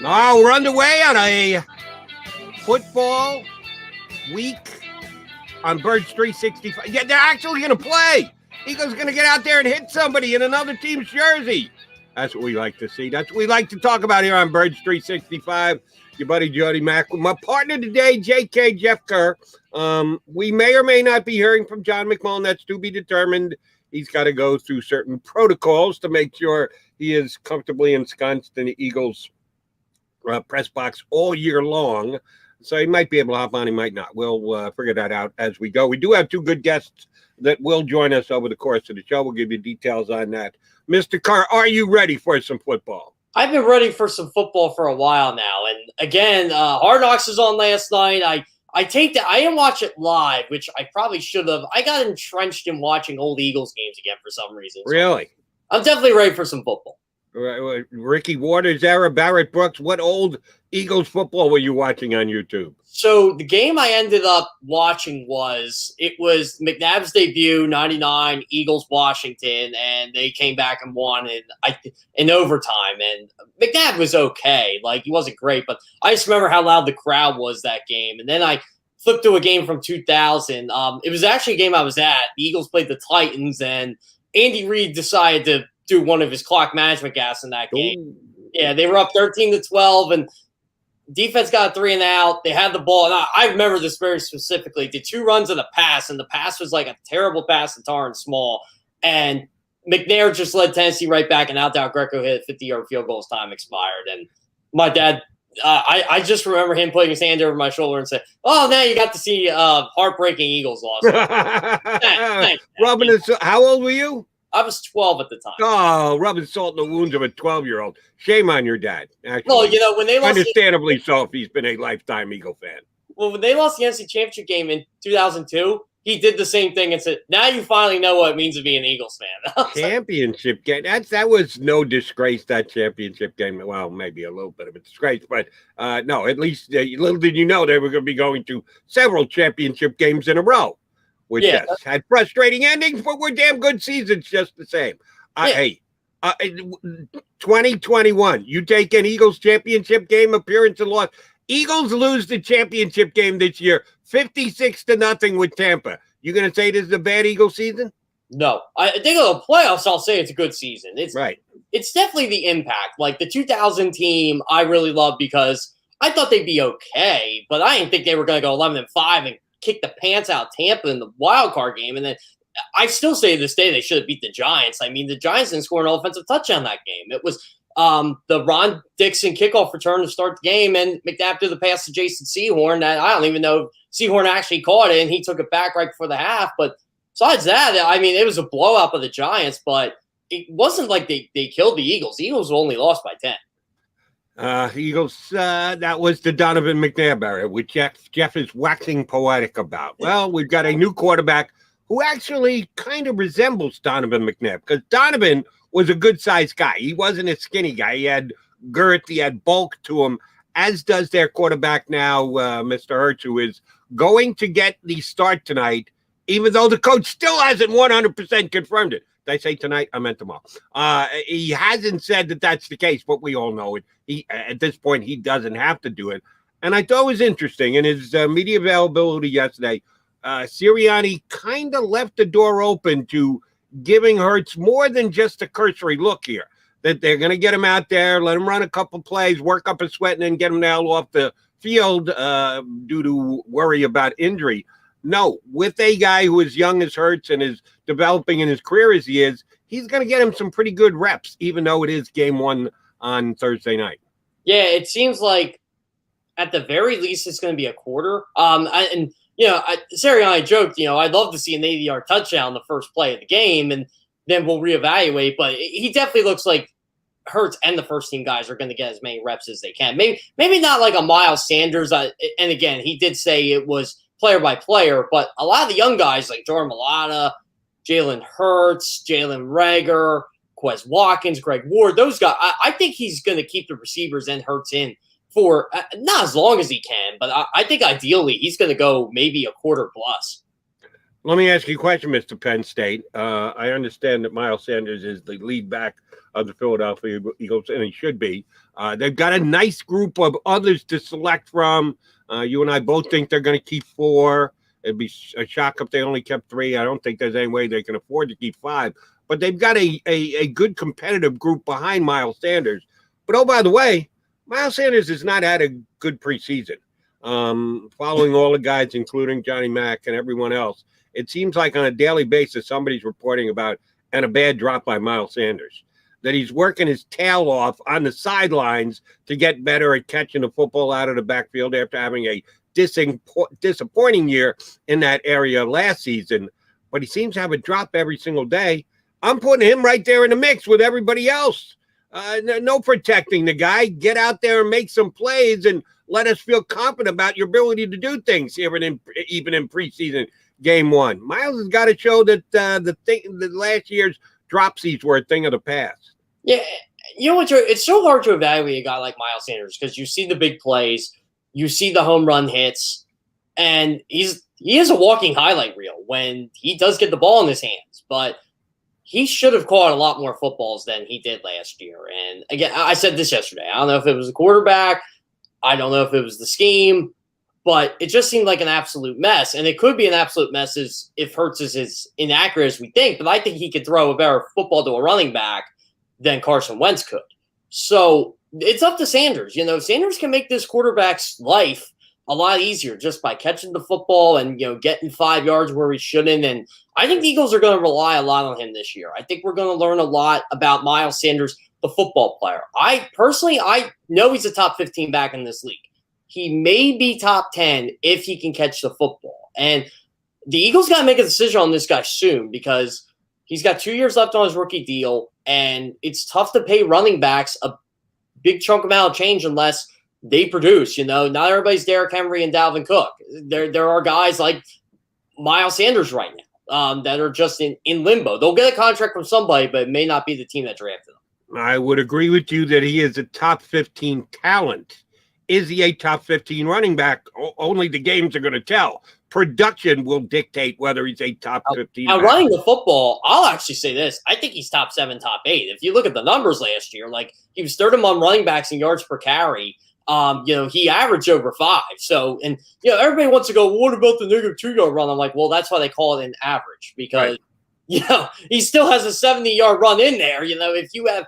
Oh, we're underway on a football week on Birds 365. Yeah, they're actually going to play. Eagles going to get out there and hit somebody in another team's jersey. That's what we like to see. That's what we like to talk about here on Birds 365. Your buddy Jody Mack with my partner today, JK Jeff Kerr. We may or may not be hearing from John McMullen. That's to be determined. He's got to go through certain protocols to make sure he is comfortably ensconced in the Eagles press box all year long. So he might be able to hop on, he might not. We'll figure that out as we go. We do have two good guests that will join us over the course of the show. We'll give you details on that. Mr. Carr, are you ready for some football? I've been ready for some football for a while now. And again, Hard Knocks was on last night. I didn't watch it live, which I probably should have. I got entrenched in watching old Eagles games again for some reason. So Really? I'm definitely ready for some football. Ricky Waters era, Barrett Brooks, what old Eagles football were you watching on YouTube? So the game I ended up watching was McNabb's debut, 99, Eagles-Washington, and they came back and won in overtime. And McNabb was okay. Like, he wasn't great, but I just remember how loud the crowd was that game. And then I flipped to a game from 2000. It was actually a game I was at. The Eagles played the Titans, and Andy Reid decided to do one of his clock management gas in that game. Ooh. Yeah, they were up 13-12, and defense got a 3-and-out. They had the ball. And I remember this very specifically. Did two runs and a pass, and the pass was like a terrible pass to Torrance Small. And McNair just led Tennessee right back, and out Greco hit a 50-yard field goal as time expired. And my dad, I just remember him putting his hand over my shoulder and saying, "Oh, now you got to see heartbreaking Eagles loss." Thanks. Robin, how old were you? I was 12 at the time. Oh, rubbing salt in the wounds of a 12-year-old. Shame on your dad. Actually. Well, when they lost, understandably so, if he's been a lifetime Eagle fan. Well, when they lost the NC Championship game in 2002, he did the same thing and said, "Now you finally know what it means to be an Eagles fan." Championship game. That was no disgrace. That championship game. Well, maybe a little bit of a disgrace, but no. At least little did you know they were going to be going to several championship games in a row. Which had frustrating endings, but were damn good seasons just the same. Hey, 2021, you take an Eagles championship game appearance and loss. Eagles lose the championship game this year, 56-0 with Tampa. You going to say this is a bad Eagles season? No. I think of the playoffs, I'll say it's a good season. It's right. It's definitely the impact. Like the 2000 team, I really love because I thought they'd be okay, but I didn't think they were going to go 11-5 and kick the pants out of Tampa in the wild card game. And then I still say to this day they should have beat the Giants. I mean, the Giants didn't score an offensive touchdown that game. It was the Ron Dixon kickoff return to start the game, and McNabb threw the pass to Jason Sehorn that I don't even know if Sehorn actually caught it, and he took it back right before the half. But besides that, I mean, it was a blowout of the Giants, but it wasn't like they killed the Eagles. The Eagles only lost by 10. Eagles, that was the Donovan McNabb era, which Jeff is waxing poetic about. Well, we've got a new quarterback who actually kind of resembles Donovan McNabb because Donovan was a good-sized guy. He wasn't a skinny guy. He had girth. He had bulk to him, as does their quarterback now, Mr. Hurts, who is going to get the start tonight, even though the coach still hasn't 100% confirmed it. Did I say tonight? I meant tomorrow. He hasn't said that that's the case, but we all know it. At this point, he doesn't have to do it. And I thought it was interesting. In his media availability yesterday, Sirianni kind of left the door open to giving Hurts more than just a cursory look here. That they're going to get him out there, let him run a couple plays, work up a sweat, and then get him now off the field due to worry about injury. No, with a guy who is young as Hurts and is developing in his career as he is, he's going to get him some pretty good reps, even though it is game one on Thursday night. Yeah, it seems like at the very least it's going to be a quarter. Sirianni joked, I'd love to see an 80-yard touchdown the first play of the game, and then we'll reevaluate. But he definitely looks like Hurts and the first team guys are going to get as many reps as they can. Maybe not like a Miles Sanders. And again, he did say it was player by player, but a lot of the young guys like Jordan Mailata, Jalen Hurts, Jalen Reagor, Quez Watkins, Greg Ward, those guys, I think he's going to keep the receivers and Hurts in for not as long as he can, but I think ideally he's going to go maybe a quarter plus. Let me ask you a question, Mr. Penn State. I understand that Miles Sanders is the lead back of the Philadelphia Eagles, and he should be. They've got a nice group of others to select from. You and I both think they're going to keep 4. It'd be a shock if they only kept 3. I don't think there's any way they can afford to keep 5. But they've got a good competitive group behind Miles Sanders. But, oh, by the way, Miles Sanders has not had a good preseason. Following all the guys, including Johnny Mack and everyone else, it seems like on a daily basis somebody's reporting about and a bad drop by Miles Sanders, that he's working his tail off on the sidelines to get better at catching the football out of the backfield after having a disappointing year in that area last season. But he seems to have a drop every single day. I'm putting him right there in the mix with everybody else. No protecting the guy. Get out there and make some plays and let us feel confident about your ability to do things even in preseason game 1. Miles has got to show that the last year's dropsies were a thing of the past. Yeah, you know what? It's so hard to evaluate a guy like Miles Sanders because you see the big plays, you see the home run hits, and he is a walking highlight reel when he does get the ball in his hands. But he should have caught a lot more footballs than he did last year. And again, I said this yesterday. I don't know if it was the quarterback. I don't know if it was the scheme. But it just seemed like an absolute mess. And it could be an absolute mess if Hurts is as inaccurate as we think. But I think he could throw a better football to a running back than Carson Wentz could. So it's up to Sanders. You know, Sanders can make this quarterback's life a lot easier just by catching the football and, getting 5 yards where he shouldn't. And I think the Eagles are going to rely a lot on him this year. I think we're going to learn a lot about Miles Sanders, the football player. I know he's a top 15 back in this league. He may be top 10 if he can catch the football. And the Eagles got to make a decision on this guy soon because he's got 2 years left on his rookie deal, and it's tough to pay running backs a big chunk amount of change unless they produce. Not everybody's Derrick Henry and Dalvin Cook. There are guys like Miles Sanders right now that are just in limbo. They'll get a contract from somebody, but it may not be the team that drafted them. I would agree with you that he is a top 15 talent. Is he a top 15 running back? Only the games are going to tell. Production will dictate whether he's a top 15. Now, running the football, I'll actually say this. I think he's top 7, top 8. If you look at the numbers last year, like he was third among running backs in yards per carry. He averaged over 5. So, and, everybody wants to go, well, what about the negative 2-yard run? I'm like, well, that's why they call it an average because, he still has a 70-yard run in there. If you have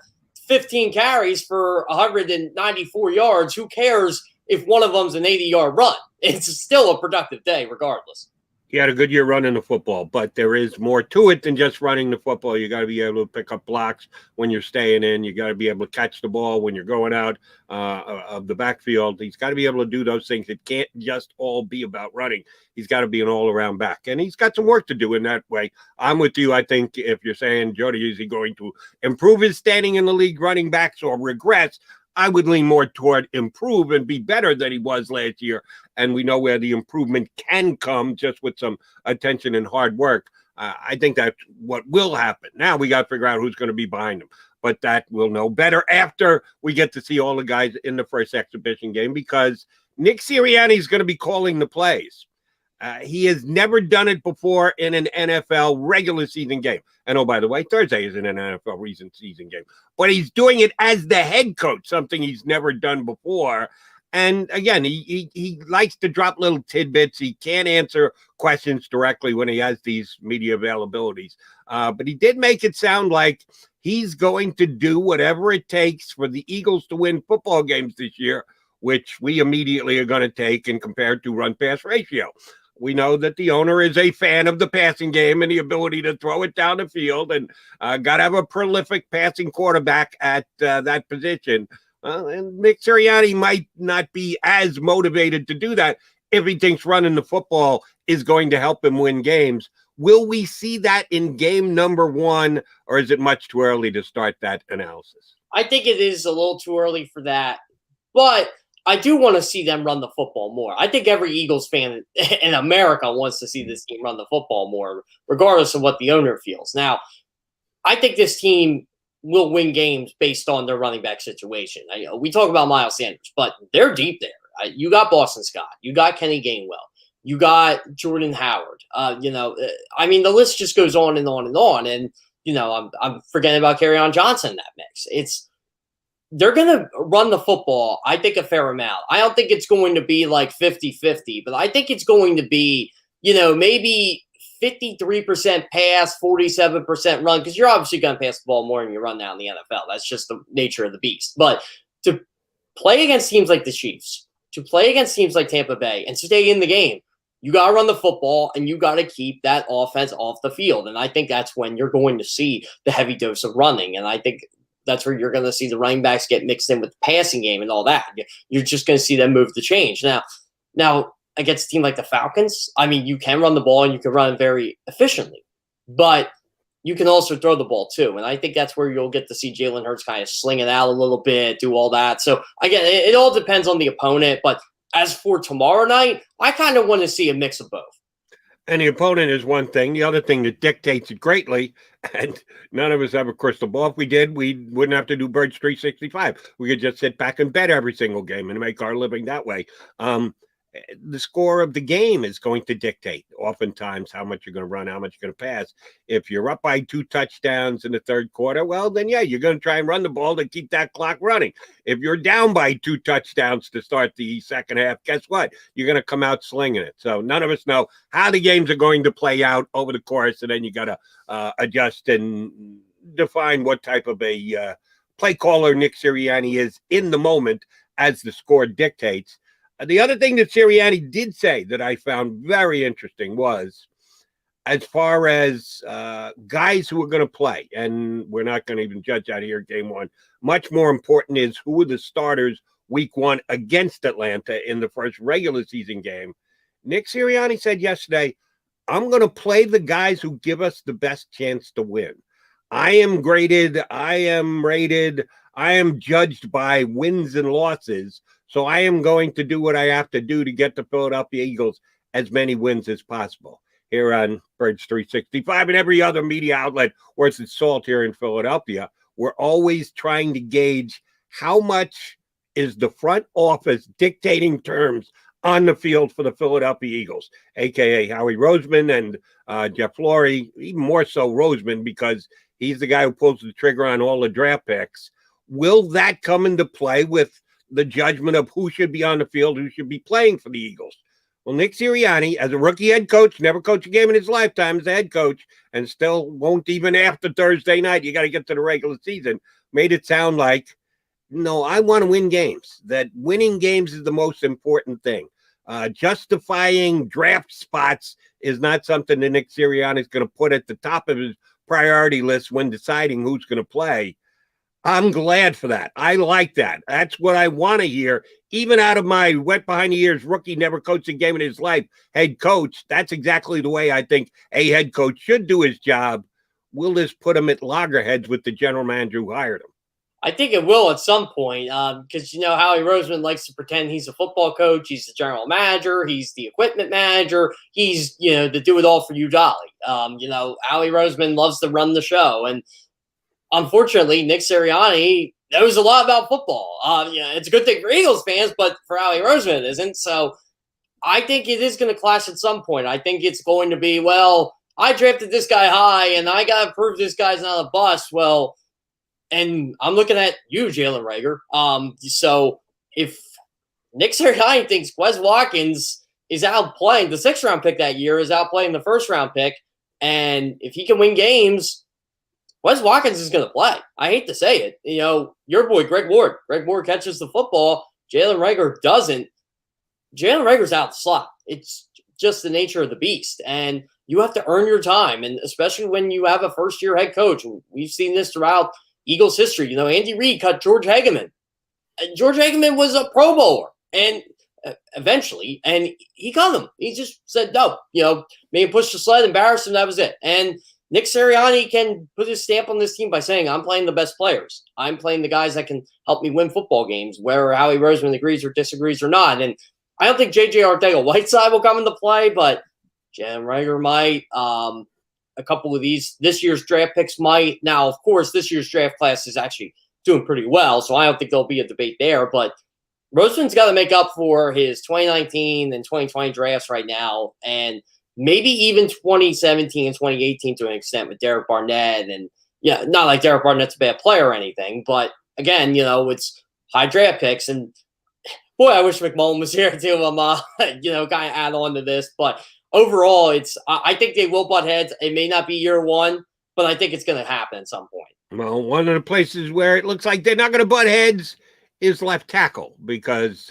15 carries for 194 yards, who cares if one of them's an 80-yard run? It's still a productive day regardless. He had a good year running the football, but there is more to it than just running the football. You got to be able to pick up blocks when you're staying in. You got to be able to catch the ball when you're going out of the backfield. He's got to be able to do those things. It can't just all be about running. He's got to be an all-around back, and he's got some work to do in that way. I'm with you. I think if you're saying, Jody, is he going to improve his standing in the league running backs or regress? I would lean more toward improve and be better than he was last year. And we know where the improvement can come just with some attention and hard work. I think that's what will happen. Now we got to figure out who's going to be behind him. But that we'll know better after we get to see all the guys in the first exhibition game because Nick Sirianni is going to be calling the plays. He has never done it before in an NFL regular season game. And oh, by the way, Thursday is in an NFL regular season game. But he's doing it as the head coach, something he's never done before. And again, he likes to drop little tidbits. He can't answer questions directly when he has these media availabilities. But he did make it sound like he's going to do whatever it takes for the Eagles to win football games this year, which we immediately are going to take and compare to run-pass ratio. We know that the owner is a fan of the passing game and the ability to throw it down the field and got to have a prolific passing quarterback at that position. And Nick Sirianni might not be as motivated to do that if he thinks running the football is going to help him win games. Will we see that in game number 1, or is it much too early to start that analysis? I think it is a little too early for that, but I do want to see them run the football more. I think every Eagles fan in America wants to see this team run the football more, regardless of what the owner feels. Now, I think this team will win games based on their running back situation. We talk about Miles Sanders, but they're deep there. You got Boston Scott. You got Kenny Gainwell. You got Jordan Howard. The list just goes on and on and on. And I'm forgetting about Kerrigan Johnson in that mix. They're going to run the football, I think, a fair amount. I don't think it's going to be like 50-50, but I think it's going to be, maybe 53% pass, 47% run, because you're obviously going to pass the ball more than you run now in the NFL. That's just the nature of the beast. But to play against teams like the Chiefs, to play against teams like Tampa Bay, and stay in the game, you got to run the football, and you got to keep that offense off the field. And I think that's when you're going to see the heavy dose of running. And I think that's where you're going to see the running backs get mixed in with the passing game and all that. You're just going to see them move the change. Now, against a team like the Falcons, I mean, you can run the ball and you can run very efficiently, but you can also throw the ball too. And I think that's where you'll get to see Jalen Hurts kind of sling it out a little bit, do all that. So again, it all depends on the opponent. But as for tomorrow night, I kind of want to see a mix of both. And the opponent is one thing. The other thing that dictates it greatly, and none of us have a crystal ball. If we did, we wouldn't have to do Birds 365. We could just sit back and bet every single game and make our living that way. The score of the game is going to dictate oftentimes how much you're going to run, how much you're going to pass. If you're up by 2 touchdowns in the third quarter, well, then, yeah, you're going to try and run the ball to keep that clock running. If you're down by 2 touchdowns to start the second half, guess what? You're going to come out slinging it. So none of us know how the games are going to play out over the course, and then you got to adjust and define what type of a play caller Nick Sirianni is in the moment as the score dictates. The other thing that Sirianni did say that I found very interesting was, as far as guys who are going to play, and we're not going to even judge out here game one, much more important is who are the starters week 1 against Atlanta in the first regular season game. Nick Sirianni said yesterday, I'm going to play the guys who give us the best chance to win. I am graded, I am rated, I am judged by wins and losses. So I am going to do what I have to do to get the Philadelphia Eagles as many wins as possible here on Birds 365 and every other media outlet worth its salt here in Philadelphia. We're always trying to gauge how much is the front office dictating terms on the field for the Philadelphia Eagles, a.k.a. Howie Roseman and Jeff Lurie, even more so Roseman because he's the guy who pulls the trigger on all the draft picks. Will that come into play with the judgment of who should be on the field, who should be playing for the Eagles? Well, Nick Sirianni, as a rookie head coach, never coached a game in his lifetime as a head coach, and still won't even after Thursday night. You got to get to the regular season. Made it sound like, no, I want to win games. That winning games is the most important thing. Justifying draft spots is not something that Nick Sirianni is going to put at the top of his priority list when deciding who's going to play. I'm glad for that. I like that. That's what I want to hear. Even out of my wet behind the ears rookie, never coached a game in his life, head coach, that's exactly the way I think a head coach should do his job. Will this put him at loggerheads with the general manager who hired him? I think it will at some point because, Howie Roseman likes to pretend he's a football coach. He's the general manager. He's the equipment manager. He's, the do-it-all-for-you Dolly. Howie Roseman loves to run the show. And unfortunately, Nick Sirianni knows a lot about football. It's a good thing for Eagles fans, but for Howie Roseman it isn't. So I think it is going to clash at some point. I think it's going to be, well, I drafted this guy high, and I got to prove this guy's not a bust. Well, and I'm looking at you, Jalen Reagor. So if Nick Sirianni thinks Wes Watkins is outplaying, the 6th-round pick that year is outplaying the 1st-round pick, and if he can win games, Wes Watkins is going to play. I hate to say it. Your boy, Greg Ward. Greg Ward catches the football. Jalen Reagor doesn't. Jalen Reagor's out the slot. It's just the nature of the beast. And you have to earn your time. And especially when you have a first-year head coach. We've seen this throughout Eagles history. Andy Reid cut George Hageman. George Hageman was a Pro Bowler. And eventually, and he cut him. He just said no. Made him push the sled, embarrassed him, that was it. And Nick Sirianni can put his stamp on this team by saying, I'm playing the best players. I'm playing the guys that can help me win football games, whether Howie Roseman agrees or disagrees or not. And I don't think J.J. Arcega-Whiteside will come into play, but Jalen Reagor might. A couple of this year's draft picks might. Now, of course, this year's draft class is actually doing pretty well, so I don't think there'll be a debate there. But Roseman's got to make up for his 2019 and 2020 drafts right now, and maybe even 2017 and 2018 to an extent with Derek Barnett. And yeah, not like Derek Barnett's a bad player or anything, but again, it's high draft picks. And boy, I wish McMullen was here to, kind of add on to this. But overall, I think they will butt heads. It may not be year one, but I think it's going to happen at some point. Well, one of the places where it looks like they're not going to butt heads is left tackle, because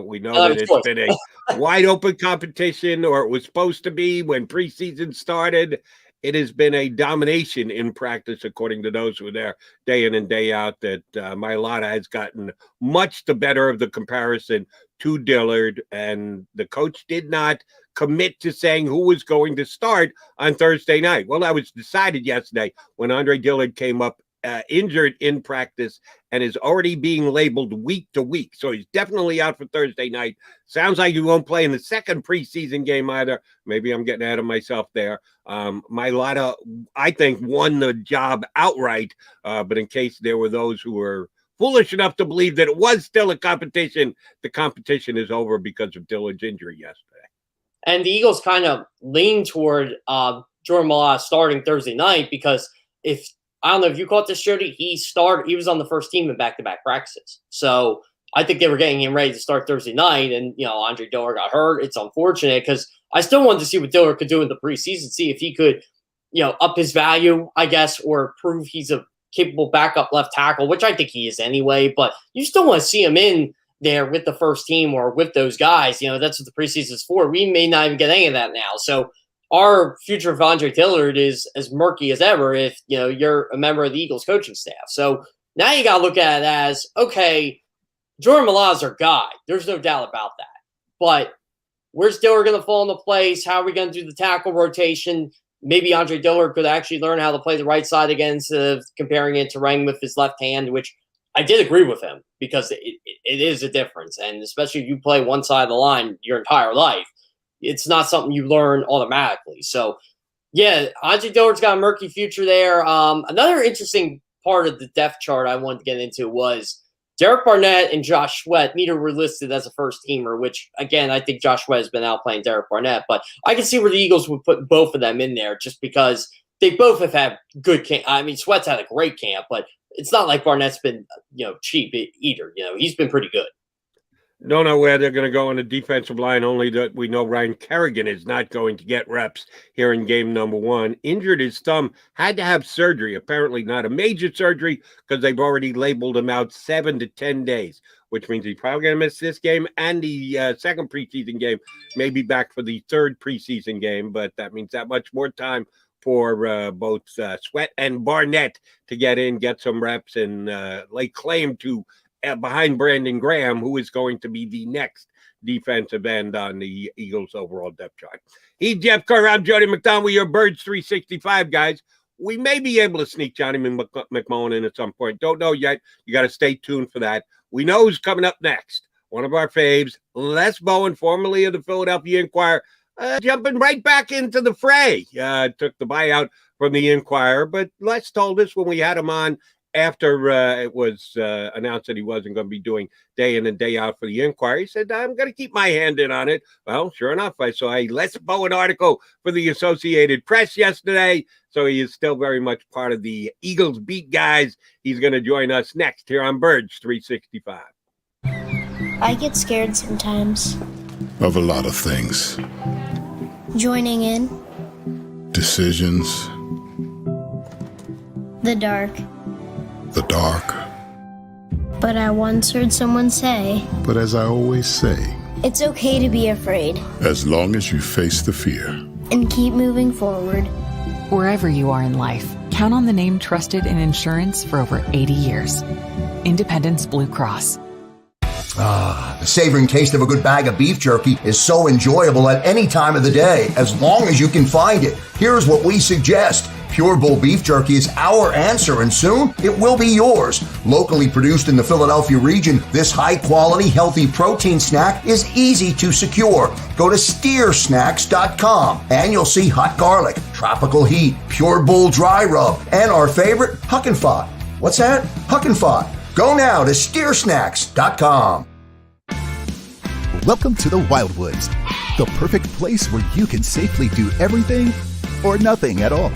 we know that it's been a wide open competition, or it was supposed to be when preseason started. It has been a domination in practice, according to those who were there day in and day out, that Mailata has gotten much the better of the comparison to Dillard, and the coach did not commit to saying who was going to start on Thursday night. Well, that was decided yesterday when Andre Dillard came up injured in practice and is already being labeled week to week. So he's definitely out for Thursday night. Sounds like he won't play in the second preseason game either. Maybe I'm getting ahead of myself there. Mailata, I think, won the job outright. But in case there were those who were foolish enough to believe that it was still a competition, the competition is over because of Dillard's injury yesterday. And the Eagles kind of lean toward Jordan Mailata starting Thursday night, because I don't know if you caught this, Jody, he was on the first team in back-to-back practices. So I think they were getting him ready to start Thursday night, and, Andre Dillard got hurt. It's unfortunate, because I still wanted to see what Dillard could do in the preseason, see if he could, up his value, I guess, or prove he's a capable backup left tackle, which I think he is anyway. But you still want to see him in there with the first team or with those guys. That's what the preseason is for. We may not even get any of that now. So our future of Andre Dillard is as murky as ever if, you're a member of the Eagles coaching staff. So now you got to look at it as, okay, Jordan Mailata's our guy. There's no doubt about that. But where's Dillard going to fall into place? How are we going to do the tackle rotation? Maybe Andre Dillard could actually learn how to play the right side again instead of comparing it to Rang with his left hand, which I did agree with him, because it is a difference. And especially if you play one side of the line your entire life, it's not something you learn automatically. So, yeah, Andre Dillard's got a murky future there. Another interesting part of the depth chart I wanted to get into was Derek Barnett and Josh Sweat. Neither were listed as a first-teamer, which, again, I think Josh Sweat has been outplaying Derek Barnett. But I can see where the Eagles would put both of them in there, just because they both have had good camp. I mean, Sweat's had a great camp, but it's not like Barnett's been, cheap either. He's been pretty good. Don't know where they're going to go on the defensive line, only that we know Ryan Kerrigan is not going to get reps here in game number one. Injured his thumb, had to have surgery, apparently not a major surgery, because they've already labeled him out 7 to 10 days, which means he's probably going to miss this game and the second preseason game, maybe back for the third preseason game, but that means that much more time for both Sweat and Barnett to get in, get some reps, and lay claim to behind Brandon Graham, who is going to be the next defensive end on the Eagles' overall depth chart. He's Jeff Kerr. I'm Jody McDonald. Your Birds 365 guys. We may be able to sneak Johnny McMullen in at some point. Don't know yet. You got to stay tuned for that. We know who's coming up next. One of our faves, Les Bowen, formerly of the Philadelphia Inquirer, jumping right back into the fray. Took the buyout from the Inquirer, but Les told us when we had him on after it was announced that he wasn't going to be doing day in and day out for the Inquiry, he said, I'm going to keep my hand in on it. Well, sure enough, I saw a Les Bowen article for the Associated Press yesterday, so he is still very much part of the Eagles beat guys. He's going to join us next here on Birds 365. I get scared sometimes. Of a lot of things. Joining in. Decisions. The dark. The dark. But I once heard someone say, But as I always say, it's okay to be afraid. as long as you face the fear. And keep moving forward. Wherever you are in life, count on the name trusted in insurance for over 80 years. Independence Blue Cross. The savoring taste of a good bag of beef jerky is so enjoyable at any time of the day, as long as you can find it. Here's what we suggest. Pure Bull Beef Jerky is our answer, and soon it will be yours. Locally produced in the Philadelphia region, this high-quality, healthy protein snack is easy to secure. Go to steersnacks.com, and you'll see hot garlic, tropical heat, Pure Bull dry rub, and our favorite, Huck and Fod. What's that? Huck and Fod. Go now to steersnacks.com. Welcome to the Wildwoods. the perfect place where you can safely do everything or nothing at all.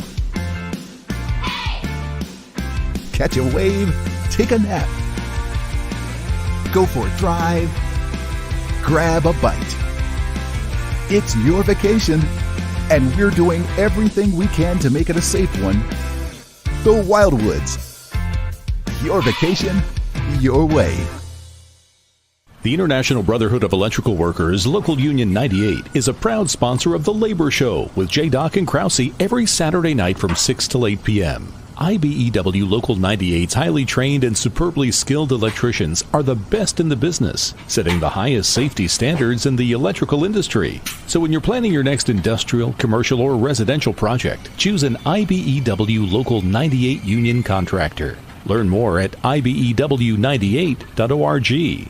Catch a wave, take a nap, go for a drive, grab a bite. It's your vacation, and we're doing everything we can to make it a safe one. The Wildwoods. Your vacation, your way. The International Brotherhood of Electrical Workers, Local Union 98, is a proud sponsor of The Labor Show with J. Doc and Krause every Saturday night from 6 till 8 p.m. IBEW Local 98's highly trained and superbly skilled electricians are the best in the business, setting the highest safety standards in the electrical industry. So when you're planning your next industrial, commercial, or residential project, choose an IBEW Local 98 union contractor. Learn more at ibew98.org.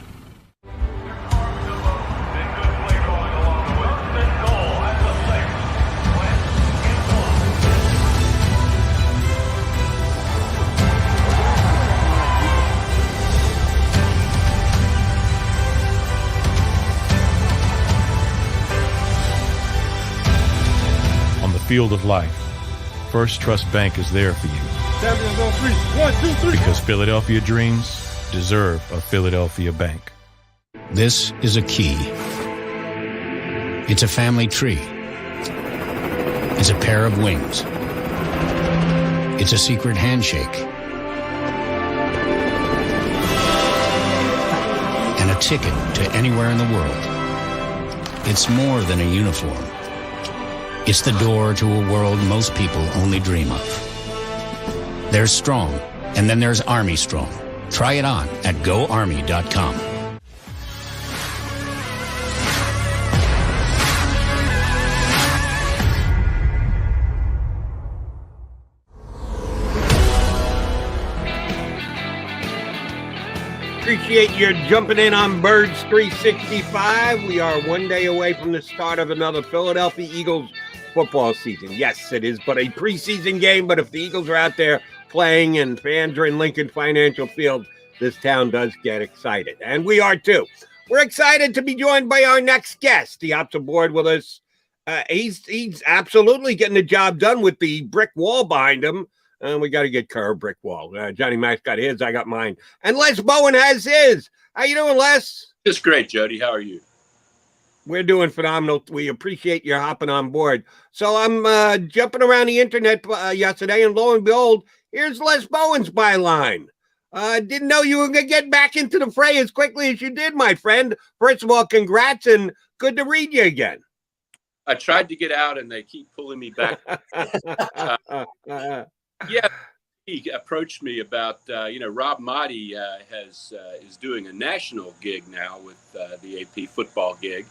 Field of life, First Trust Bank is there for you. Champions on three. 1, 2, 3. Because Philadelphia dreams deserve a Philadelphia bank. This is a key. It's a family tree. It's a pair of wings. It's a secret handshake. And a ticket to anywhere in the world. It's more than a uniform. It's the door to a world most people only dream of. There's Strong, and then there's Army Strong. Try it on at GoArmy.com. Appreciate you jumping in on Birds 365. We are one day away from the start of another Philadelphia Eagles football season. Yes, it is but a preseason game, but if the Eagles are out there playing and fans are in Lincoln Financial Field, this town does get excited. And we are too. We're excited to be joined by our next guest. He hops aboard with us. He's absolutely getting the job done with the brick wall behind him. We got to get Kerr a brick wall. Johnny Mac's got his, I got mine. And Les Bowen has his. How you doing, Les? Just great, Jody. How are you? We're doing phenomenal. We appreciate you hopping on board. So I'm jumping around the internet yesterday, and lo and behold, here's Les Bowen's byline. Didn't know you were going to get back into the fray as quickly as you did, my friend. First of all, congrats, and good to read you again. I tried to get out, and they keep pulling me back. Yeah, he approached me about, Rob Motti is doing a national gig now with the AP football gig.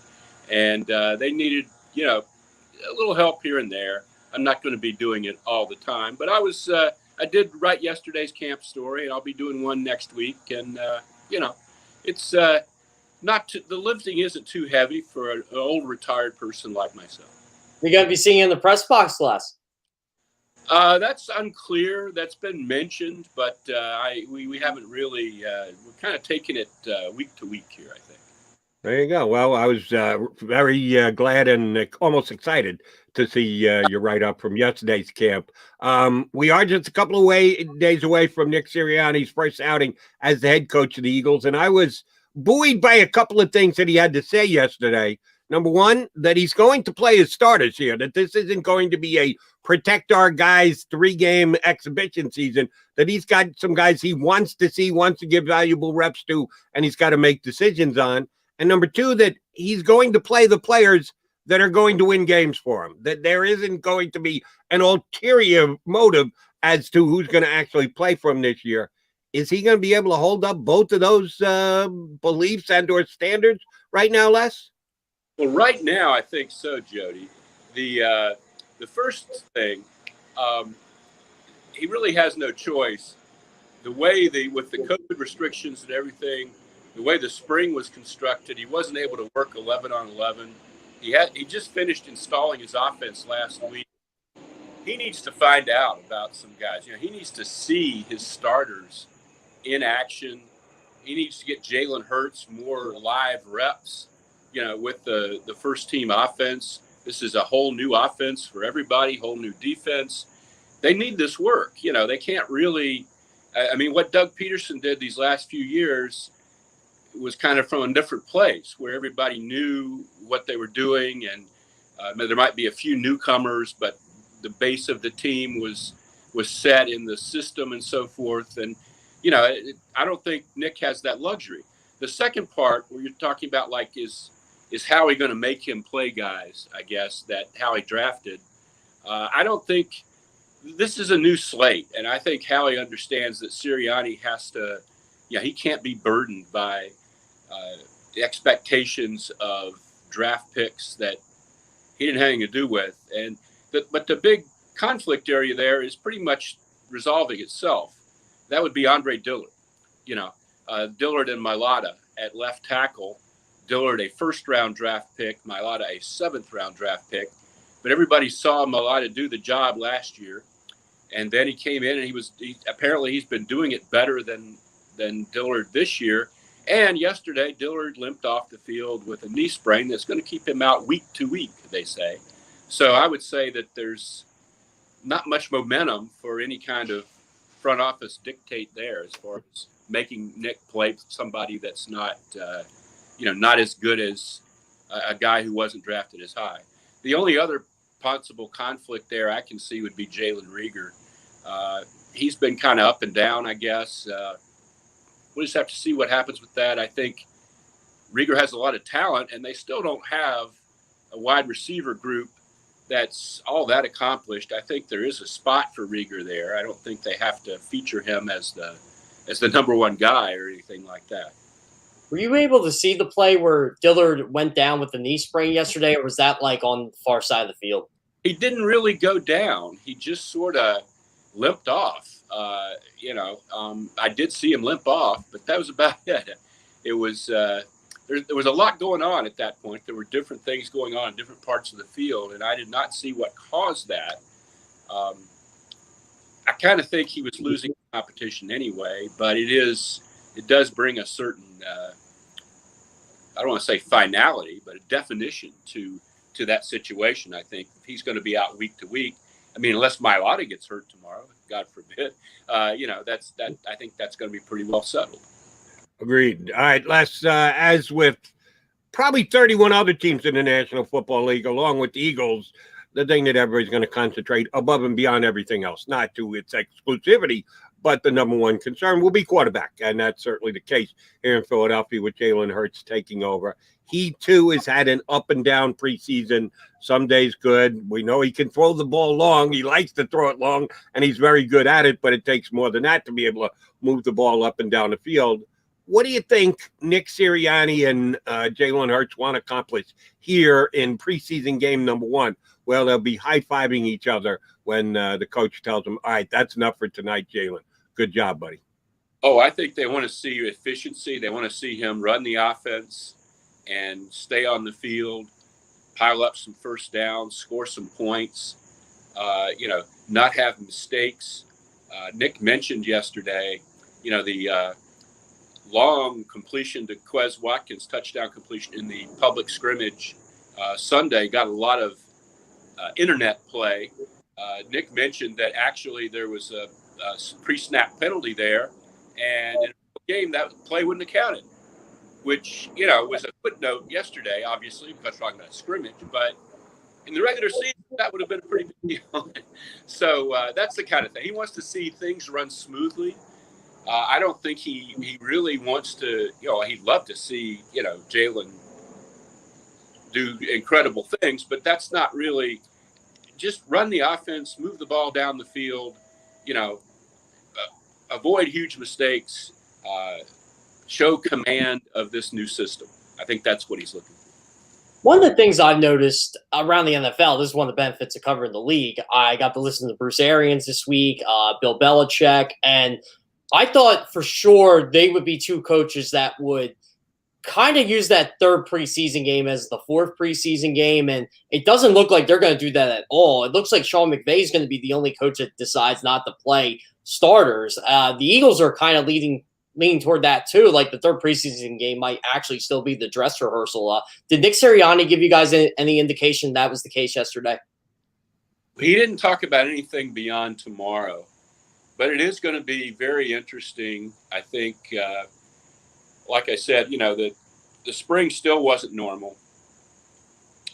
And they needed, a little help here and there. I'm not going to be doing it all the time, but I did write yesterday's camp story, and I'll be doing one next week. And, it's not the lifting isn't too heavy for an old retired person like myself. You're going to be seeing in the press box, Les. That's unclear. That's been mentioned, but we haven't really. We're kind of taking it week to week here, I think. There you go. Well, I was very glad and almost excited to see your write-up from yesterday's camp. We are just a couple of days away from Nick Sirianni's first outing as the head coach of the Eagles, and I was buoyed by a couple of things that he had to say yesterday. Number one, that he's going to play his starters here, that this isn't going to be a protect our guys 3-game exhibition season, that he's got some guys he wants to see, wants to give valuable reps to, and he's got to make decisions on. And number two, that he's going to play the players that are going to win games for him, that there isn't going to be an ulterior motive as to who's going to actually play for him this year. Is he going to be able to hold up both of those beliefs and or standards right now, Les? Well, right now, I think so, Jody. The first thing, he really has no choice. The way with the COVID restrictions and everything, the way the spring was constructed, he wasn't able to work 11 on 11. He just finished installing his offense last week. He needs to find out about some guys. He needs to see his starters in action. He needs to get Jalen Hurts more live reps. with the first team offense. This is a whole new offense for everybody, whole new defense. They need this work. They can't really, what Doug Peterson did these last few years was kind of from a different place where everybody knew what they were doing. And there might be a few newcomers, but the base of the team was set in the system and so forth. And, I don't think Nick has that luxury. The second part where you're talking about is Howie going to make him play guys, I guess, that Howie drafted. I don't think this is a new slate. And I think Howie understands that Sirianni has to, he can't be burdened by the expectations of draft picks that he didn't have anything to do with. But the big conflict area there is pretty much resolving itself. That would be Andre Dillard. Dillard and Mailata at left tackle. Dillard a first-round draft pick, Mailata a seventh-round draft pick. But everybody saw Mailata do the job last year, and then he came in and apparently he's been doing it better than Dillard this year. And yesterday, Dillard limped off the field with a knee sprain that's going to keep him out week to week, they say. So I would say that there's not much momentum for any kind of front office dictate there as far as making Nick play somebody that's not not as good as a guy who wasn't drafted as high. The only other possible conflict there I can see would be Jalen Rieger. He's been kind of up and down, I guess. We'll just have to see what happens with that. I think Rieger has a lot of talent, and they still don't have a wide receiver group that's all that accomplished. I think there is a spot for Rieger there. I don't think they have to feature him as the number one guy or anything like that. Were you able to see the play where Dillard went down with the knee sprain yesterday, or was that on the far side of the field? He didn't really go down. He just sort of limped off. I did see him limp off, but that was about it. It was there was a lot going on at that point. There were different things going on in different parts of the field, and I did not see what caused that. I kind of think he was losing competition anyway, but it does bring a certain I don't want to say finality, but a definition to that situation. I think if he's going to be out week to week, unless Mailata gets hurt tomorrow, God forbid, I think that's going to be pretty well settled. Agreed. All right, let's, as with probably 31 other teams in the National Football League, along with the Eagles, the thing that everybody's going to concentrate above and beyond everything else, not to its exclusivity, but the number one concern will be quarterback. And that's certainly the case here in Philadelphia with Jalen Hurts taking over. He, too, has had an up and down preseason. Some days good. We know he can throw the ball long. He likes to throw it long, and he's very good at it, but it takes more than that to be able to move the ball up and down the field. What do you think Nick Sirianni and Jalen Hurts want to accomplish here in preseason game number one? Well, they'll be high-fiving each other when the coach tells them, all right, that's enough for tonight, Jalen. Good job, buddy. Oh, I think they want to see efficiency. They want to see him run the offense and stay on the field, pile up some first downs, score some points, not have mistakes. Nick mentioned yesterday, the long completion to Quez Watkins, touchdown completion in the public scrimmage Sunday, got a lot of internet play. Nick mentioned that actually there was a pre-snap penalty there, and in a game that play wouldn't have counted, which, was a footnote yesterday, obviously, because we're talking about scrimmage, but in the regular season, that would have been a pretty big deal. So that's the kind of thing. He wants to see things run smoothly. I don't think he really wants to, he'd love to see, Jalen do incredible things, but that's not really, just run the offense, move the ball down the field, avoid huge mistakes, show command of this new system. I think that's what he's looking for. One of the things I've noticed around the NFL, this is one of the benefits of covering the league. I got to listen to Bruce Arians this week, Bill Belichick, and I thought for sure they would be two coaches that would kind of use that third preseason game as the fourth preseason game, and it doesn't look like they're going to do that at all. It looks like Sean McVay is going to be the only coach that decides not to play starters. The Eagles are kind of leading lean toward that too. Like the third preseason game might actually still be the dress rehearsal. Did Nick Sirianni give you guys any indication that was the case yesterday? He didn't talk about anything beyond tomorrow, but it is going to be very interesting. I think, like I said, the spring still wasn't normal.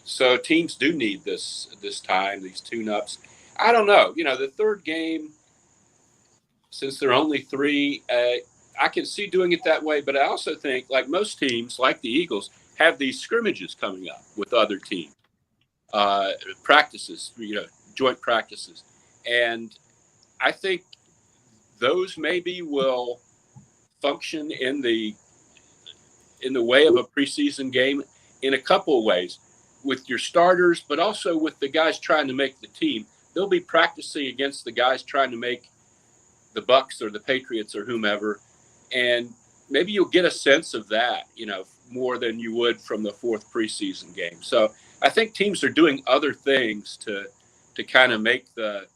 So teams do need this time, these tune-ups. I don't know. The third game, since there are only 3, I can see doing it that way. But I also think, like most teams, like the Eagles, have these scrimmages coming up with other teams, practices, joint practices. And I think those maybe will function in the way of a preseason game in a couple of ways, with your starters, but also with the guys trying to make the team. They'll be practicing against the guys trying to make the Bucs or the Patriots or whomever. And maybe you'll get a sense of that, more than you would from the 4th preseason game. So I think teams are doing other things to kind of make the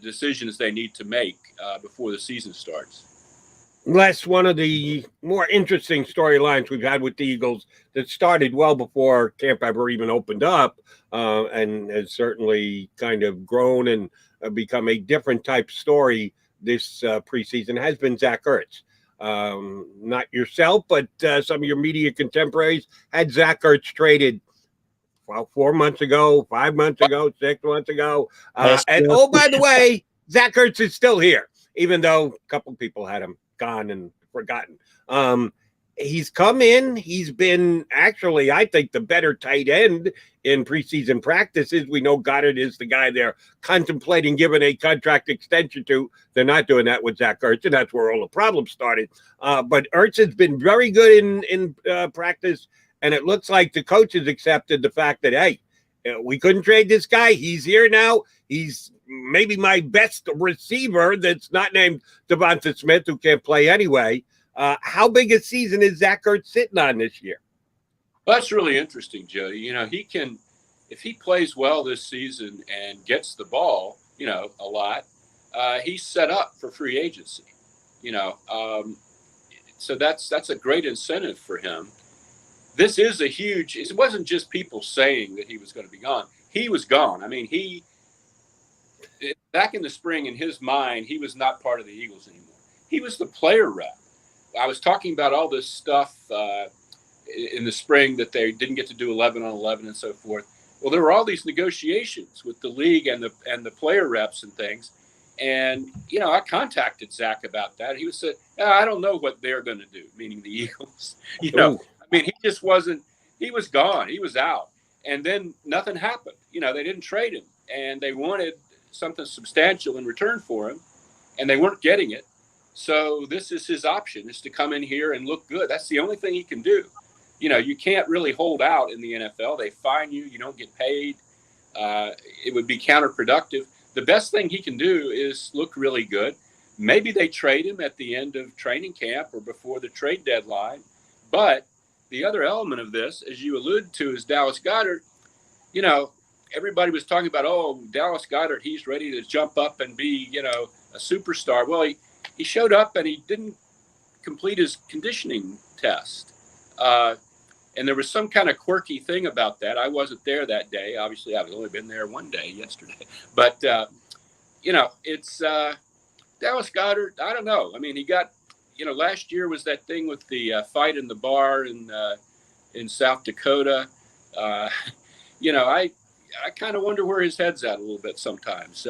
decisions they need to make before the season starts. Les, one of the more interesting storylines we've had with the Eagles that started well before camp ever even opened up, and has certainly kind of grown and become a different type story this preseason, has been Zach Ertz. Not yourself, but some of your media contemporaries had Zach Ertz traded 4 months ago, 5 months ago, 6 months ago. And oh, by the way, Zach Ertz is still here, even though a couple people had him gone and forgotten. He's come in. He's been actually, I think, the better tight end in preseason practices. We know Goddard is the guy they're contemplating giving a contract extension to. They're not doing that with Zach Ertz, and that's where all the problems started. But Ertz has been very good in practice, and it looks like the coaches accepted the fact that, hey, we couldn't trade this guy. He's here now. He's maybe my best receiver that's not named Devonta Smith, who can't play anyway. How big a season is Zach Ertz sitting on this year? Well, that's really interesting, Joe. He can, if he plays well this season and gets the ball, a lot, he's set up for free agency, so that's a great incentive for him. This is a huge, it wasn't just people saying that he was going to be gone. He was gone. I mean, back in the spring, in his mind, he was not part of the Eagles anymore. He was the player rep. I was talking about all this stuff in the spring that they didn't get to do 11 on 11 and so forth. Well, there were all these negotiations with the league and the player reps and things. And, I contacted Zach about that. He said, I don't know what they're going to do, meaning the Eagles. I mean, he just wasn't, he was gone. He was out. And then nothing happened. They didn't trade him. And they wanted something substantial in return for him. And they weren't getting it. So this is his option, is to come in here and look good. That's the only thing he can do. You can't really hold out in the NFL. They fine you. You don't get paid. It would be counterproductive. The best thing he can do is look really good. Maybe they trade him at the end of training camp or before the trade deadline. But the other element of this, as you alluded to, is Dallas Goddard. Everybody was talking about, Dallas Goddard, he's ready to jump up and be, a superstar. Well, he showed up and he didn't complete his conditioning test. And there was some kind of quirky thing about that. I wasn't there that day. Obviously, I've only been there one day, yesterday. But, it's Dallas Goddard. I don't know. I mean, he got, last year was that thing with the fight in the bar in South Dakota. I kind of wonder where his head's at a little bit sometimes.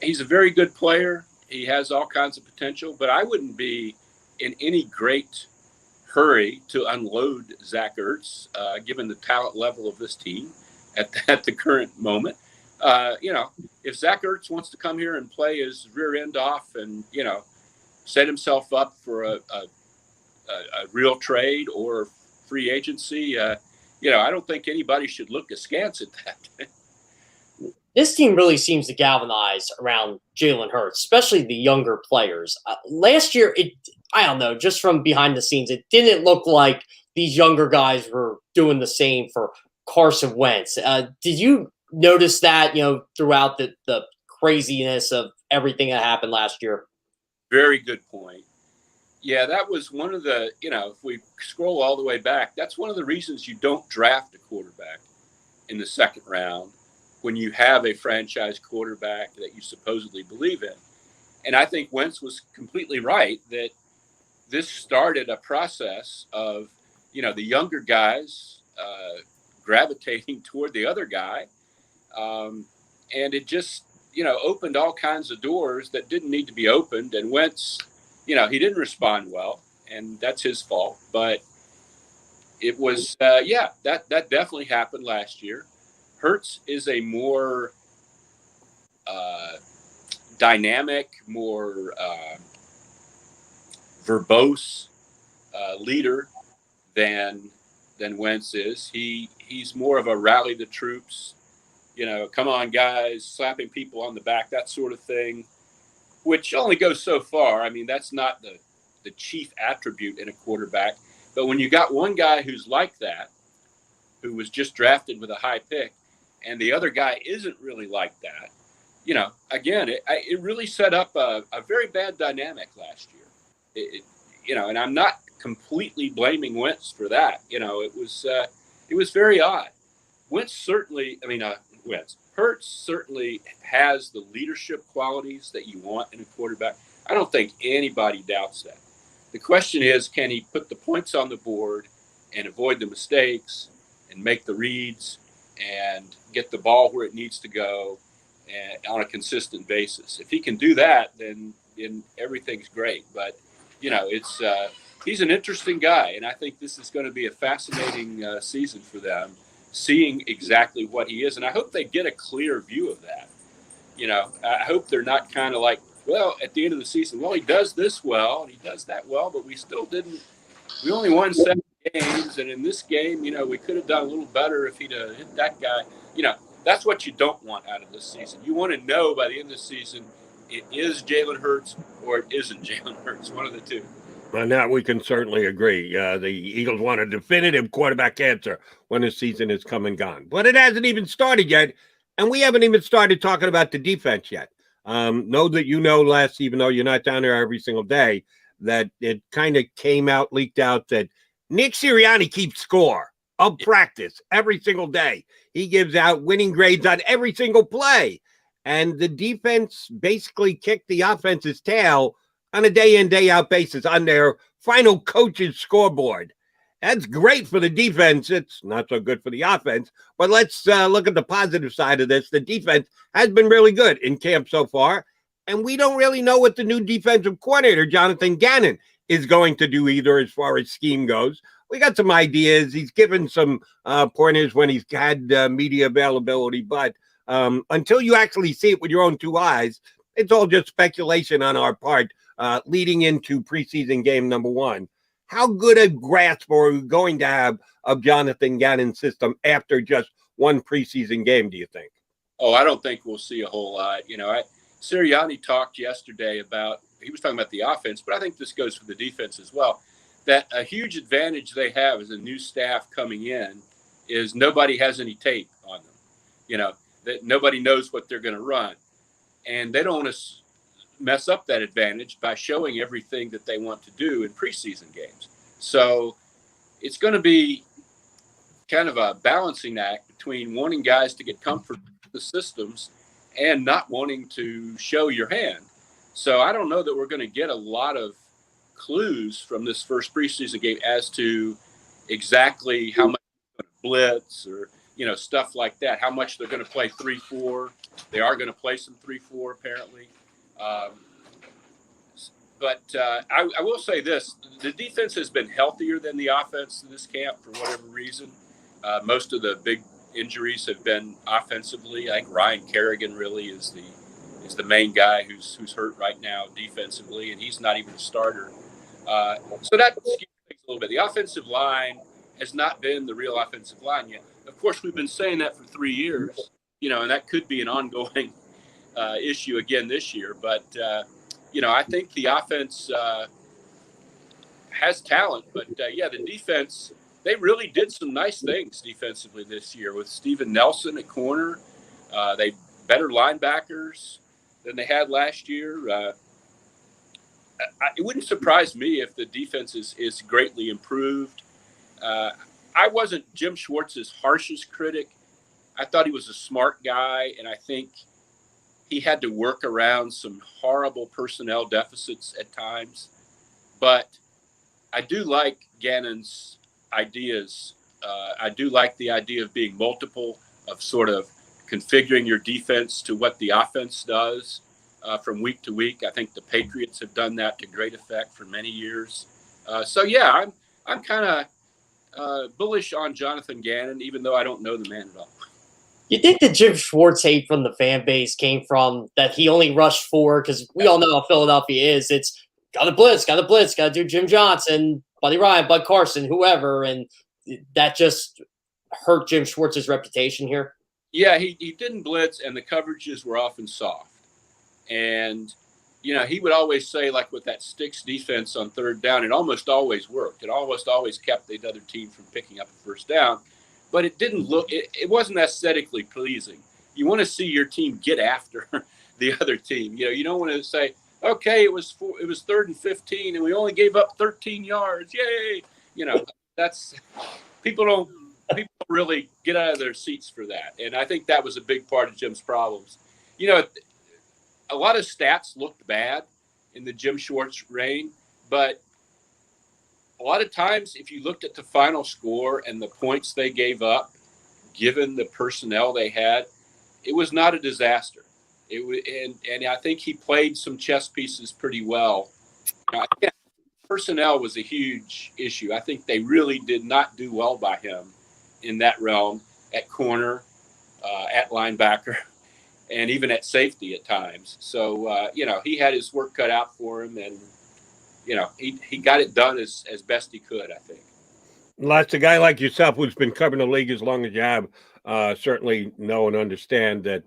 He's a very good player. He has all kinds of potential, but I wouldn't be in any great hurry to unload Zach Ertz, given the talent level of this team at the current moment. If Zach Ertz wants to come here and play his rear end off and, set himself up for a real trade or free agency, I don't think anybody should look askance at that. This team really seems to galvanize around Jalen Hurts, especially the younger players. Last year, I don't know, just from behind the scenes, it didn't look like these younger guys were doing the same for Carson Wentz. Did you notice that, throughout the craziness of everything that happened last year? Very good point. Yeah, that was one of the, if we scroll all the way back, that's one of the reasons you don't draft a quarterback in the second round when you have a franchise quarterback that you supposedly believe in. And I think Wentz was completely right that this started a process of, the younger guys gravitating toward the other guy. And it just, opened all kinds of doors that didn't need to be opened. And Wentz, he didn't respond well, and that's his fault. But it was, that definitely happened last year. Hurts is a more dynamic, more verbose leader than Wentz is. He's more of a rally the troops, come on guys, slapping people on the back, that sort of thing, which only goes so far. I mean, that's not the chief attribute in a quarterback. But when you got one guy who's like that, who was just drafted with a high pick, and the other guy isn't really like that, again, it really set up a very bad dynamic last year. And I'm not completely blaming Wentz for that. It was very odd. Hurts certainly has the leadership qualities that you want in a quarterback. I don't think anybody doubts that. The question is, can he put the points on the board and avoid the mistakes and make the reads and get the ball where it needs to go and on a consistent basis? If he can do that, then everything's great. But, he's an interesting guy, and I think this is going to be a fascinating season for them, seeing exactly what he is. And I hope they get a clear view of that. I hope they're not kind of like, well, at the end of the season, well, he does this well and he does that well, but we only won 7 games. And in this game, we could have done a little better if he'd hit that guy. That's what you don't want out of this season. You want to know by the end of the season, it is Jalen Hurts or it isn't Jalen Hurts, one of the two. On that, we can certainly agree. The Eagles want a definitive quarterback answer when the season is come and gone. But it hasn't even started yet, and we haven't even started talking about the defense yet. Know that Les, even though you're not down there every single day, that it kind of leaked out that Nick Sirianni keeps score of practice every single day. He gives out winning grades on every single play. And the defense basically kicked the offense's tail on a day-in, day-out basis on their final coach's scoreboard. That's great for the defense. It's not so good for the offense. But let's look at the positive side of this. The defense has been really good in camp so far, and we don't really know what the new defensive coordinator, Jonathan Gannon, is going to do either as far as scheme goes. We got some ideas. He's given some pointers when he's had media availability, but until you actually see it with your own two eyes, it's all just speculation on our part leading into preseason game number 1. How good a grasp are we going to have of Jonathan Gannon's system after just one preseason game, do you think? Oh, I don't think we'll see a whole lot. Sirianni talked yesterday he was talking about the offense, but I think this goes for the defense as well, that a huge advantage they have as a new staff coming in is nobody has any tape on them, that nobody knows what they're going to run. And they don't want to mess up that advantage by showing everything that they want to do in preseason games. So it's going to be kind of a balancing act between wanting guys to get comfort with the systems and not wanting to show your hand. So I don't know that we're going to get a lot of clues from this first preseason game as to exactly how much they're going to blitz or, stuff like that, how much they're going to play 3-4. They are going to play some 3-4 apparently. But I will say this, the defense has been healthier than the offense in this camp for whatever reason. Most of the big injuries have been offensively. I think Ryan Kerrigan really is the main guy who's hurt right now defensively, and he's not even a starter. So that skews things a little bit. The offensive line has not been the real offensive line yet. Of course, we've been saying that for 3 years, and that could be an ongoing issue again this year. But, I think the offense has talent. But, the defense, they really did some nice things defensively this year with Steven Nelson at corner. They better linebackers than they had last year. it wouldn't surprise me if the defense is greatly improved. I wasn't Jim Schwartz's harshest critic. I thought he was a smart guy, and I think he had to work around some horrible personnel deficits at times. But I do like Gannon's ideas. I do like the idea of being multiple, of sort of configuring your defense to what the offense does from week to week. I think the Patriots have done that to great effect for many years. So yeah, I'm kind of bullish on Jonathan Gannon, even though I don't know the man at all. You think the Jim Schwartz hate from the fan base came from that he only rushed 4? Because we all know how Philadelphia is. It's got to blitz, got to do Jim Johnson, Buddy Ryan, Bud Carson, whoever. And that just hurt Jim Schwartz's reputation here. Yeah, he didn't blitz, and the coverages were often soft. And, you know, he would always say, like with that sticks defense on third down, it almost always worked. It almost always kept the other team from picking up a first down. But it didn't look – it wasn't aesthetically pleasing. You want to see your team get after the other team. You know, you don't want to say, okay, it was 3rd and 15, and we only gave up 13 yards. Yay! You know, that's – people don't really get out of their seats for that. And I think that was a big part of Jim's problems. You know, a lot of stats looked bad in the Jim Schwartz reign, but a lot of times if you looked at the final score and the points they gave up, given the personnel they had, it was not a disaster. And I think he played some chess pieces pretty well. Again, personnel was a huge issue. I think they really did not do well by him in that realm, at corner, at linebacker, and even at safety at times. So, you know, he had his work cut out for him, and, you know, he got it done as best he could, I think. Lots of guy like yourself who's been covering the league as long as you have certainly know and understand that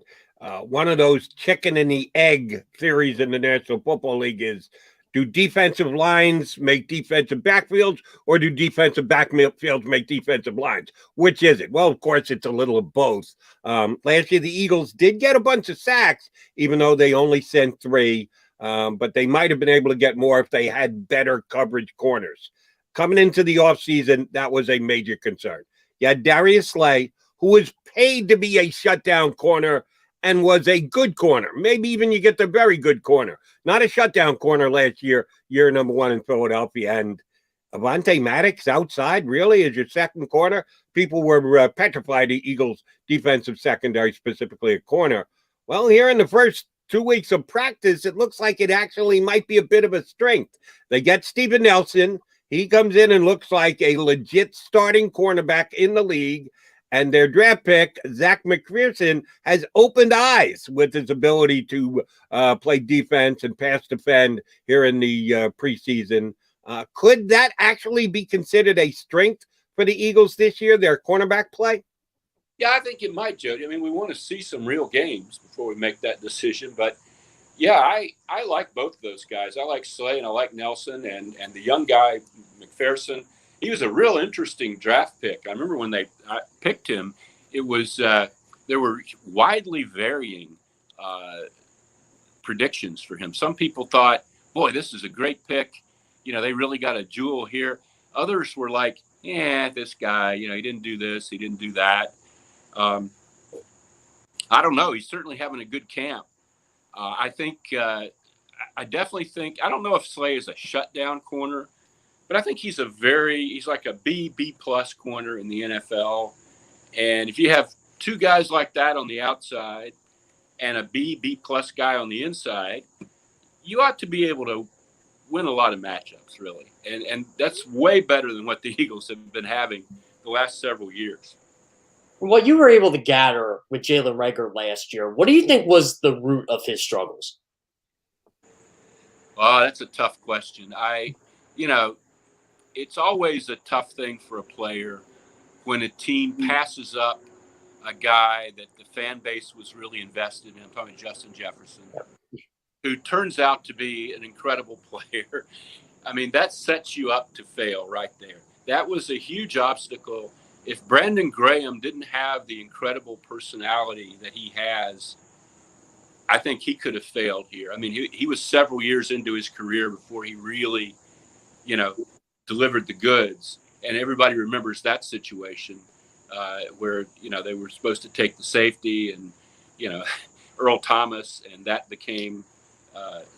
one of those chicken and the egg theories in the National Football League is, do defensive lines make defensive backfields, or do defensive backfields make defensive lines? Which is it? Well, of course, it's a little of both. Last year, the Eagles did get a bunch of sacks, even though they only sent 3. But they might have been able to get more if they had better coverage corners. Coming into the offseason, that was a major concern. You had Darius Slay, who was paid to be a shutdown corner and was a good corner. Maybe even you get the very good corner. Not a shutdown corner last year, year number 1 in Philadelphia. And Avonte Maddox outside, really, as your second corner? People were petrified the Eagles' defensive secondary, specifically a corner. Well, here in the first 2 weeks of practice, it looks like it actually might be a bit of a strength. They get Steven Nelson. He comes in and looks like a legit starting cornerback in the league. And their draft pick, Zach McPherson, has opened eyes with his ability to play defense and pass defend here in the preseason. Could that actually be considered a strength for the Eagles this year, their cornerback play? Yeah, I think it might, Jody. I mean, we want to see some real games before we make that decision. But, yeah, I like both of those guys. I like Slay and I like Nelson, and the young guy, McPherson. He was a real interesting draft pick. I remember when they picked him, it was there were widely varying predictions for him. Some people thought, boy, this is a great pick. You know, they really got a jewel here. Others were like, yeah, this guy, you know, he didn't do this, he didn't do that. I don't know. He's certainly having a good camp. I think I definitely think, I don't know if Slay is a shutdown corner, but I think he's like a B plus corner in the NFL. And if you have 2 guys like that on the outside and a B plus guy on the inside, you ought to be able to win a lot of matchups, really. And that's way better than what the Eagles have been having the last several years. Well, you were able to gather with Jalen Reagor last year. What do you think was the root of his struggles? Oh, that's a tough question. You know, it's always a tough thing for a player when a team passes up a guy that the fan base was really invested in. I'm talking Justin Jefferson, who turns out to be an incredible player. I mean, that sets you up to fail right there. That was a huge obstacle. If Brandon Graham didn't have the incredible personality that he has, I think he could have failed here. I mean, he was several years into his career before he really, delivered the goods. And everybody remembers that situation where, they were supposed to take the safety and, Earl Thomas, and that became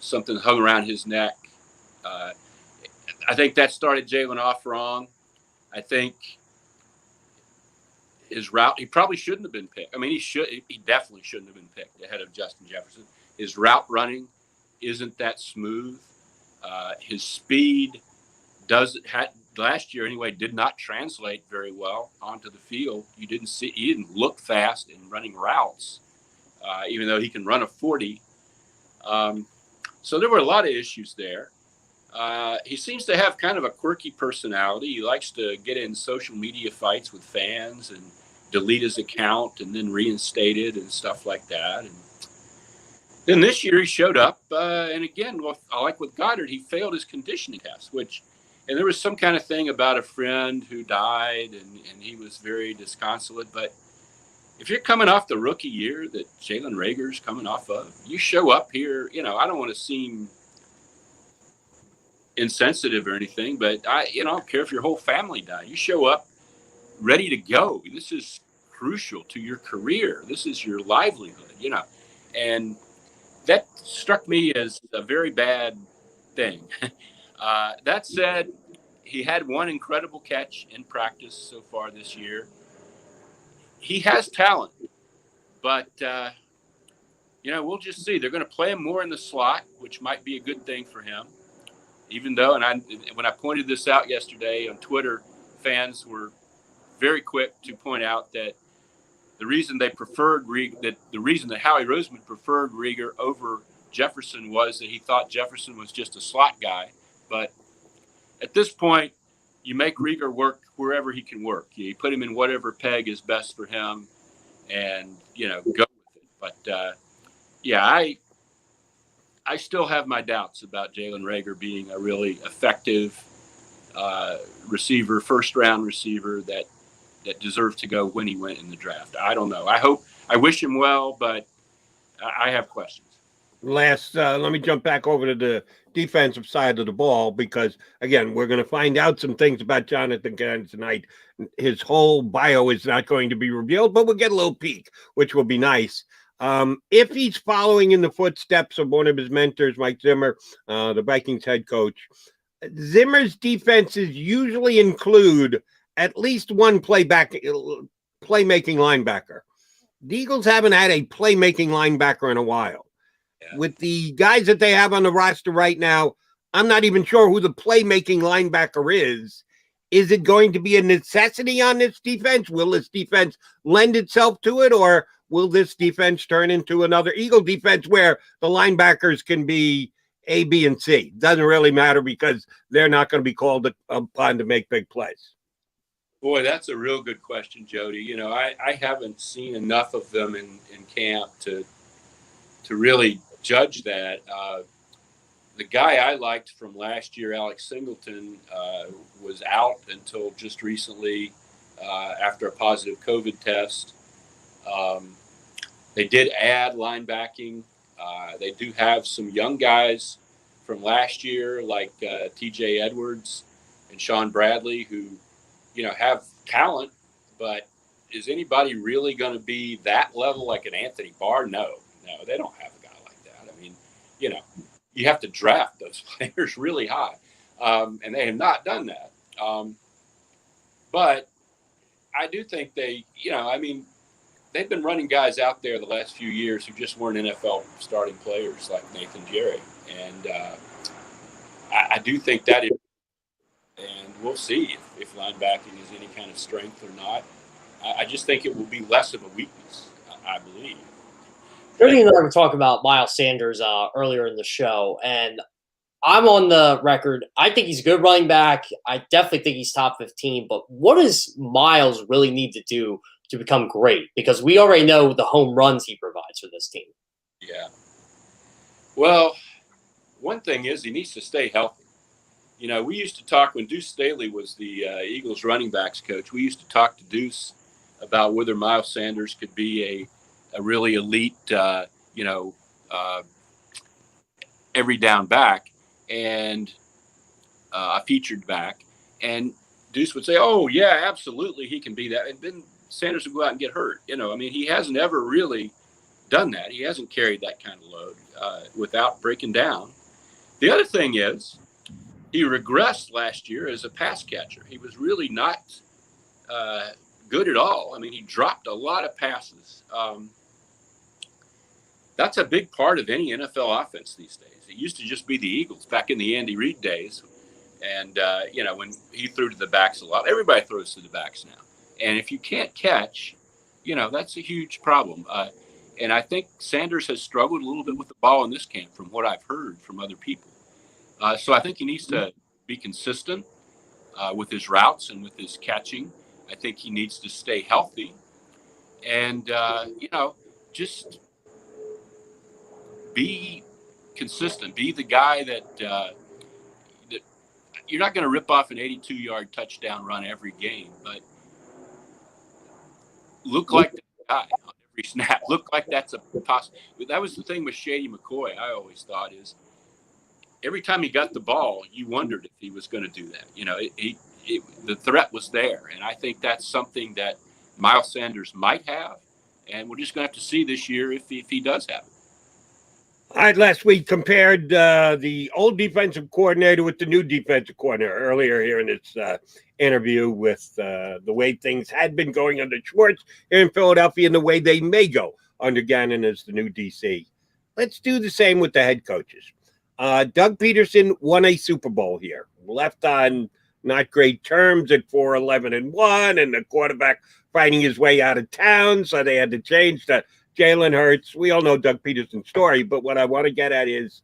something hung around his neck. I think that started Jalen off wrong. I think his route, he probably shouldn't have been picked. I mean, he definitely shouldn't have been picked ahead of Justin Jefferson. His route running isn't that smooth. His speed last year anyway, did not translate very well onto the field. He didn't look fast in running routes, even though he can run a 40. So there were a lot of issues there. He seems to have kind of a quirky personality. He likes to get in social media fights with fans and delete his account and then reinstate it and stuff like that. And then this year he showed up, and again, like with Goddard, he failed his conditioning test, and there was some kind of thing about a friend who died, and he was very disconsolate. But if you're coming off the rookie year that Jalen Reagor's coming off of, you show up here, I don't want to seem insensitive or anything, but I don't care if your whole family died. You show up ready to go. This is crucial to your career. This is your livelihood, and that struck me as a very bad thing. That said, he had one incredible catch in practice so far this year. He has talent, but we'll just see. They're going to play him more in the slot, which might be a good thing for him. Even though, when I pointed this out yesterday on Twitter, fans were very quick to point out that the reason that Howie Roseman preferred Reagor over Jefferson was that he thought Jefferson was just a slot guy. But at this point, you make Reagor work wherever he can work. You put him in whatever peg is best for him, and go with it. But I still have my doubts about Jalen Reagor being a really effective receiver, first-round receiver that deserves to go when he went in the draft. I don't know. I wish him well, but I have questions. Let me jump back over to the defensive side of the ball, because, again, we're going to find out some things about Jonathan Gannon tonight. His whole bio is not going to be revealed, but we'll get a little peek, which will be nice. If he's following in the footsteps of one of his mentors, Mike Zimmer, the Vikings head coach, Zimmer's defenses usually include at least one playmaking linebacker. The Eagles haven't had a playmaking linebacker in a while. Yeah. With the guys that they have on the roster right now, I'm not even sure who the playmaking linebacker is. Is it going to be a necessity on this defense? Will this defense lend itself to it, or will this defense turn into another Eagle defense where the linebackers can be A, B, and C? Doesn't really matter because they're not going to be called upon to make big plays. Boy, that's a real good question, Jody. I haven't seen enough of them in camp to really judge that. The guy I liked from last year, Alex Singleton, was out until just recently after a positive COVID test. They did add linebacking. They do have some young guys from last year, like TJ Edwards and Sean Bradley, who, have talent, but is anybody really going to be that level like an Anthony Barr? No, they don't have a guy like that. I mean, you have to draft those players really high, and they have not done that. But I do think they've been running guys out there the last few years who just weren't NFL starting players like Nathan Jerry. And I do think that is, and we'll see if linebacking is any kind of strength or not. I just think it will be less of a weakness, I believe. Jody and I were talking about Miles Sanders earlier in the show, and I'm on the record. I think he's a good running back. I definitely think he's top 15, but what does Miles really need to do to become great? Because we already know the home runs he provides for this team. Yeah. Well, one thing is he needs to stay healthy. We used to talk when Deuce Staley was the Eagles running backs coach. We used to talk to Deuce about whether Miles Sanders could be a really elite, every down back and a featured back. And Deuce would say, oh, yeah, absolutely, he can be that. And then Sanders would go out and get hurt. You know, I mean, he hasn't ever really done that. He hasn't carried that kind of load without breaking down. The other thing is he regressed last year as a pass catcher. He was really not good at all. I mean, he dropped a lot of passes. That's a big part of any NFL offense these days. It used to just be the Eagles back in the Andy Reid days. And, you know, when he threw to the backs a lot, everybody throws to the backs now. And if you can't catch, you know, that's a huge problem. And I think Sanders has struggled a little bit with the ball in this camp from what I've heard from other people. So I think he needs to be consistent with his routes and with his catching. I think he needs to stay healthy and, you know, just be consistent. Be the guy that you're not going to rip off an 82-yard touchdown run every game, but look like that guy on every snap. Look like that's a possibility. That was the thing with Shady McCoy, I always thought, is every time he got the ball, you wondered if he was going to do that. You know, the threat was there, and I think that's something that Miles Sanders might have, and we're just going to have to see this year if he does have it. All right, last week compared the old defensive coordinator with the new defensive coordinator earlier here in this interview with the way things had been going under Schwartz here in Philadelphia and the way they may go under Gannon as the new DC. Let's do the same with the head coaches. Doug Peterson won a Super Bowl here, left on not great terms at 4-11-1, and the quarterback fighting his way out of town, so they had to change to Jalen Hurts. We all know Doug Peterson's story, but what I want to get at is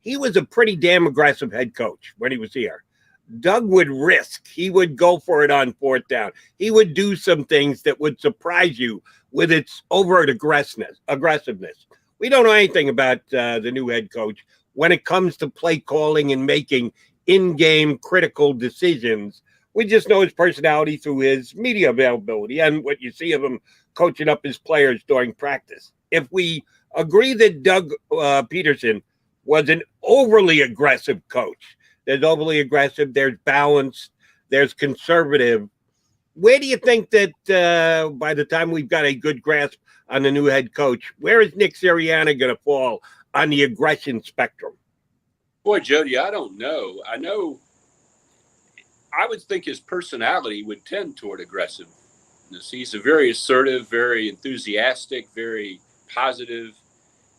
he was a pretty damn aggressive head coach when he was here. Doug would risk. He would go for it on fourth down. He would do some things that would surprise you with its overt aggressiveness. We don't know anything about the new head coach when it comes to play calling and making in-game critical decisions. We just know his personality through his media availability and what you see of him coaching up his players during practice. If we agree that Doug Peterson was an overly aggressive coach, there's overly aggressive, there's balanced, there's conservative. Where do you think that by the time we've got a good grasp on the new head coach, where is Nick Sirianni going to fall on the aggression spectrum? Boy, Jody, I don't know. I would think his personality would tend toward aggressiveness. He's a very assertive, very enthusiastic, very positive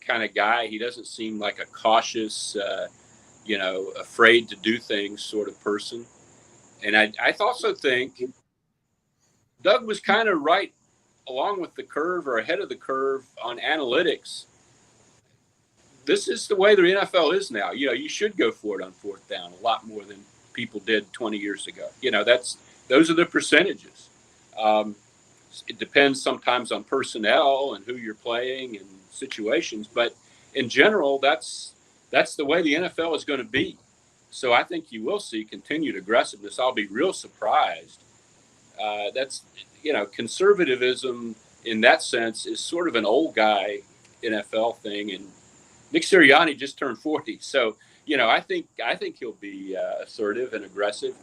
kind of guy. He doesn't seem like a cautious, afraid to do things sort of person. And I also think Doug was kind of right along with the curve or ahead of the curve on analytics. This is the way the NFL is now. You know, you should go for it on fourth down a lot more than people did 20 years ago. You know, those are the percentages. It depends sometimes on personnel and who you're playing and situations, but in general, that's the way the NFL is going to be. So I think you will see continued aggressiveness. I'll be real surprised. Conservatism in that sense is sort of an old guy NFL thing, and Nick Sirianni just turned 40. So, I think he'll be assertive and aggressive.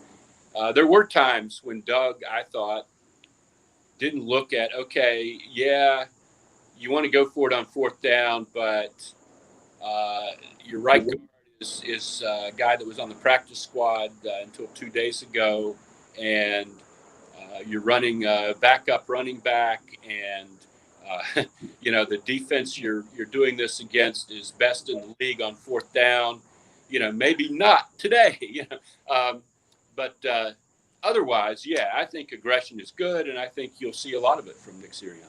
There were times when Doug, I thought, didn't look at, okay, yeah, you want to go for it on fourth down, but your right guard is a guy that was on the practice squad until 2 days ago, and you're running backup running back, and the defense you're doing this against is best in the league on fourth down. Maybe not today, but otherwise, yeah, I think aggression is good, and I think you'll see a lot of it from Nick Sirianni.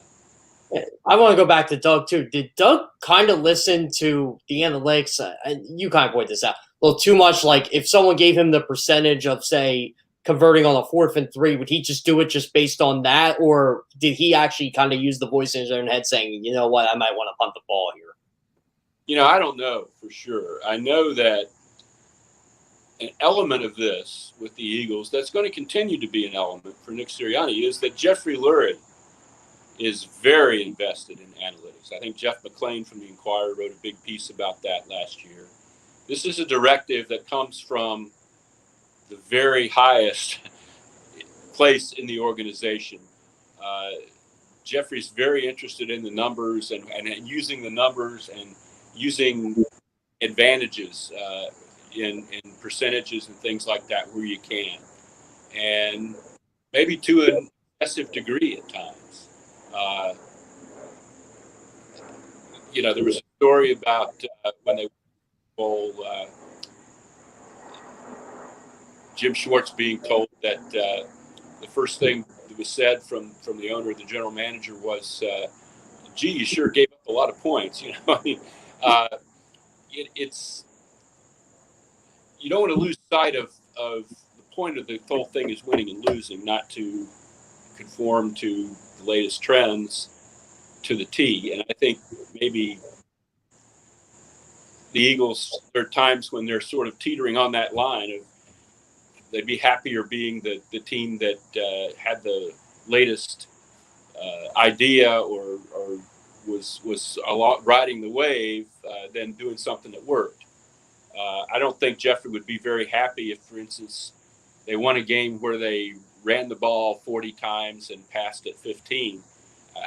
I want to go back to Doug, too. Did Doug kind of listen to the analytics? And you kind of point this out a little too much. Like, if someone gave him the percentage of, say, converting on a 4th and 3, would he just do it just based on that? Or did he actually kind of use the voice in his own head saying, you know what, I might want to punt the ball here? I don't know for sure. I know that an element of this with the Eagles that's going to continue to be an element for Nick Sirianni is that Jeffrey Lurie is very invested in analytics. I think Jeff McClain from the Inquirer wrote a big piece about that last year. This is a directive that comes from the very highest place in the organization. Jeffrey's very interested in the numbers and using the numbers and using advantages in percentages and things like that where you can, and maybe to an excessive degree at times. There was a story about when they bowl, Jim Schwartz being told that the first thing that was said from the owner, the general manager, was, "Gee, you sure gave up a lot of points." I mean, it's you don't want to lose sight of the point of the whole thing is winning and losing, not to conform to the latest trends to the T. And I think maybe the Eagles, there are times when they're sort of teetering on that line of they'd be happier being the team that had the latest idea or was a lot riding the wave than doing something that worked. I don't think Jeffrey would be very happy if, for instance, they won a game where they ran the ball 40 times and passed it 15.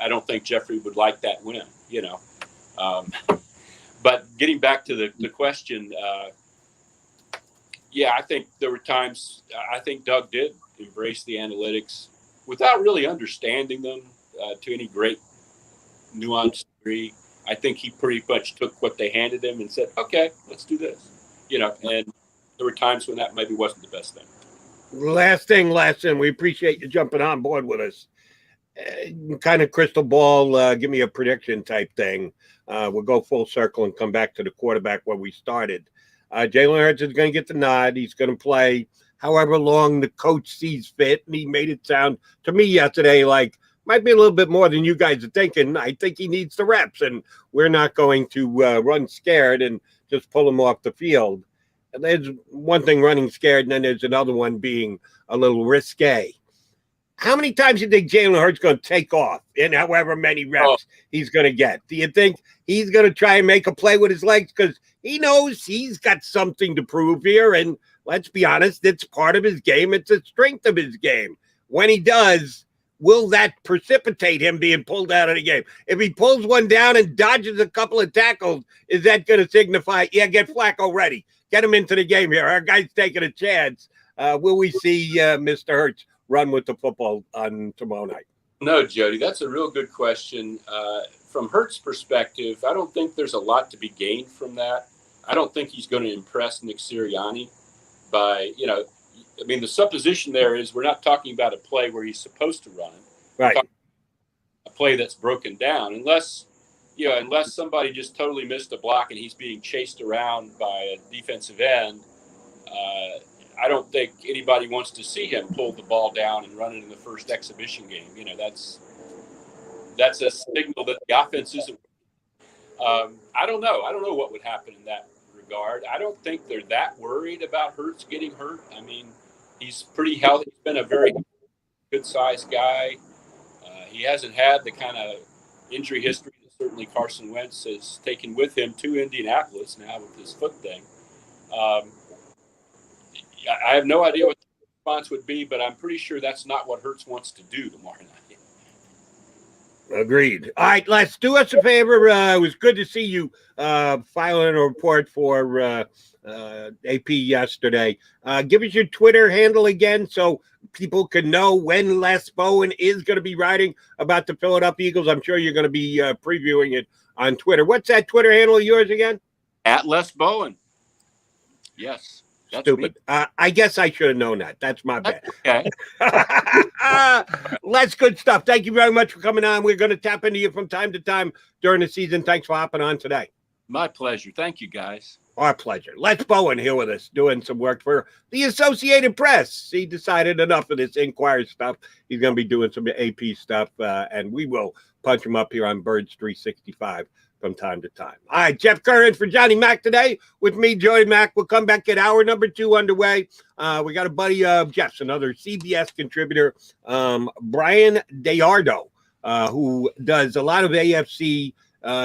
I don't think Jeffrey would like that win, But getting back to the question, I think there were times I think Doug did embrace the analytics without really understanding them to any great nuanced degree. I think he pretty much took what they handed him and said, "Okay, let's do this," and there were times when that maybe wasn't the best thing. Last thing. We appreciate you jumping on board with us. Kind of crystal ball, give me a prediction type thing. We'll go full circle and come back to the quarterback where we started. Jalen Hurts is going to get the nod. He's going to play however long the coach sees fit. And he made it sound to me yesterday like might be a little bit more than you guys are thinking. I think he needs the reps, and we're not going to run scared and just pull him off the field. And there's one thing running scared, and then there's another one being a little risque. How many times do you think Jalen Hurts going to take off in however many reps he's going to get? Do you think he's going to try and make a play with his legs? Because he knows he's got something to prove here. And let's be honest, it's part of his game. It's a strength of his game. When he does, will that precipitate him being pulled out of the game? If he pulls one down and dodges a couple of tackles, is that going to signify, get Flacco ready? Get him into the game here. Our guy's taking a chance. Will we see Mr. Hurts run with the football on tomorrow night? No, Jody, that's a real good question. From Hurts' perspective, I don't think there's a lot to be gained from that. I don't think he's going to impress Nick Sirianni by, the supposition there is we're not talking about a play where he's supposed to run it. Right. A play that's broken down, unless somebody just totally missed a block and he's being chased around by a defensive end. I don't think anybody wants to see him pull the ball down and run it in the first exhibition game. That's a signal that the offense isn't. I don't know. I don't know what would happen in that regard. I don't think they're that worried about Hurts getting hurt. I mean, he's pretty healthy. He's been a very good-sized guy. He hasn't had the kind of injury history that certainly Carson Wentz has taken with him to Indianapolis now with his foot thing. I have no idea what the response would be, but I'm pretty sure that's not what Hurts wants to do tomorrow night. Agreed. All right, Les, do us a favor. It was good to see you filing a report for AP yesterday. Give us your Twitter handle again so people can know when Les Bowen is going to be writing about the Philadelphia Eagles. I'm sure you're going to be previewing it on Twitter. What's that Twitter handle of yours again? @Les Bowen. Yes. That's stupid. I guess I should have known that. That's my bad. Okay. Les, good stuff. Thank you very much for coming on. We're going to tap into you from time to time during the season. Thanks for hopping on today. My pleasure. Thank you, guys. Our pleasure. Les Bowen here with us doing some work for the Associated Press. He decided enough of this Inquirer stuff. He's going to be doing some AP stuff, and we will punch him up here on Birds 365 from time to time. All right, Jeff Curran for Johnny Mac today with me, Joey Mac. We'll come back at hour number 2 underway. We got a buddy of Jeff's, another CBS contributor, Bryan Deardo, who does a lot of AFC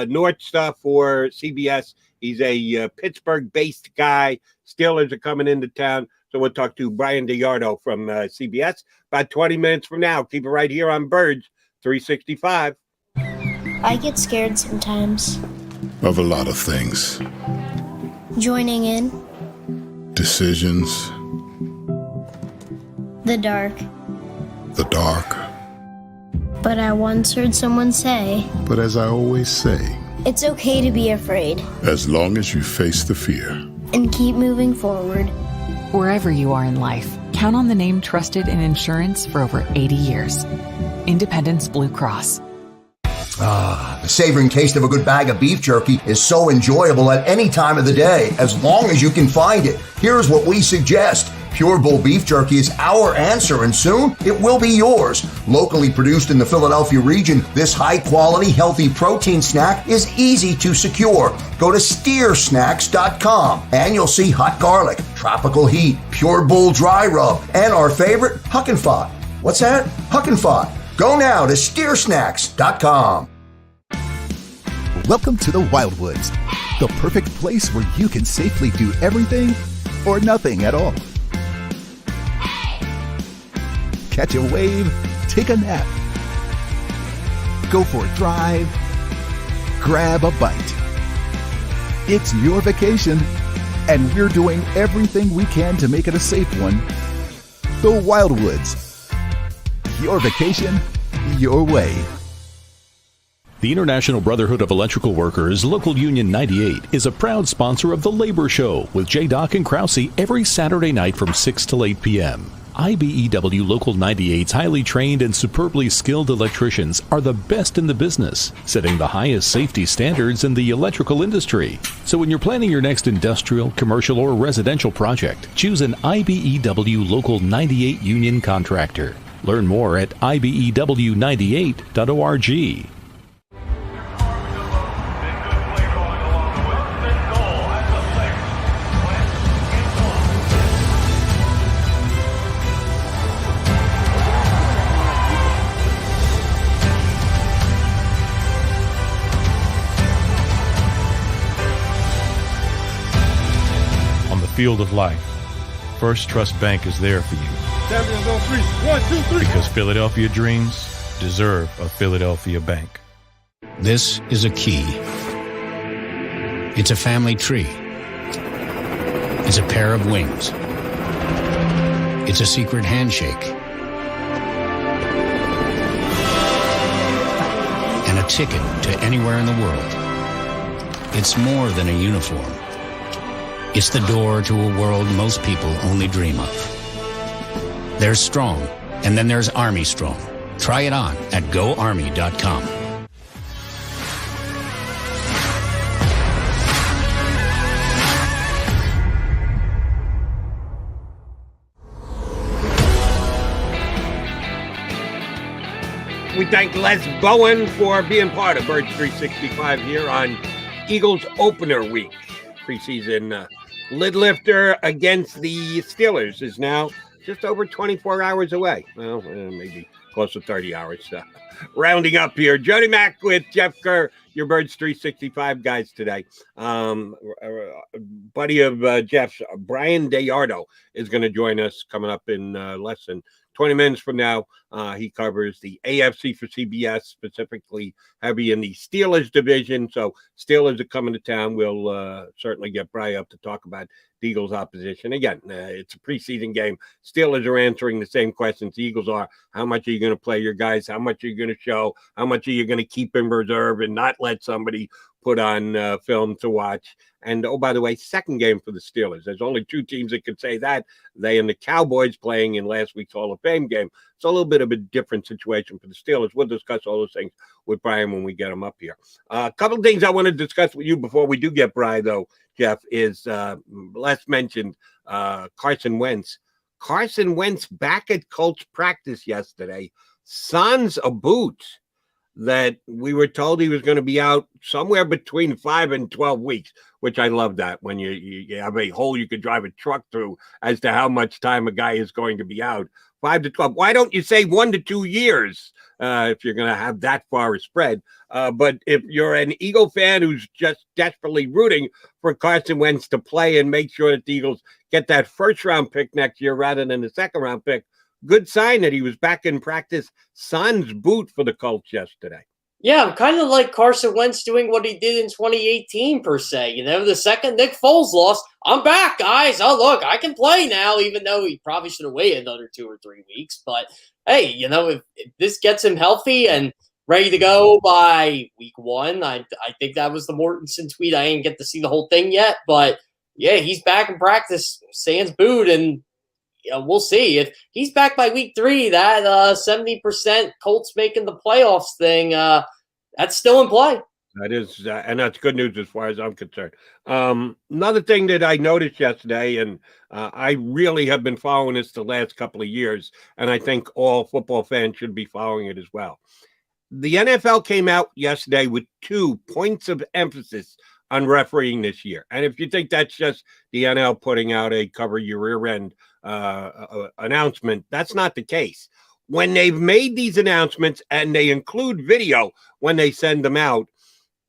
North stuff for CBS. He's a Pittsburgh-based guy. Steelers are coming into town. So we'll talk to Bryan Deardo from CBS about 20 minutes from now. Keep it right here on Birds 365. I get scared sometimes. Of a lot of things. Joining in. Decisions. The dark. The dark. But I once heard someone say, But as I always say, it's okay to be afraid. As long as you face the fear. And keep moving forward. Wherever you are in life, count on the name trusted in insurance for over 80 years. Independence Blue Cross. The savoring taste of a good bag of beef jerky is so enjoyable at any time of the day, as long as you can find it. Here's what we suggest. Pure Bull beef jerky is our answer, and soon it will be yours. Locally produced in the Philadelphia region, this high-quality, healthy protein snack is easy to secure. Go to steersnacks.com, and you'll see hot garlic, tropical heat, Pure Bull dry rub, and our favorite, Huck and Fod. What's that? Huck and Fod. Go now to steersnacks.com. Welcome to the Wildwoods, the perfect place where you can safely do everything or nothing at all. Catch a wave, take a nap, go for a drive, grab a bite. It's your vacation, and we're doing everything we can to make it a safe one. The Wildwoods. Your vacation, your way. The International Brotherhood of Electrical Workers, Local Union 98, is a proud sponsor of The Labor Show with J. and Krause every Saturday night from 6 till 8 p.m. IBEW Local 98's highly trained and superbly skilled electricians are the best in the business, setting the highest safety standards in the electrical industry. So when you're planning your next industrial, commercial, or residential project, choose an IBEW Local 98 union contractor. Learn more at ibew98.org. Field of life, First Trust Bank is there for you. Champions on three. 1, 2, 3. Because Philadelphia dreams deserve a Philadelphia bank. This is a key. It's a family tree. It's a pair of wings. It's a secret handshake. And a ticket to anywhere in the world. It's more than a uniform. It's the door to a world most people only dream of. There's Strong, and then there's Army Strong. Try it on at GoArmy.com. We thank Les Bowen for being part of Birds 365 here on Eagles opener week. Preseason lid lifter against the Steelers is now just over 24 hours away. Well, maybe close to 30 hours. Rounding up here, Jody Mack with Jeff Kerr, your Birds 365 guys today. Buddy of Jeff's, Bryan Deardo, is going to join us coming up in less than 20 minutes from now. He covers the AFC for CBS, specifically heavy in the Steelers division. So Steelers are coming to town. We'll certainly get Bryan up to talk about the Eagles' opposition. Again, it's a preseason game. Steelers are answering the same questions the Eagles are. How much are you going to play your guys? How much are you going to show? How much are you going to keep in reserve and not let somebody put on film to watch? And, oh, by the way, second game for the Steelers. There's only two teams that could say that. They and the Cowboys playing in last week's Hall of Fame game. It's a little bit of a different situation for the Steelers. We'll discuss all those things with Bryan when we get him up here. A couple of things I want to discuss with you before we do get Bryan, though, Jeff, is last mentioned Carson Wentz. Carson Wentz back at Colts practice yesterday. Sans a boot. that we were told he was going to be out somewhere between 5 and 12 weeks, which I love that when you have a hole you could drive a truck through as to how much time a guy is going to be out. 5 to 12. Why don't you say 1 to 2 years if you're going to have that far a spread? But if you're an Eagle fan who's just desperately rooting for Carson Wentz to play and make sure that the Eagles get that first-round pick next year rather than the second-round pick, good sign that he was back in practice sans boot for the Colts yesterday. Yeah, I'm kind of like Carson Wentz doing what he did in 2018, per se. You know, the second Nick Foles lost, I'm back, guys. Oh, look, I can play now, even though he probably should have waited another 2 or 3 weeks. But, hey, you know, if this gets him healthy and ready to go by week 1, I think that was the Mortensen tweet. I didn't get to see the whole thing yet. But, yeah, he's back in practice, sans boot, and we'll see. If he's back by week 3, that 70% Colts making the playoffs thing, that's still in play. That is, and that's good news as far as I'm concerned. Another thing that I noticed yesterday, and I really have been following this the last couple of years, and I think all football fans should be following it as well. The NFL came out yesterday with 2 points of emphasis on refereeing this year. And if you think that's just the NL putting out a cover your rear end announcement, that's not the case. When they've made these announcements and they include video when they send them out,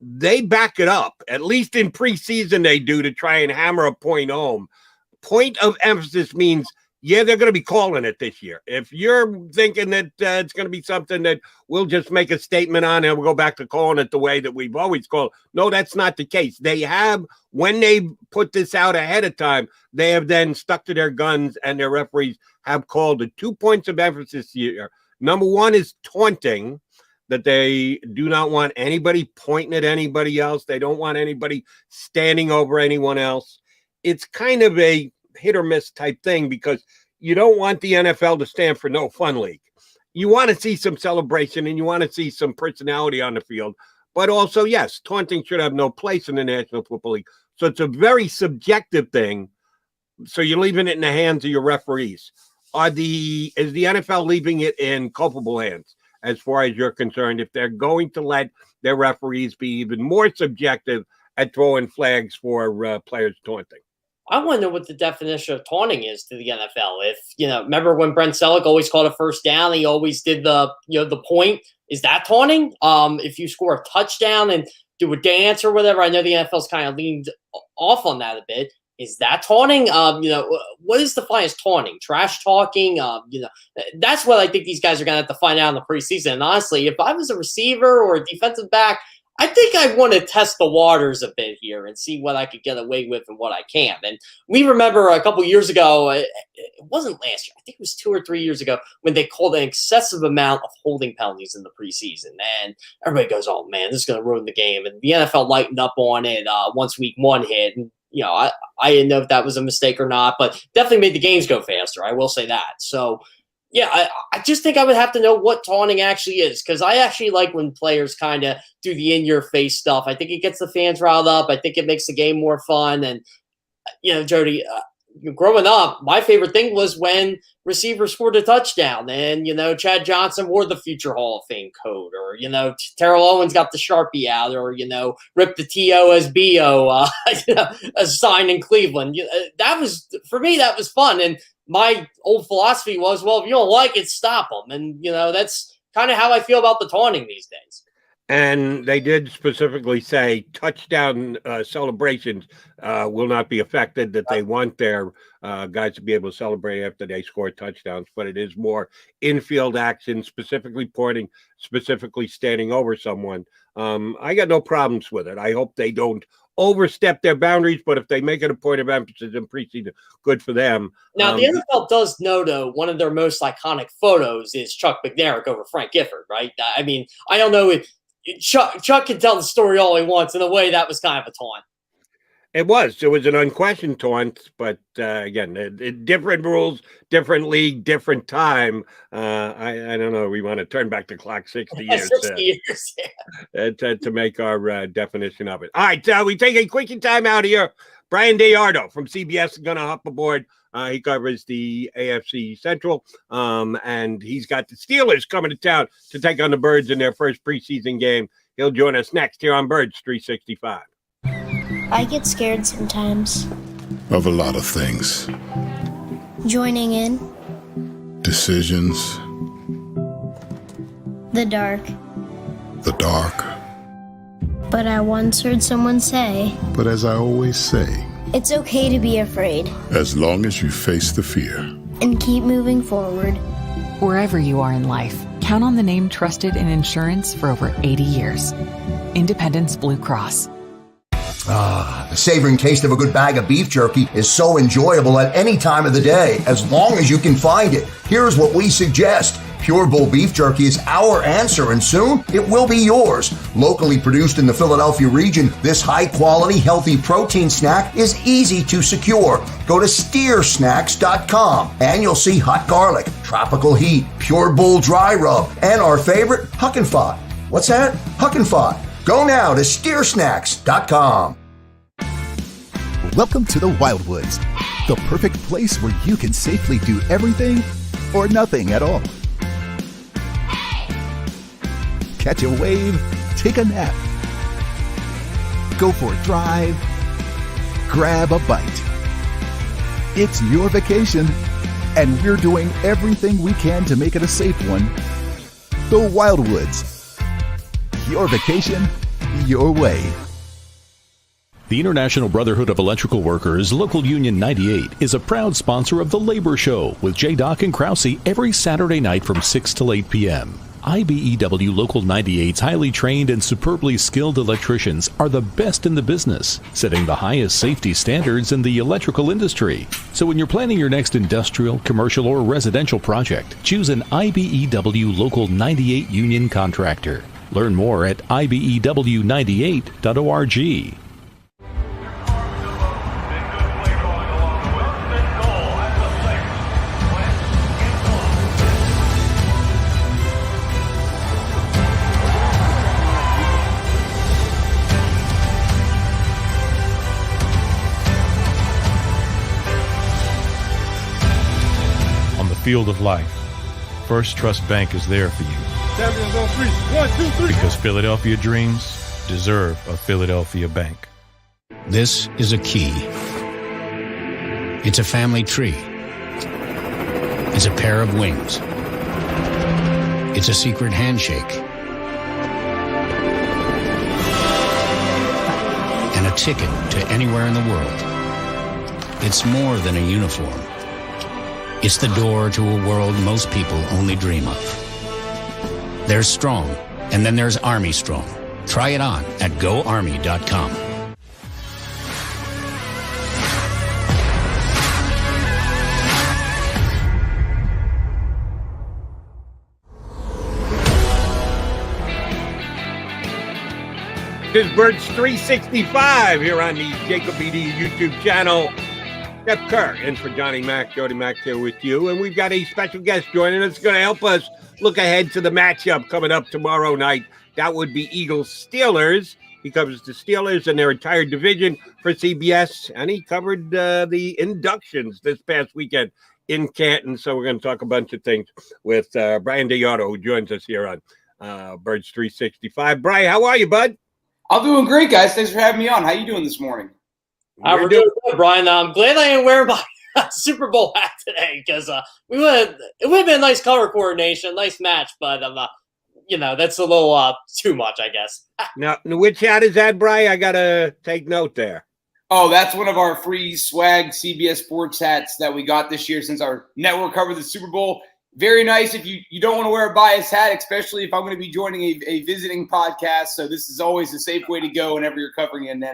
they back it up. At least in preseason they do, to try and hammer a point home. Point of emphasis means, yeah, they're going to be calling it this year. If you're thinking that it's going to be something that we'll just make a statement on and we'll go back to calling it the way that we've always called, no, that's not the case. They have, when they put this out ahead of time, they have then stuck to their guns, and their referees have called the 2 points of emphasis here. Number 1 is taunting, that they do not want anybody pointing at anybody else. They don't want anybody standing over anyone else. It's kind of a hit or miss type thing, because you don't want the NFL to stand for no fun league. You want to see some celebration and you want to see some personality on the field, but also, yes, taunting should have no place in the National Football League. So it's a very subjective thing. So you're leaving it in the hands of your referees. Is the NFL leaving it in culpable hands as far as you're concerned, if they're going to let their referees be even more subjective at throwing flags for players taunting? I want to know what the definition of taunting is to the NFL. If, remember when Brent Selleck always called a first down, he always did the point. Is that taunting? If you score a touchdown and do a dance or whatever, I know the NFL's kind of leaned off on that a bit. Is that taunting? What is defined as taunting? Trash talking? That's what I think these guys are going to have to find out in the preseason. And honestly, if I was a receiver or a defensive back, I think I want to test the waters a bit here and see what I could get away with and what I can't. And we remember a couple years ago, it wasn't last year, I think it was 2 or 3 years ago, when they called an excessive amount of holding penalties in the preseason. And everybody goes, oh man, this is going to ruin the game. And the NFL lightened up on it once week 1 hit. And, I didn't know if that was a mistake or not, but definitely made the games go faster. I will say that. So, yeah, I just think I would have to know what taunting actually is, because I actually like when players kind of do the in-your-face stuff. I think it gets the fans riled up. I think it makes the game more fun. And, Jody, growing up, my favorite thing was when receivers scored a touchdown and, Chad Johnson wore the future Hall of Fame coat, or, Terrell Owens got the Sharpie out, or, ripped the TO as BO, a sign in Cleveland. That was, for me, that was fun. And my old philosophy was, well, if you don't like it, stop them. And, that's kind of how I feel about the taunting these days. And they did specifically say touchdown celebrations will not be affected, that they want their guys to be able to celebrate after they score touchdowns. But it is more infield action, specifically pointing, specifically standing over someone. I got no problems with it. I hope they don't overstep their boundaries, but if they make it a point of emphasis in preseason, good for them. Now, the NFL does know, though, one of their most iconic photos is Chuck McNarick over Frank Gifford, right? I mean, I don't know if Chuck can tell the story all he wants. In a way, that was kind of a taunt. It was an unquestioned taunt, but again, different rules, different league, different time. I don't know. We want to turn back the clock 60 years, 60 years, yeah. to make our definition of it. All right, we take a quickie time out here. Bryan Deardo from CBS is going to hop aboard. He covers the AFC Central, and he's got the Steelers coming to town to take on the Birds in their first preseason game. He'll join us next here on Birds 365. I get scared sometimes. Of a lot of things. Joining in. Decisions. The dark. The dark. But I once heard someone say, But as I always say, it's okay to be afraid. as long as you face the fear. And keep moving forward. Wherever you are in life, count on the name trusted in insurance for over 80 years. Independence Blue Cross. The savoring taste of a good bag of beef jerky is so enjoyable at any time of the day, as long as you can find it. Here's what we suggest. Pure Bull beef jerky is our answer, and soon it will be yours. Locally produced in the Philadelphia region, this high-quality, healthy protein snack is easy to secure. Go to steersnacks.com, and you'll see hot garlic, tropical heat, Pure Bull dry rub, and our favorite, Huck and Fod. What's that? Huck and Fod. Go now to steersnacks.com. Welcome to the Wildwoods, the perfect place where you can safely do everything or nothing at all. Catch a wave, take a nap, go for a drive, grab a bite. It's your vacation, and we're doing everything we can to make it a safe one. The Wildwoods. Your vacation, your way. The International Brotherhood of Electrical Workers, Local Union 98, is a proud sponsor of The Labor Show with J. and Krause every Saturday night from 6 to 8 p.m. IBEW Local 98's highly trained and superbly skilled electricians are the best in the business, setting the highest safety standards in the electrical industry. So when you're planning your next industrial, commercial, or residential project, choose an IBEW Local 98 union contractor. Learn more at ibew98.org. On the field of life, First Trust Bank is there for you. Champions on three. 1, 2, 3. Because Philadelphia dreams deserve a Philadelphia bank. This is a key. It's a family tree. It's a pair of wings. It's a secret handshake. And a ticket to anywhere in the world. It's more than a uniform. It's the door to a world most people only dream of. There's Strong, and then there's Army Strong. Try it on at GoArmy.com. This is Birds 365 here on the JAKIB YouTube channel. Steph Kerr in for Johnny Mac. Jody Mac here with you. And we've got a special guest joining us. Going to help us look ahead to the matchup coming up tomorrow night. That would be Eagles-Steelers. He covers the Steelers and their entire division for CBS. And he covered the inductions this past weekend in Canton. So we're going to talk a bunch of things with Bryan Deardo, who joins us here on Birds 365. Bryan, how are you, bud? I'm doing great, guys. Thanks for having me on. How you doing this morning? We're doing good, Bryan. I'm glad I didn't wear my Super Bowl hat today because it would have been a nice color coordination, nice match, but that's a little too much, I guess. Now, which hat is that, Bryan? I gotta take note there. Oh, that's one of our free swag CBS Sports hats that we got this year since our network covered the Super Bowl. Very nice if you don't want to wear a biased hat, especially if I'm going to be joining a visiting podcast. So this is always a safe way to go whenever you're covering an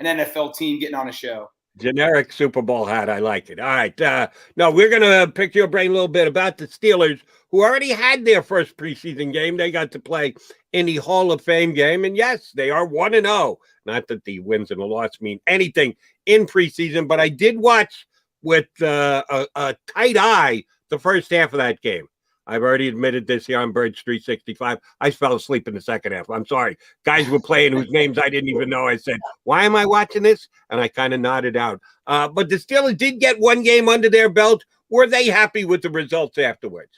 NFL team getting on a show. Generic Super Bowl hat. I like it. All right. No, we're going to pick your brain a little bit about the Steelers, who already had their first preseason game. They got to play in the Hall of Fame game. And yes, they are 1-0. Not that the wins and the loss mean anything in preseason, but I did watch with a tight eye the first half of that game. I've already admitted this here on Birds 365. I fell asleep in the second half. I'm sorry. Guys were playing whose names I didn't even know. I said, why am I watching this? And I kind of nodded out. But the Steelers did get one game under their belt. Were they happy with the results afterwards?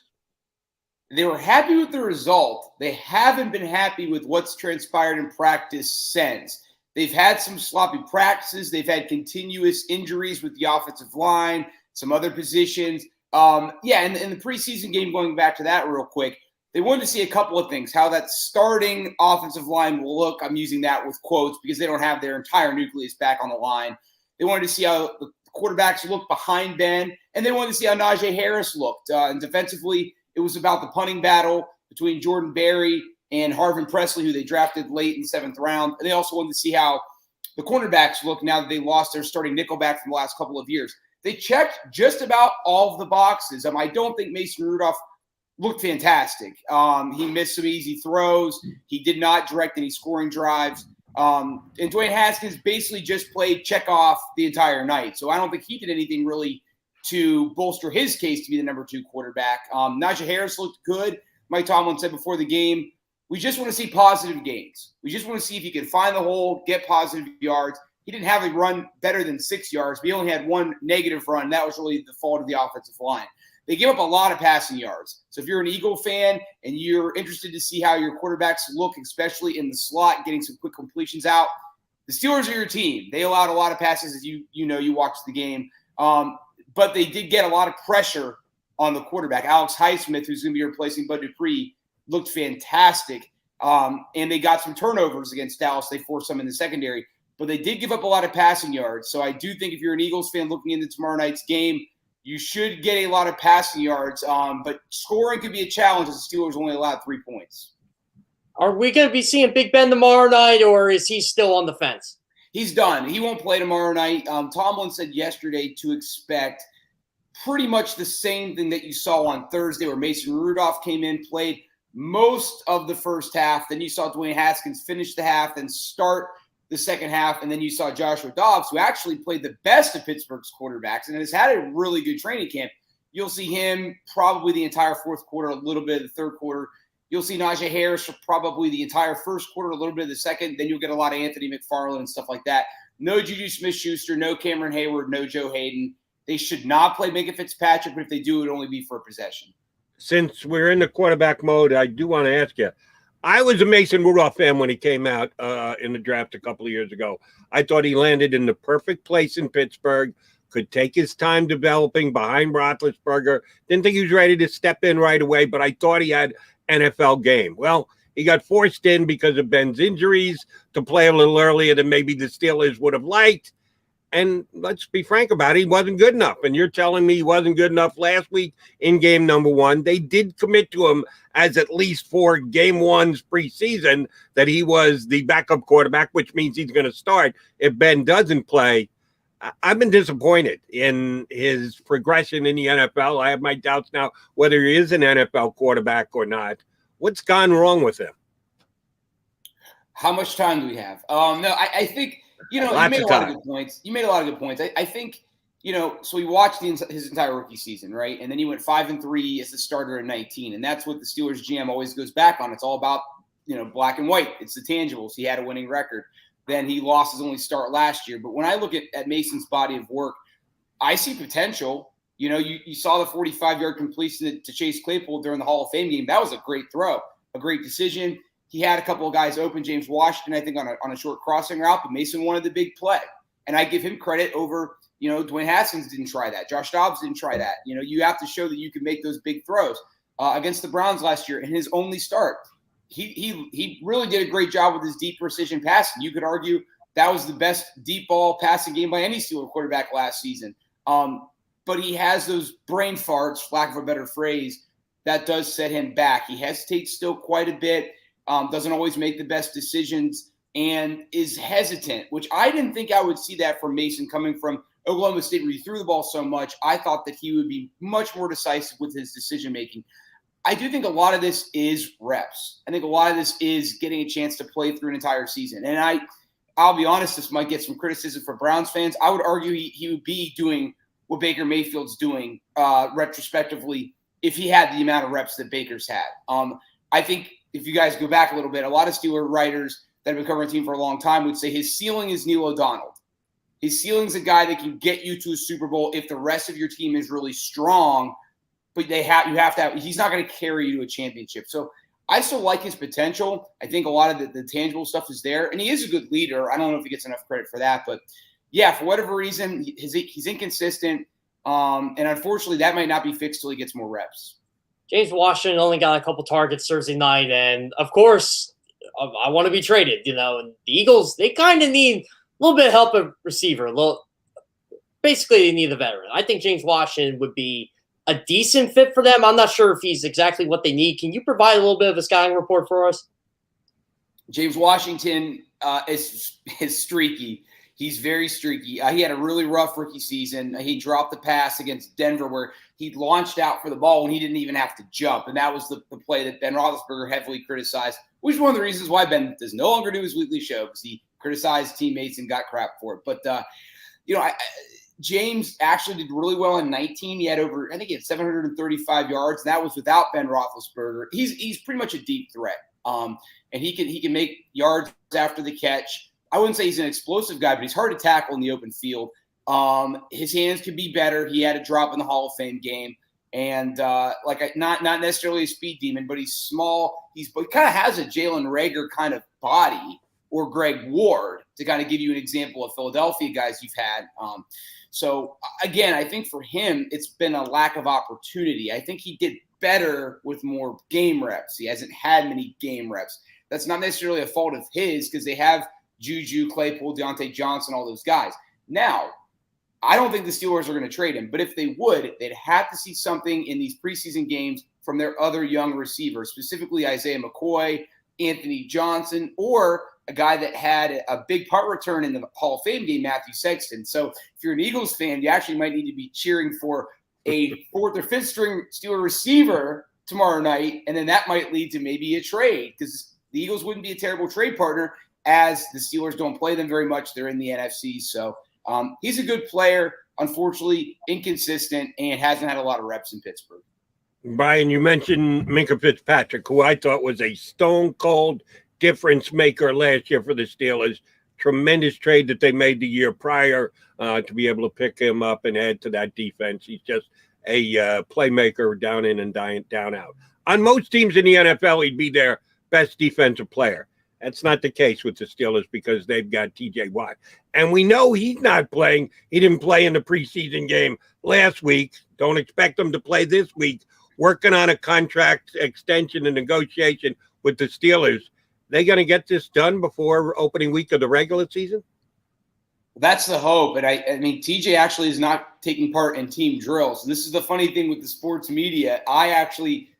They were happy with the result. They haven't been happy with what's transpired in practice since. They've had some sloppy practices. They've had continuous injuries with the offensive line, some other positions. In the preseason game, going back to that real quick, they wanted to see a couple of things, how that starting offensive line will look. I'm using that with quotes because they don't have their entire nucleus back on the line. They wanted to see how the quarterbacks look behind Ben, and they wanted to see how Najee Harris looked. And defensively, it was about the punting battle between Jordan Berry and Harvin Presley, who they drafted late in the 7th round. And they also wanted to see how the cornerbacks look now that they lost their starting nickelback from the last couple of years. They checked just about all of the boxes. I don't think Mason Rudolph looked fantastic. He missed some easy throws. He did not direct any scoring drives. And Dwayne Haskins basically just played check off the entire night. So I don't think he did anything really to bolster his case to be the number 2 quarterback. Najee Harris looked good. Mike Tomlin said before the game, we just want to see positive gains. We just want to see if he can find the hole, get positive yards. He didn't have a run better than 6 yards, but he only had one negative run. That was really the fault of the offensive line. They give up a lot of passing yards. So if you're an Eagle fan and you're interested to see how your quarterbacks look, especially in the slot, getting some quick completions out, the Steelers are your team. They allowed a lot of passes, as you watched the game. But they did get a lot of pressure on the quarterback. Alex Highsmith, who's going to be replacing Bud Dupree, looked fantastic. And they got some turnovers against Dallas. They forced some in the secondary. But they did give up a lot of passing yards. So I do think if you're an Eagles fan looking into tomorrow night's game, you should get a lot of passing yards. But scoring could be a challenge as the Steelers only allowed 3 points. Are we going to be seeing Big Ben tomorrow night, or is he still on the fence? He's done. He won't play tomorrow night. Tomlin said yesterday to expect pretty much the same thing that you saw on Thursday, where Mason Rudolph came in, played most of the first half. Then you saw Dwayne Haskins finish the half, then start the second half, and then you saw Joshua Dobbs, who actually played the best of Pittsburgh's quarterbacks and has had a really good training camp. You'll see him probably the entire fourth quarter, a little bit of the third quarter. You'll see Najee Harris for probably the entire first quarter, a little bit of the second. Then you'll get a lot of Anthony McFarland and stuff like that. No Juju Smith-Schuster, no Cameron Hayward, no Joe Hayden. They should not play Minka Fitzpatrick, but if they do, it would only be for a possession. Since we're in the quarterback mode, I do want to ask you. I was a Mason Rudolph fan when he came out in the draft a couple of years ago. I thought he landed in the perfect place in Pittsburgh, could take his time developing behind Roethlisberger. Didn't think he was ready to step in right away, but I thought he had NFL game. Well, he got forced in because of Ben's injuries to play a little earlier than maybe the Steelers would have liked. And let's be frank about it, he wasn't good enough. And you're telling me he wasn't good enough last week in game number 1. They did commit to him as at least 4 game 1s preseason that he was the backup quarterback, which means he's going to start if Ben doesn't play. I've been disappointed in his progression in the NFL. I have my doubts now whether he is an NFL quarterback or not. What's gone wrong with him? How much time do we have? I think, you made a lot of good points. You made a lot of good points. I think, so we watched his entire rookie season, right? And then he went 5-3 as the starter in 19. And that's what the Steelers GM always goes back on. It's all about, black and white. It's the tangibles. He had a winning record. Then he lost his only start last year. But when I look at Mason's body of work, I see potential. You saw the 45-yard completion to Chase Claypool during the Hall of Fame game. That was a great throw, a great decision. He had a couple of guys open, James Washington, I think, on a short crossing route, but Mason wanted the big play. And I give him credit over, Dwayne Haskins didn't try that. Josh Dobbs didn't try that. You have to show that you can make those big throws. Against the Browns last year in his only start, he really did a great job with his deep precision passing. You could argue that was the best deep ball passing game by any Steeler quarterback last season. But he has those brain farts, for lack of a better phrase, that does set him back. He hesitates still quite a bit. Doesn't always make the best decisions. and is hesitant, which I didn't think I would see that from Mason coming from Oklahoma State, where he threw the ball so much. I thought that he would be much more decisive with his decision-making. I do think a lot of this is reps. I think a lot of this is getting a chance to play through an entire season. And I'll be honest, this might get some criticism for Browns fans. I would argue he would be doing what Baker Mayfield's doing retrospectively if he had the amount of reps that Baker's had. I think if you guys go back a little bit, a lot of Steeler writers that have been covering the team for a long time would say his ceiling is Neil O'Donnell. His ceiling's a guy that can get you to a Super Bowl if the rest of your team is really strong, but he's not going to carry you to a championship. So I still like his potential. I think a lot of the tangible stuff is there, and he is a good leader. I don't know if he gets enough credit for that, but yeah, for whatever reason, he's inconsistent, and unfortunately, that might not be fixed till he gets more reps. James Washington only got a couple targets Thursday night, and of course, I want to be traded. And the Eagles, they kind of need a little bit of help at receiver. Basically, they need a veteran. I think James Washington would be a decent fit for them. I'm not sure if he's exactly what they need. Can you provide a little bit of a scouting report for us? James Washington is streaky. He's very streaky. He had a really rough rookie season. He dropped the pass against Denver where he launched out for the ball when he didn't even have to jump. And that was the play that Ben Roethlisberger heavily criticized, which is one of the reasons why Ben does no longer do his weekly show, because he criticized teammates and got crap for it. But, James actually did really well in 19. He had he had 735 yards. And that was without Ben Roethlisberger. He's pretty much a deep threat. And he can make yards after the catch. I wouldn't say he's an explosive guy, but he's hard to tackle in the open field. His hands could be better. He had a drop in the Hall of Fame game. And not necessarily a speed demon, but he's small. He kind of has a Jalen Reagor kind of body, or Greg Ward, to kind of give you an example of Philadelphia guys you've had. So, again, I think for him, it's been a lack of opportunity. I think he did better with more game reps. He hasn't had many game reps. That's not necessarily a fault of his, because they have Juju, Claypool, Deontay Johnson, all those guys. Now, I don't think the Steelers are going to trade him, but if they would, they'd have to see something in these preseason games from their other young receivers, specifically Isaiah McCoy, Anthony Johnson, or a guy that had a big punt return in the Hall of Fame game, Matthew Sexton. So if you're an Eagles fan, you actually might need to be cheering for a fourth or fifth string Steeler receiver tomorrow night, and then that might lead to maybe a trade, because the Eagles wouldn't be a terrible trade partner, as the Steelers don't play them very much. They're in the NFC. So he's a good player, unfortunately inconsistent, and hasn't had a lot of reps in Pittsburgh. Bryan, you mentioned Minka Fitzpatrick, who I thought was a stone-cold difference maker last year for the Steelers. Tremendous trade that they made the year prior to be able to pick him up and add to that defense. He's just a playmaker down in and down out. On most teams in the NFL, he'd be their best defensive player. That's not the case with the Steelers, because they've got TJ Watt. And we know he's not playing. He didn't play in the preseason game last week. Don't expect him to play this week. Working on a contract extension and negotiation with the Steelers. They going to get this done before opening week of the regular season? That's the hope. And I mean, TJ actually is not taking part in team drills. And this is the funny thing with the sports media. I actually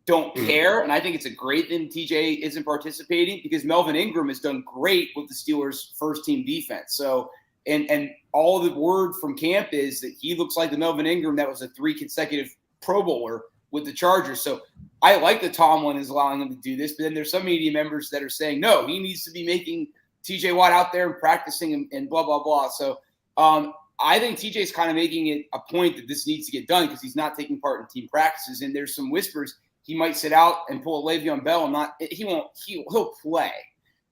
don't care, and I think it's a great thing TJ isn't participating, because Melvin Ingram has done great with the Steelers' first-team defense. So, and all the word from camp is that he looks like the Melvin Ingram that was a 3 consecutive Pro Bowler with the Chargers. So I like that Tomlin is allowing him to do this, but then there's some media members that are saying, no, he needs to be making TJ Watt out there and practicing and blah, blah, blah. So I think TJ's kind of making it a point that this needs to get done, because he's not taking part in team practices, and there's some whispers he might sit out and pull a Le'Veon Bell, and he'll play,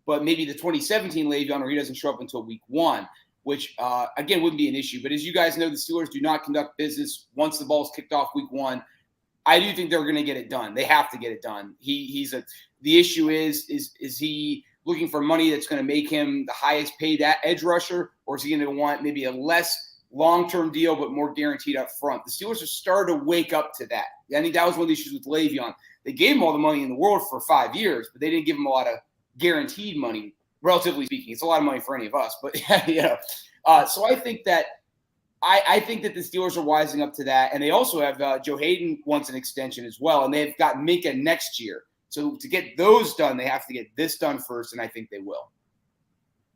but maybe the 2017 Le'Veon, or he doesn't show up until week 1, which again wouldn't be an issue. But as you guys know, the Steelers do not conduct business once the ball's kicked off week 1. I do think they're going to get it done. They have to get it done. The issue is he looking for money that's going to make him the highest paid edge rusher, or is he going to want maybe a less long-term deal but more guaranteed up front? The Steelers are starting to wake up to that. I think that was one of the issues with Le'Veon. They gave him all the money in the world for 5 years, but they didn't give him a lot of guaranteed money, relatively speaking. It's a lot of money for any of us, but so I think that I think that the Steelers are wising up to that, and they also have Joe Hayden wants an extension as well, and they've got Minka next year. So to get those done, they have to get this done first, and I think they will.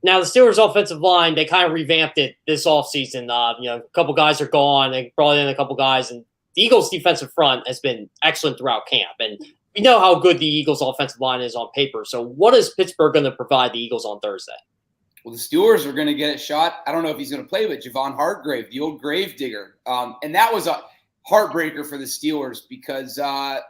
Now, the Steelers' offensive line, they kind of revamped it this offseason. A couple guys are gone. They brought in a couple guys, and the Eagles' defensive front has been excellent throughout camp. And we know how good the Eagles' offensive line is on paper. So what is Pittsburgh going to provide the Eagles on Thursday? Well, the Steelers are going to get a shot. I don't know if he's going to play, but Javon Hargrave, the old grave digger. And that was a heartbreaker for the Steelers because a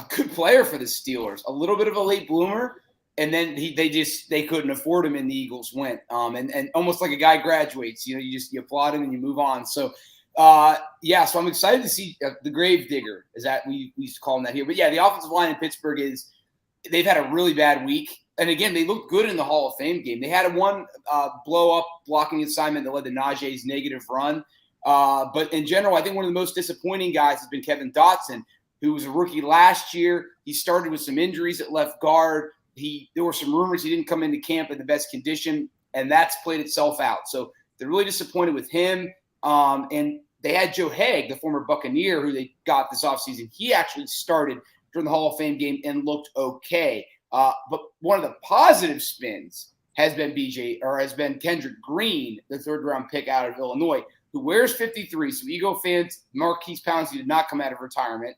good player for the Steelers, a little bit of a late bloomer. And then they couldn't afford him, and the Eagles went. And almost like a guy graduates, you applaud him and you move on. So, so I'm excited to see the grave digger, is that we used to call him that here. But yeah, the offensive line in Pittsburgh they've had a really bad week. And again, they looked good in the Hall of Fame game. They had one blow up blocking assignment that led to Najee's negative run. But in general, I think one of the most disappointing guys has been Kevin Dotson, who was a rookie last year. He started with some injuries at left guard. There were some rumors he didn't come into camp in the best condition, and that's played itself out. So they're really disappointed with him. And they had Joe Haeg, the former Buccaneer, who they got this offseason. He actually started during the Hall of Fame game and looked okay. But one of the positive spins has been Kendrick Green, the third-round pick out of Illinois, who wears 53. So Eagle fans, Marquise Pouncey did not come out of retirement.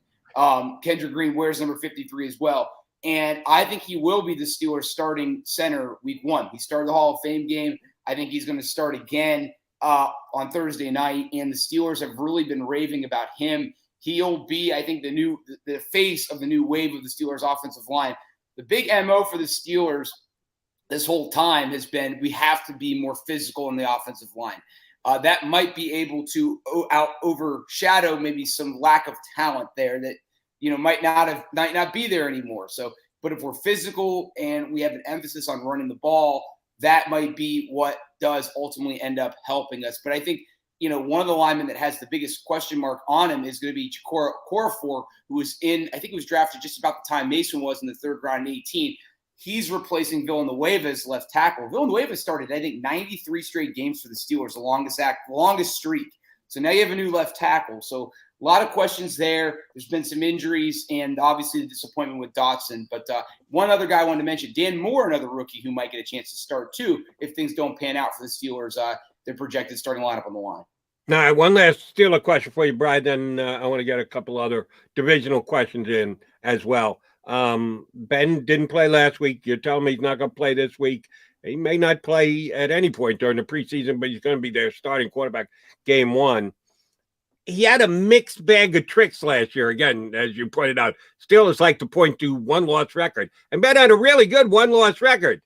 Kendrick Green wears number 53 as well. And I think he will be the Steelers starting center week 1. He started the Hall of Fame game. I think he's going to start again on Thursday night. And the Steelers have really been raving about him. He'll be, I think, the face of the new wave of the Steelers offensive line. The big MO for the Steelers this whole time has been we have to be more physical in the offensive line. That might be able to overshadow maybe some lack of talent there that might not be there anymore. So, but if we're physical and we have an emphasis on running the ball, that might be what does ultimately end up helping us. But I think, one of the linemen that has the biggest question mark on him is going to be Okorafor, who was I think he was drafted just about the time Mason was in the third round in 18. He's replacing Villanueva's left tackle. Villanueva started, I think, 93 straight games for the Steelers, the longest streak. So now you have a new left tackle. So a lot of questions there. There's been some injuries and obviously the disappointment with Dotson. But one other guy I wanted to mention, Dan Moore, another rookie who might get a chance to start too if things don't pan out for the Steelers. Their projected starting lineup on the line. Now, one last Steeler question for you, Bryan. Then I want to get a couple other divisional questions in as well. Ben didn't play last week. You're telling me he's not going to play this week. He may not play at any point during the preseason, but he's going to be their starting quarterback game 1. He had a mixed bag of tricks last year. Again, as you pointed out, Steelers like to point to one-loss record. And Ben had a really good one-loss record.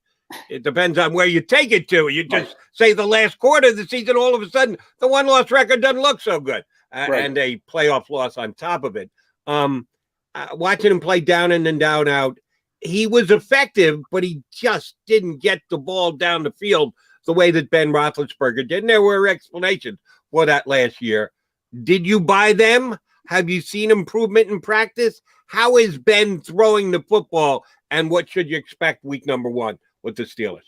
It depends on where you take it to. You just say the last quarter of the season, all of a sudden, the one-loss record doesn't look so good. And a playoff loss on top of it. Watching him play down in and down out, he was effective, but he just didn't get the ball down the field the way that Ben Roethlisberger did. And there were explanations for that last year. Did you buy them? Have you seen improvement in practice? How is Ben throwing the football, and what should you expect week number 1 with the Steelers?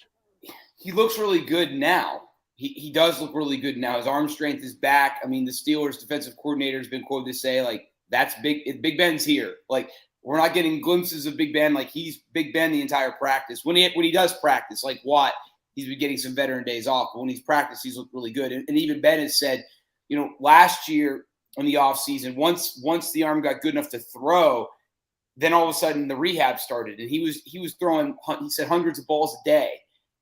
He looks really good now. He does look really good now. His arm strength is back. I mean, the Steelers defensive coordinator has been quoted to say, like, that's big. Big Ben's here. Like, we're not getting glimpses of Big Ben. Like, he's Big Ben the entire practice. When he does practice, like Watt, he's been getting some veteran days off. But when he's practiced, he's looked really good. And even Ben has said, last year in the offseason, once the arm got good enough to throw, then all of a sudden the rehab started. And he was throwing, he said, hundreds of balls a day.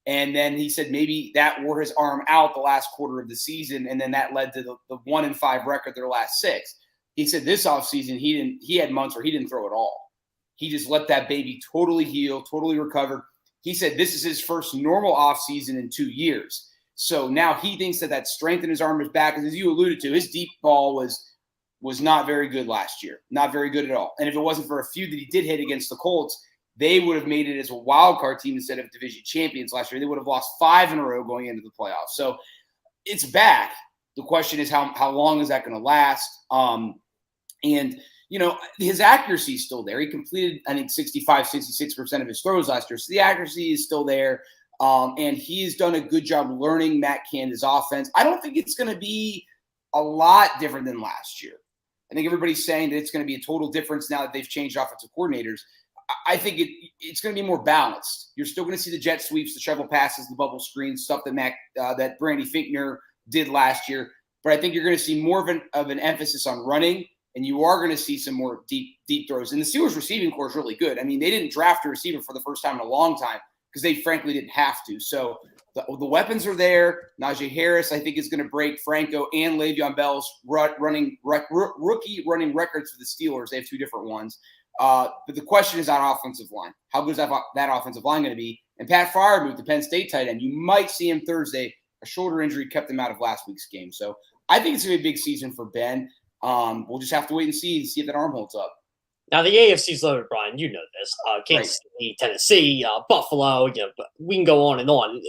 And then he said maybe that wore his arm out the last quarter of the season, and then that led to the 1-5 record their last 6. He said this offseason he had months where he didn't throw at all. He just let that baby totally heal, totally recover. He said this is his first normal offseason in 2 years. So now he thinks that strength in his arm is back. As you alluded to, his deep ball was not very good last year. Not very good at all. And if it wasn't for a few that he did hit against the Colts, they would have made it as a wild card team instead of division champions last year. They would have lost 5 in a row going into the playoffs. So it's back. The question is how long is that going to last? And his accuracy is still there. He completed, I think, 65-66% of his throws last year. So the accuracy is still there. And he's done a good job learning Matt Canada's offense. I don't think it's going to be a lot different than last year. I think everybody's saying that it's going to be a total difference now that they've changed offensive coordinators. I think it's going to be more balanced. You're still going to see the jet sweeps, the shovel passes, the bubble screens, stuff that Brandy Finkner did last year. But I think you're going to see more of an emphasis on running, and you are going to see some more deep throws. And the Steelers receiving core is really good. I mean, they didn't draft a receiver for the first time in a long time because they frankly didn't have to. So the weapons are there. Najee Harris, I think, is going to break Franco and Le'Veon Bell's rookie running records for the Steelers. They have two different ones. But the question is on offensive line. How good is that offensive line going to be? And Pat Freiermuth, the Penn State tight end, you might see him Thursday. A shoulder injury kept him out of last week's game. So I think it's going to be a big season for Ben. We'll just have to wait and see if that arm holds up. Now, the AFC's loaded, Brian. You know this. Kansas City, Tennessee, Buffalo, we can go on and on.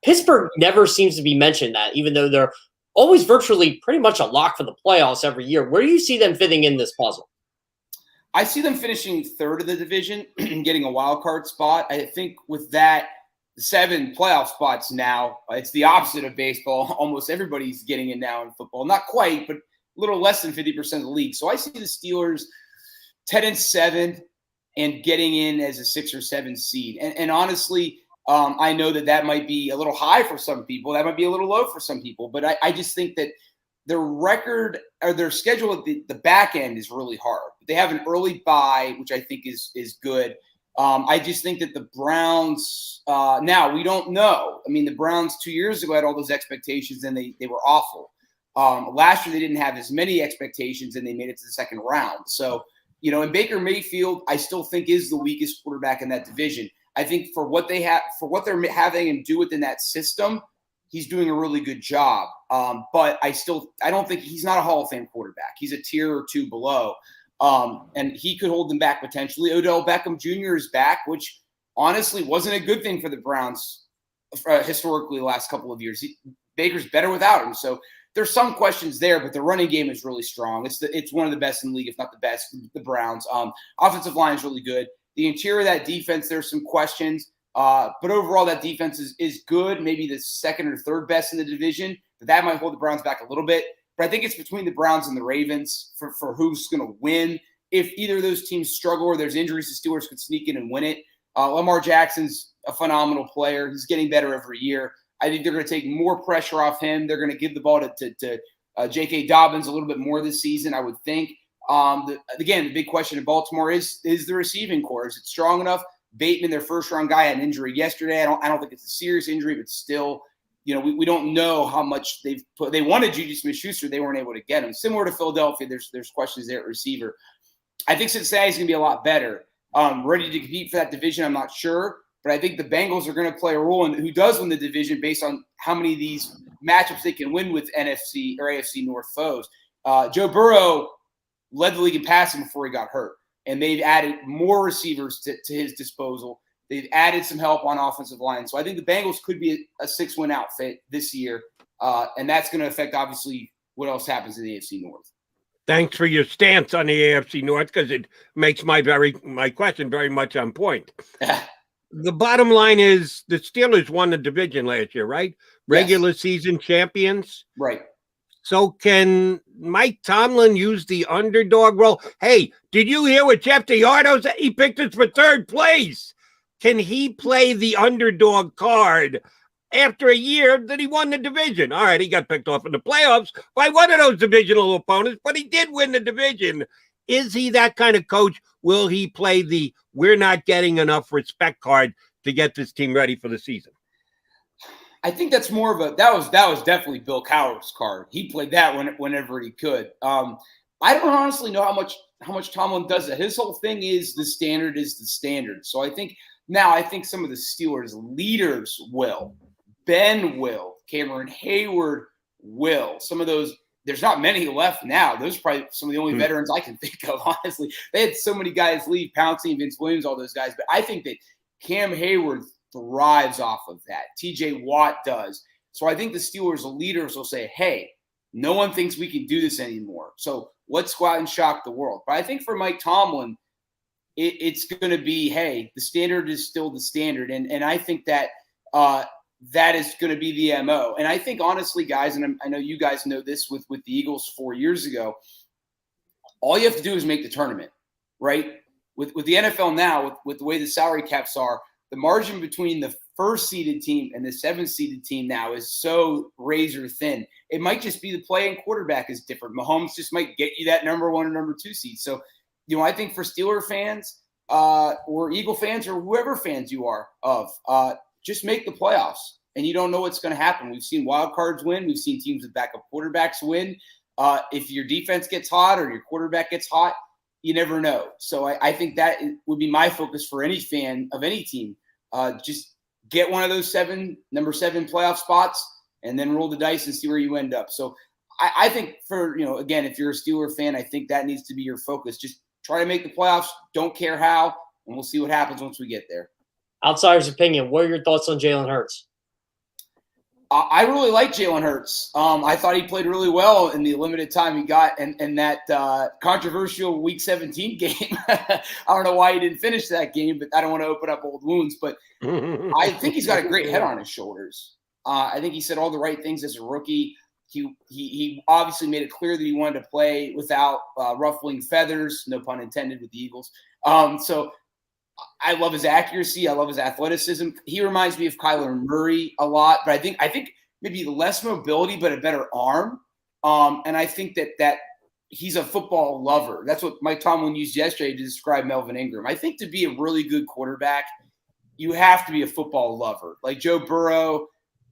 Pittsburgh never seems to be mentioned that, even though they're always virtually pretty much a lock for the playoffs every year. Where do you see them fitting in this puzzle? I see them finishing third of the division and getting a wild card spot. I think with that, 7 playoff spots now, it's the opposite of baseball. Almost everybody's getting in now in football. Not quite, but a little less than 50% of the league. So I see the Steelers 10-7 and getting in as a 6 or 7 seed. And honestly, I know that might be a little high for some people. That might be a little low for some people. But I just think that their record or their schedule at the back end is really hard. They have an early bye, which I think is good. I just think that the Browns now we don't know. I mean, the Browns 2 years ago had all those expectations and they were awful. Last year they didn't have as many expectations and they made it to the second round. So, and Baker Mayfield, I still think is the weakest quarterback in that division. I think for what they're having him do within that system, he's doing a really good job. But I don't think he's not a Hall of Fame quarterback. He's a tier or 2 below. And he could hold them back potentially. Odell Beckham Jr. is back, which honestly wasn't a good thing for the Browns historically the last couple of years. Baker's better without him. So there's some questions there, but the running game is really strong. It's one of the best in the league, if not the best, the Browns. Offensive line is really good. The interior of that defense, there's some questions. But overall, that defense is good, maybe the second or third best in the division. But that might hold the Browns back a little bit. But I think it's between the Browns and the Ravens for who's going to win. If either of those teams struggle or there's injuries, the Steelers could sneak in and win it. Lamar Jackson's a phenomenal player. He's getting better every year. I think they're going to take more pressure off him. They're going to give the ball to J.K. Dobbins a little bit more this season, I would think. Again, the big question in Baltimore is the receiving core. Is it strong enough? Bateman, their first-round guy, had an injury yesterday. I don't think it's a serious injury, but still, we don't know how much they've put. They wanted Juju Smith-Schuster. They weren't able to get him. Similar to Philadelphia, there's questions there at receiver. I think Cincinnati's going to be a lot better. Ready to compete for that division, I'm not sure. But I think the Bengals are going to play a role in who does win the division based on how many of these matchups they can win with NFC or AFC North foes. Joe Burrow led the league in passing before he got hurt, and they've added more receivers to his disposal. They've added some help on offensive line. So I think the Bengals could be a 6-win outfit this year, and that's going to affect, obviously, what else happens in the AFC North. Thanks for your stance on the AFC North, because it makes my question very much on point. The bottom line is the Steelers won the division last year, right? Regular season champions. Right. So can Mike Tomlin use the underdog role? Hey, did you hear what Jeff Deardo said? He picked us for 3rd place. Can he play the underdog card after a year that he won the division? All right, he got picked off in the playoffs by one of those divisional opponents, but he did win the division. Is he that kind of coach? Will he play the we're not getting enough respect card to get this team ready for the season? I think that's more of that was definitely Bill Cowher's card. He played that whenever he could. I don't honestly know how much Tomlin does that. His whole thing is the standard is the standard. So I think some of the Steelers leaders will. Ben will. Cameron Hayward will. Some of those. There's not many left now. Those are probably some of the only veterans I can think of, honestly. They had so many guys leave, Pouncey, Vince Williams, all those guys. But I think that Cam Hayward thrives off of that. TJ Watt does. So I think the Steelers leaders will say, hey, no one thinks we can do this anymore. So let's go out and shock the world. But I think for Mike Tomlin, it's going to be, hey, the standard is still the standard. And I think that that is going to be the MO. And I think, honestly, guys, and I know you guys know this with the Eagles 4 years ago, all you have to do is make the tournament, right? With the NFL now, with the way the salary caps are, the margin between the first seeded team and the 7th seeded team now is so razor thin. It might just be the play and quarterback is different. Mahomes just might get you that number 1 or number 2 seed. So, I think for Steeler fans or Eagle fans or whoever fans you are of, just make the playoffs. And you don't know what's going to happen. We've seen wild cards win. We've seen teams with backup quarterbacks win. If your defense gets hot or your quarterback gets hot, you never know. So I think that would be my focus for any fan of any team. Just get one of those number 7 playoff spots and then roll the dice and see where you end up. So I think for, again, if you're a Steeler fan, I think that needs to be your focus. Just try to make the playoffs. Don't care how, and we'll see what happens once we get there. Outsider's opinion, what are your thoughts on Jalen Hurts? I really like Jalen Hurts. I thought he played really well in the limited time he got and that controversial Week 17 game. I don't know why he didn't finish that game, but I don't want to open up old wounds. But I think he's got a great head on his shoulders. I think he said all the right things as a rookie. He obviously made it clear that he wanted to play without ruffling feathers, no pun intended, with the Eagles. So I love his accuracy. I love his athleticism. He reminds me of Kyler Murray a lot, but I think maybe less mobility, but a better arm. And I think that he's a football lover. That's what Mike Tomlin used yesterday to describe Melvin Ingram. I think to be a really good quarterback, you have to be a football lover. Like Joe Burrow,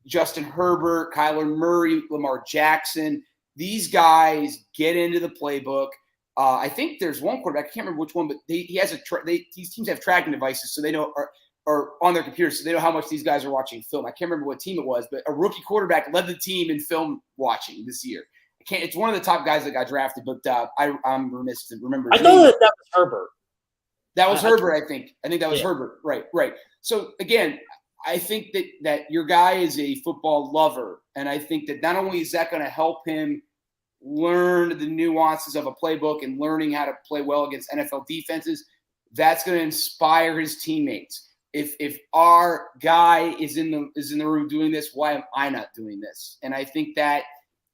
Justin Herbert, Kyler Murray, Lamar Jackson. These guys get into the playbook. I think there's one quarterback, I can't remember which one, but he has these teams have tracking devices, so they know or on their computers, so they know how much these guys are watching film. I can't remember what team it was, but a rookie quarterback led the team in film watching this year. It's one of the top guys that got drafted, but I'm remiss to remember. I thought that was Herbert. That was Herbert, I think. I think that was Herbert. Right. So again, I think that your guy is a football lover, and I think that not only is that going to help him learn the nuances of a playbook and learning how to play well against NFL defenses, that's going to inspire his teammates. If our guy is in the room doing this, why am I not doing this? And I think that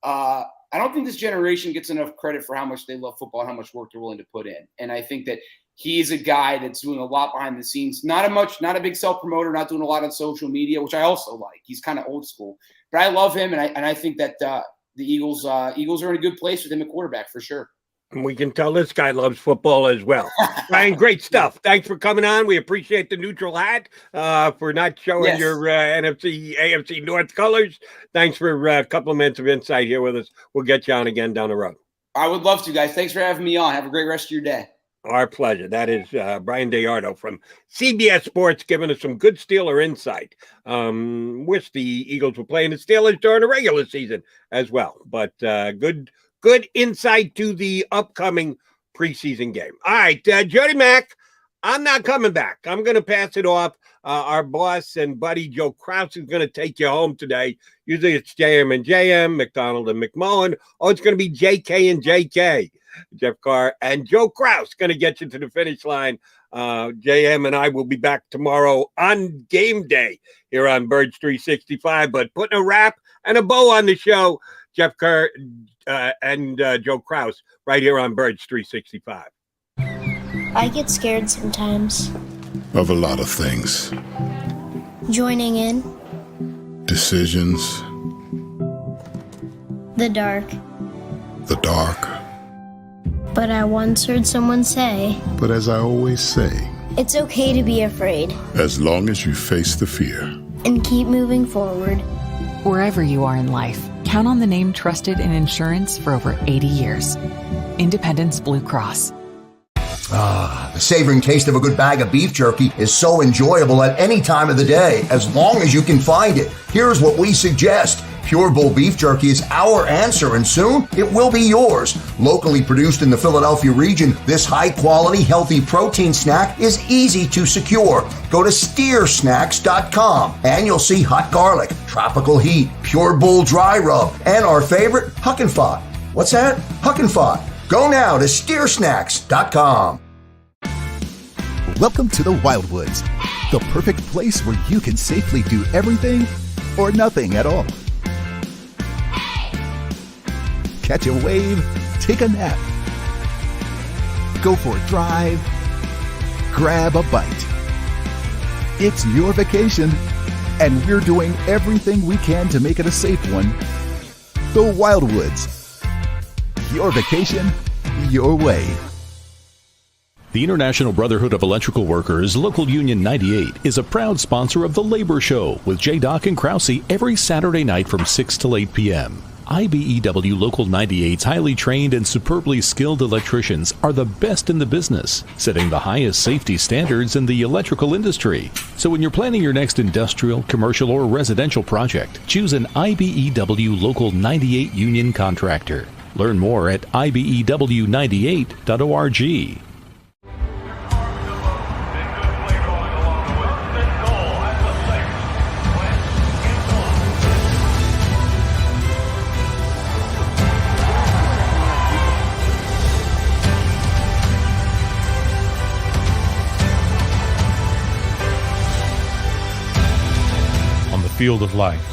I don't think this generation gets enough credit for how much they love football and how much work they're willing to put in. And I think that he's a guy that's doing a lot behind the scenes. Not a big self-promoter, not doing a lot on social media, which I also like. He's kind of old school. But I love him, and I think that the Eagles are in a good place with him at quarterback for sure. And we can tell this guy loves football as well. Bryan, great stuff. Thanks for coming on. We appreciate the neutral hat for not showing your NFC, AFC North colors. Thanks for a couple of minutes of insight here with us. We'll get you on again down the road. I would love to, guys. Thanks for having me on. Have a great rest of your day. Our pleasure. That is Bryan Deardo from CBS Sports giving us some good Steeler insight. Wish the Eagles were playing the Steelers during the regular season as well. But good insight to the upcoming preseason game. All right, Jody Mack, I'm not coming back. I'm going to pass it off. Our boss and buddy Joe Krause is going to take you home today. Usually it's JM and JM, McDonald and McMullen. Oh, it's going to be JK and JK. Jeff Carr and Joe Krause going to get you to the finish line. JM and I will be back tomorrow on game day here on Birds 365. But putting a wrap and a bow on the show, Jeff Carr and Joe Krause right here on Birds 365. I get scared sometimes. Of a lot of things. Joining in. Decisions. The dark. The dark. But I once heard someone say, But as I always say, it's okay to be afraid. As long as you face the fear. And keep moving forward. Wherever you are in life, count on the name trusted in insurance for over 80 years. Independence Blue Cross. The savoring taste of a good bag of beef jerky is so enjoyable at any time of the day, as long as you can find it. Here's what we suggest. Pure Bull beef jerky is our answer, and soon it will be yours. Locally produced in the Philadelphia region, this high-quality, healthy protein snack is easy to secure. Go to steersnacks.com, and you'll see hot garlic, tropical heat, Pure Bull dry rub, and our favorite, Huck and Fod. What's that? Huck and Fod. Go now to steersnacks.com. Welcome to the Wildwoods, the perfect place where you can safely do everything or nothing at all. Catch a wave, take a nap, go for a drive, grab a bite. It's your vacation, and we're doing everything we can to make it a safe one. The Wildwoods. Your vacation, your way. The International Brotherhood of Electrical Workers, Local Union 98, is a proud sponsor of The Labor Show with J. Doc and Krause every Saturday night from 6 to 8 p.m. IBEW Local 98's highly trained and superbly skilled electricians are the best in the business, setting the highest safety standards in the electrical industry. So when you're planning your next industrial, commercial, or residential project, choose an IBEW Local 98 union contractor. Learn more at ibew98.org. Field of life,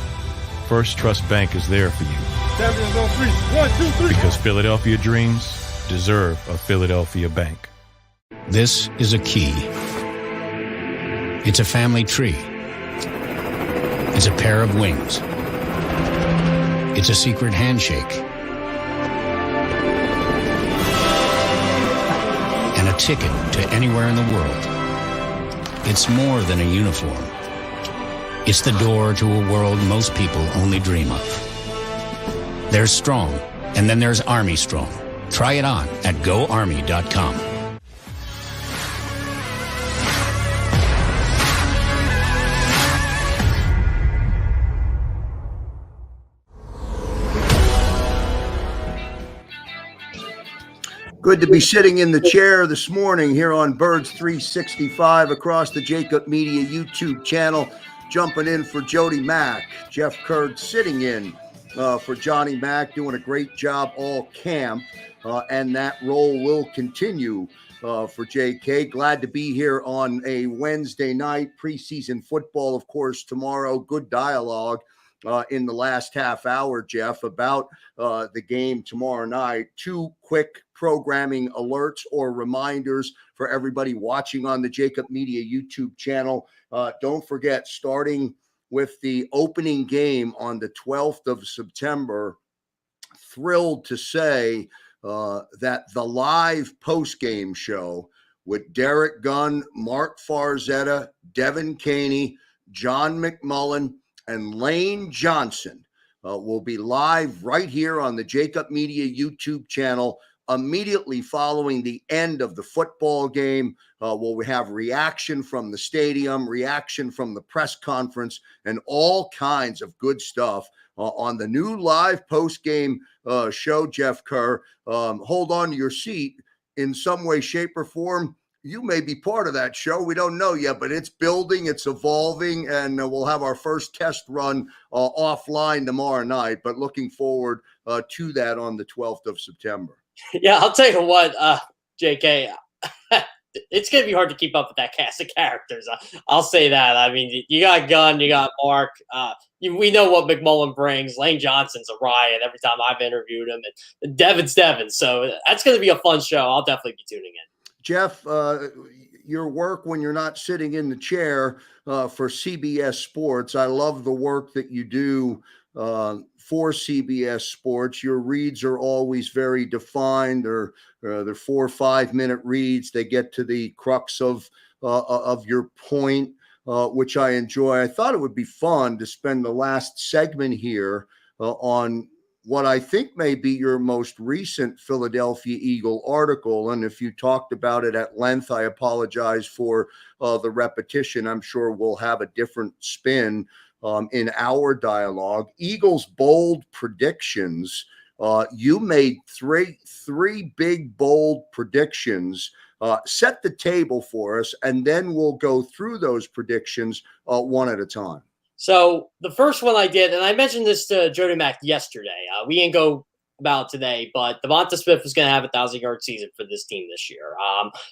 First Trust Bank is there for you. Champions on three. 1, 2, 3. Because Philadelphia dreams deserve a Philadelphia bank. This is a key. It's a family tree. It's a pair of wings. It's a secret handshake. And a ticket to anywhere in the world. It's more than a uniform. It's the door to a world most people only dream of. There's Strong, and then there's Army Strong. Try it on at GoArmy.com. Good to be sitting in the chair this morning here on Birds 365 across the JAKIB Media YouTube channel. Jumping in for Jody Mack. Jeff Kurd sitting in for Johnny Mack, doing a great job all camp. And that role will continue for JK. Glad to be here on a Wednesday night. Preseason football, of course, tomorrow. Good dialogue in the last half hour, Jeff, about the game tomorrow night. Two quick programming alerts or reminders for everybody watching on the JAKIB Media YouTube channel. Don't forget, starting with the opening game on the 12th of September, thrilled to say that the live post-game show with Derek Gunn, Mark Farzetta, Devin Caney, John McMullen, and Lane Johnson will be live right here on the JAKIB Media YouTube channel immediately following the end of the football game. We'll have reaction from the stadium, reaction from the press conference, and all kinds of good stuff on the new live post-game show, Jeff Kerr. Hold on to your seat in some way, shape, or form. You may be part of that show. We don't know yet, but it's building, it's evolving, and we'll have our first test run offline tomorrow night, but looking forward to that on the 12th of September. Yeah, I'll tell you what, JK, it's going to be hard to keep up with that cast of characters. I'll say that. I mean, you got Gunn, you got Mark. We know what McMullen brings. Lane Johnson's a riot every time I've interviewed him. And Devin's Devin. So that's going to be a fun show. I'll definitely be tuning in. Jeff, your work when you're not sitting in the chair for CBS Sports, I love the work that you do for CBS Sports. Your reads are always very defined. They're 4 or 5 minute reads. They get to the crux of your point, which I enjoy. I thought it would be fun to spend the last segment here on what I think may be your most recent Philadelphia Eagle article. And if you talked about it at length, I apologize for the repetition. I'm sure we'll have a different spin in our dialogue. Eagles bold predictions. You made three big bold predictions. Set the table for us, and then we'll go through those predictions one at a time. So the first one I did, and I mentioned this to Jody Mack yesterday. We didn't go about today, but Devonta Smith is going to have a 1,000-yard season for this team this year.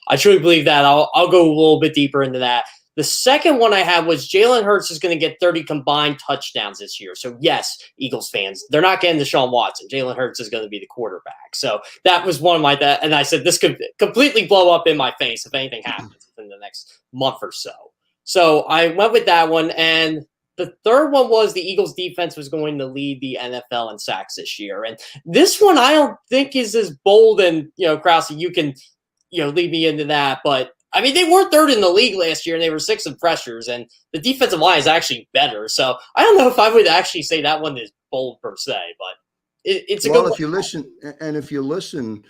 I truly believe that. I'll go a little bit deeper into that. The second one I had was Jalen Hurts is going to get 30 combined touchdowns this year. So, yes, Eagles fans, they're not getting Deshaun Watson. Jalen Hurts is going to be the quarterback. So that was one of my – and I said this could completely blow up in my face if anything happens within the next month or so. So I went with that one. And the third one was the Eagles defense was going to lead the NFL in sacks this year. And this one I don't think is as bold. And, Krause, you can, lead me into that. But, I mean, they were third in the league last year, and they were 6th in pressures. And the defensive line is actually better. So I don't know if I would actually say that one is bold per se. But it's a good one. If you listen,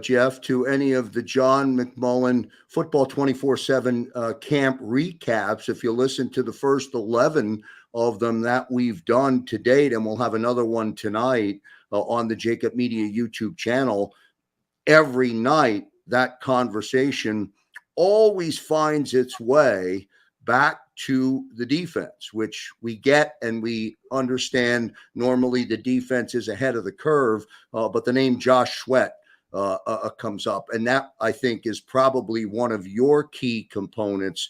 Jeff, to any of the John McMullen Football 24/7 camp recaps, if you listen to the first 11 of them that we've done to date, and we'll have another one tonight on the JAKIB Media YouTube channel, every night that conversation always finds its way back to the defense, which we get and we understand. Normally the defense is ahead of the curve, but the name Josh Sweat comes up. And that, I think, is probably one of your key components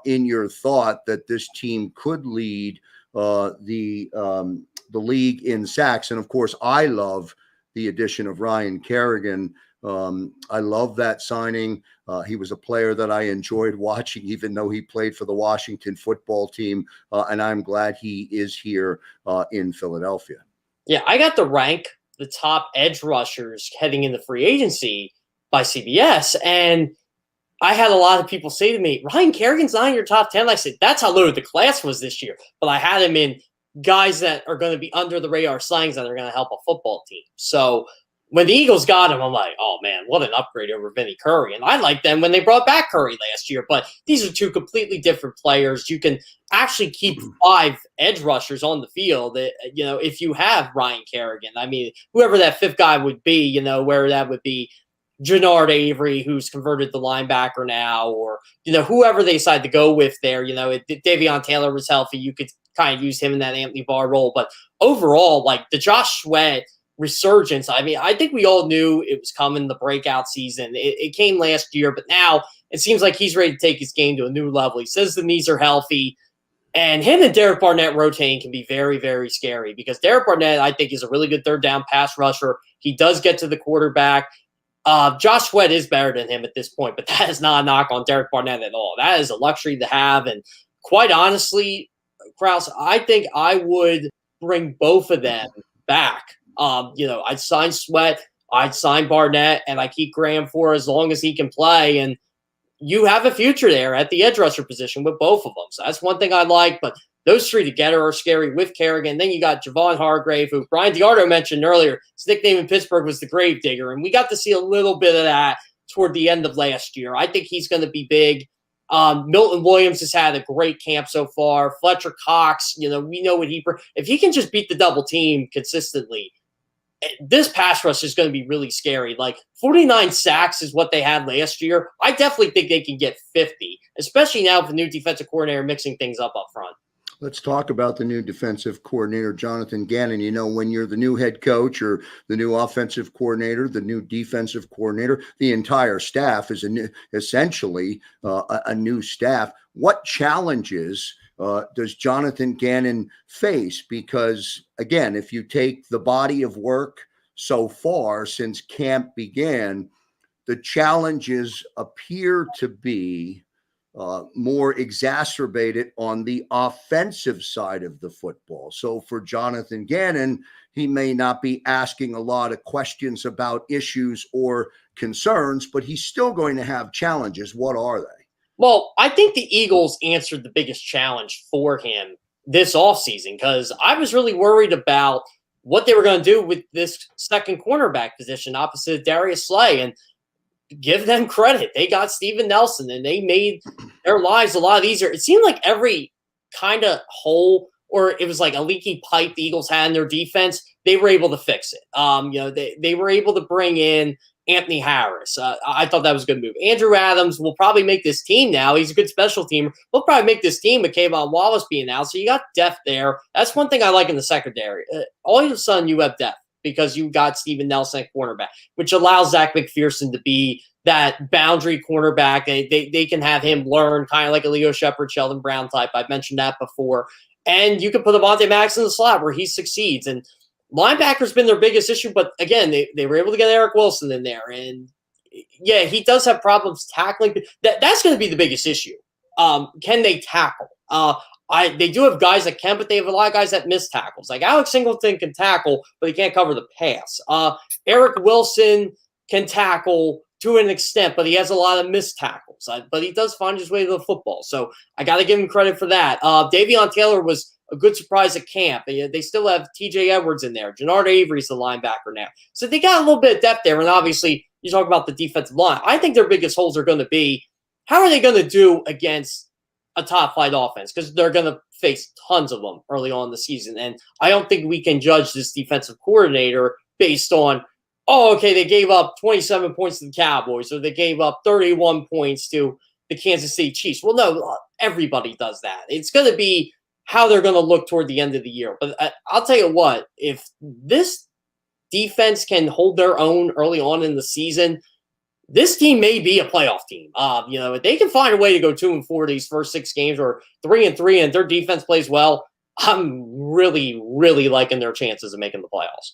in your thought that this team could lead the league in sacks. And of course, I love the addition of Ryan Kerrigan. I love that signing. He was a player that I enjoyed watching, even though he played for the Washington football team. And I'm glad he is here in Philadelphia. Yeah, I got to rank the top edge rushers heading into free agency by CBS. And I had a lot of people say to me, Ryan Kerrigan's not in your top 10. I said, that's how low the class was this year. But I had him in guys that are going to be under the radar slangs that are going to help a football team. So when the Eagles got him, I'm like, oh, man, what an upgrade over Vinny Curry. And I liked them when they brought back Curry last year. But these are two completely different players. You can actually keep 5 edge rushers on the field, if you have Ryan Kerrigan. I mean, whoever that 5th guy would be, where that would be Jannard Avery, who's converted to linebacker now, or, whoever they decide to go with there. If Davion Taylor was healthy, you could kind of use him in that Anthony Barr role. But overall, like the Josh Sweat resurgence, I mean, I think we all knew it was coming, the breakout season. It came last year, but now it seems like he's ready to take his game to a new level. He says the knees are healthy, and him and Derek Barnett rotating can be very, very scary because Derek Barnett, I think, is a really good third down pass rusher. He does get to the quarterback. Josh Sweat is better than him at this point, but that is not a knock on Derek Barnett at all. That is a luxury to have. And quite honestly, Krause, I think I would bring both of them back. I'd sign Sweat, I'd sign Barnett, and I keep Graham for as long as he can play. And you have a future there at the edge rusher position with both of them. So that's one thing I like. But those three together are scary with Kerrigan. Then you got Javon Hargrave, who Brian Deardo mentioned earlier. His nickname in Pittsburgh was the Grave Digger. And we got to see a little bit of that toward the end of last year. I think he's going to be big. Milton Williams has had a great camp so far. Fletcher Cox, we know what if he can just beat the double team consistently, this pass rush is going to be really scary. Like 49 sacks is what they had last year. I definitely think they can get 50, especially now with the new defensive coordinator mixing things up front. Let's talk about the new defensive coordinator, Jonathan Gannon. When you're the new head coach or the new offensive coordinator, the new defensive coordinator, the entire staff is essentially a new staff. What challenges does Jonathan Gannon face? Because, again, if you take the body of work so far since camp began, the challenges appear to be more exacerbated on the offensive side of the football. So for Jonathan Gannon, he may not be asking a lot of questions about issues or concerns, but he's still going to have challenges. What are they? Well, I think the Eagles answered the biggest challenge for him this offseason because I was really worried about what they were going to do with this second cornerback position opposite Darius Slay. And give them credit. They got Steven Nelson, and they made their lives a lot easier. It seemed like every kind of hole or it was like a leaky pipe the Eagles had in their defense, they were able to fix it. They were able to bring in Anthony Harris. I thought that was a good move. Andrew Adams will probably make this team now. He's a good special teamer. He'll probably make this team with Kayvon Wallace being out. So you got depth there. That's one thing I like in the secondary. All of a sudden you have depth because you got Steven Nelson at cornerback, which allows Zach McPherson to be that boundary cornerback. They can have him learn kind of like a Leo Shepard, Sheldon Brown type. I've mentioned that before. And you can put Avonte Maddox in the slot where he succeeds. And linebacker's been their biggest issue, but again, they were able to get Eric Wilson in there. And yeah, he does have problems tackling. That's going to be the biggest issue can they tackle? They do have guys that can, but they have a lot of guys that miss tackles. Like Alex Singleton can tackle, but he can't cover the pass. Eric Wilson can tackle to an extent, but he has a lot of missed tackles. But he does find his way to the football. So I got to give him credit for that. Davion Taylor was a good surprise at camp. They still have TJ Edwards in there. Jannard Avery's the linebacker now. So they got a little bit of depth there. And obviously, you talk about the defensive line. I think their biggest holes are going to be, how are they going to do against a top-flight offense? Because they're going to face tons of them early on in the season. And I don't think we can judge this defensive coordinator based on, oh, okay, they gave up 27 points to the Cowboys, or they gave up 31 points to the Kansas City Chiefs. Well, no, everybody does that. It's going to be how they're going to look toward the end of the year. But I'll tell you what, if this defense can hold their own early on in the season, this team may be a playoff team. If they can find a way to go 2-4 these first 6 games, or 3-3, and their defense plays well, I'm really, really liking their chances of making the playoffs.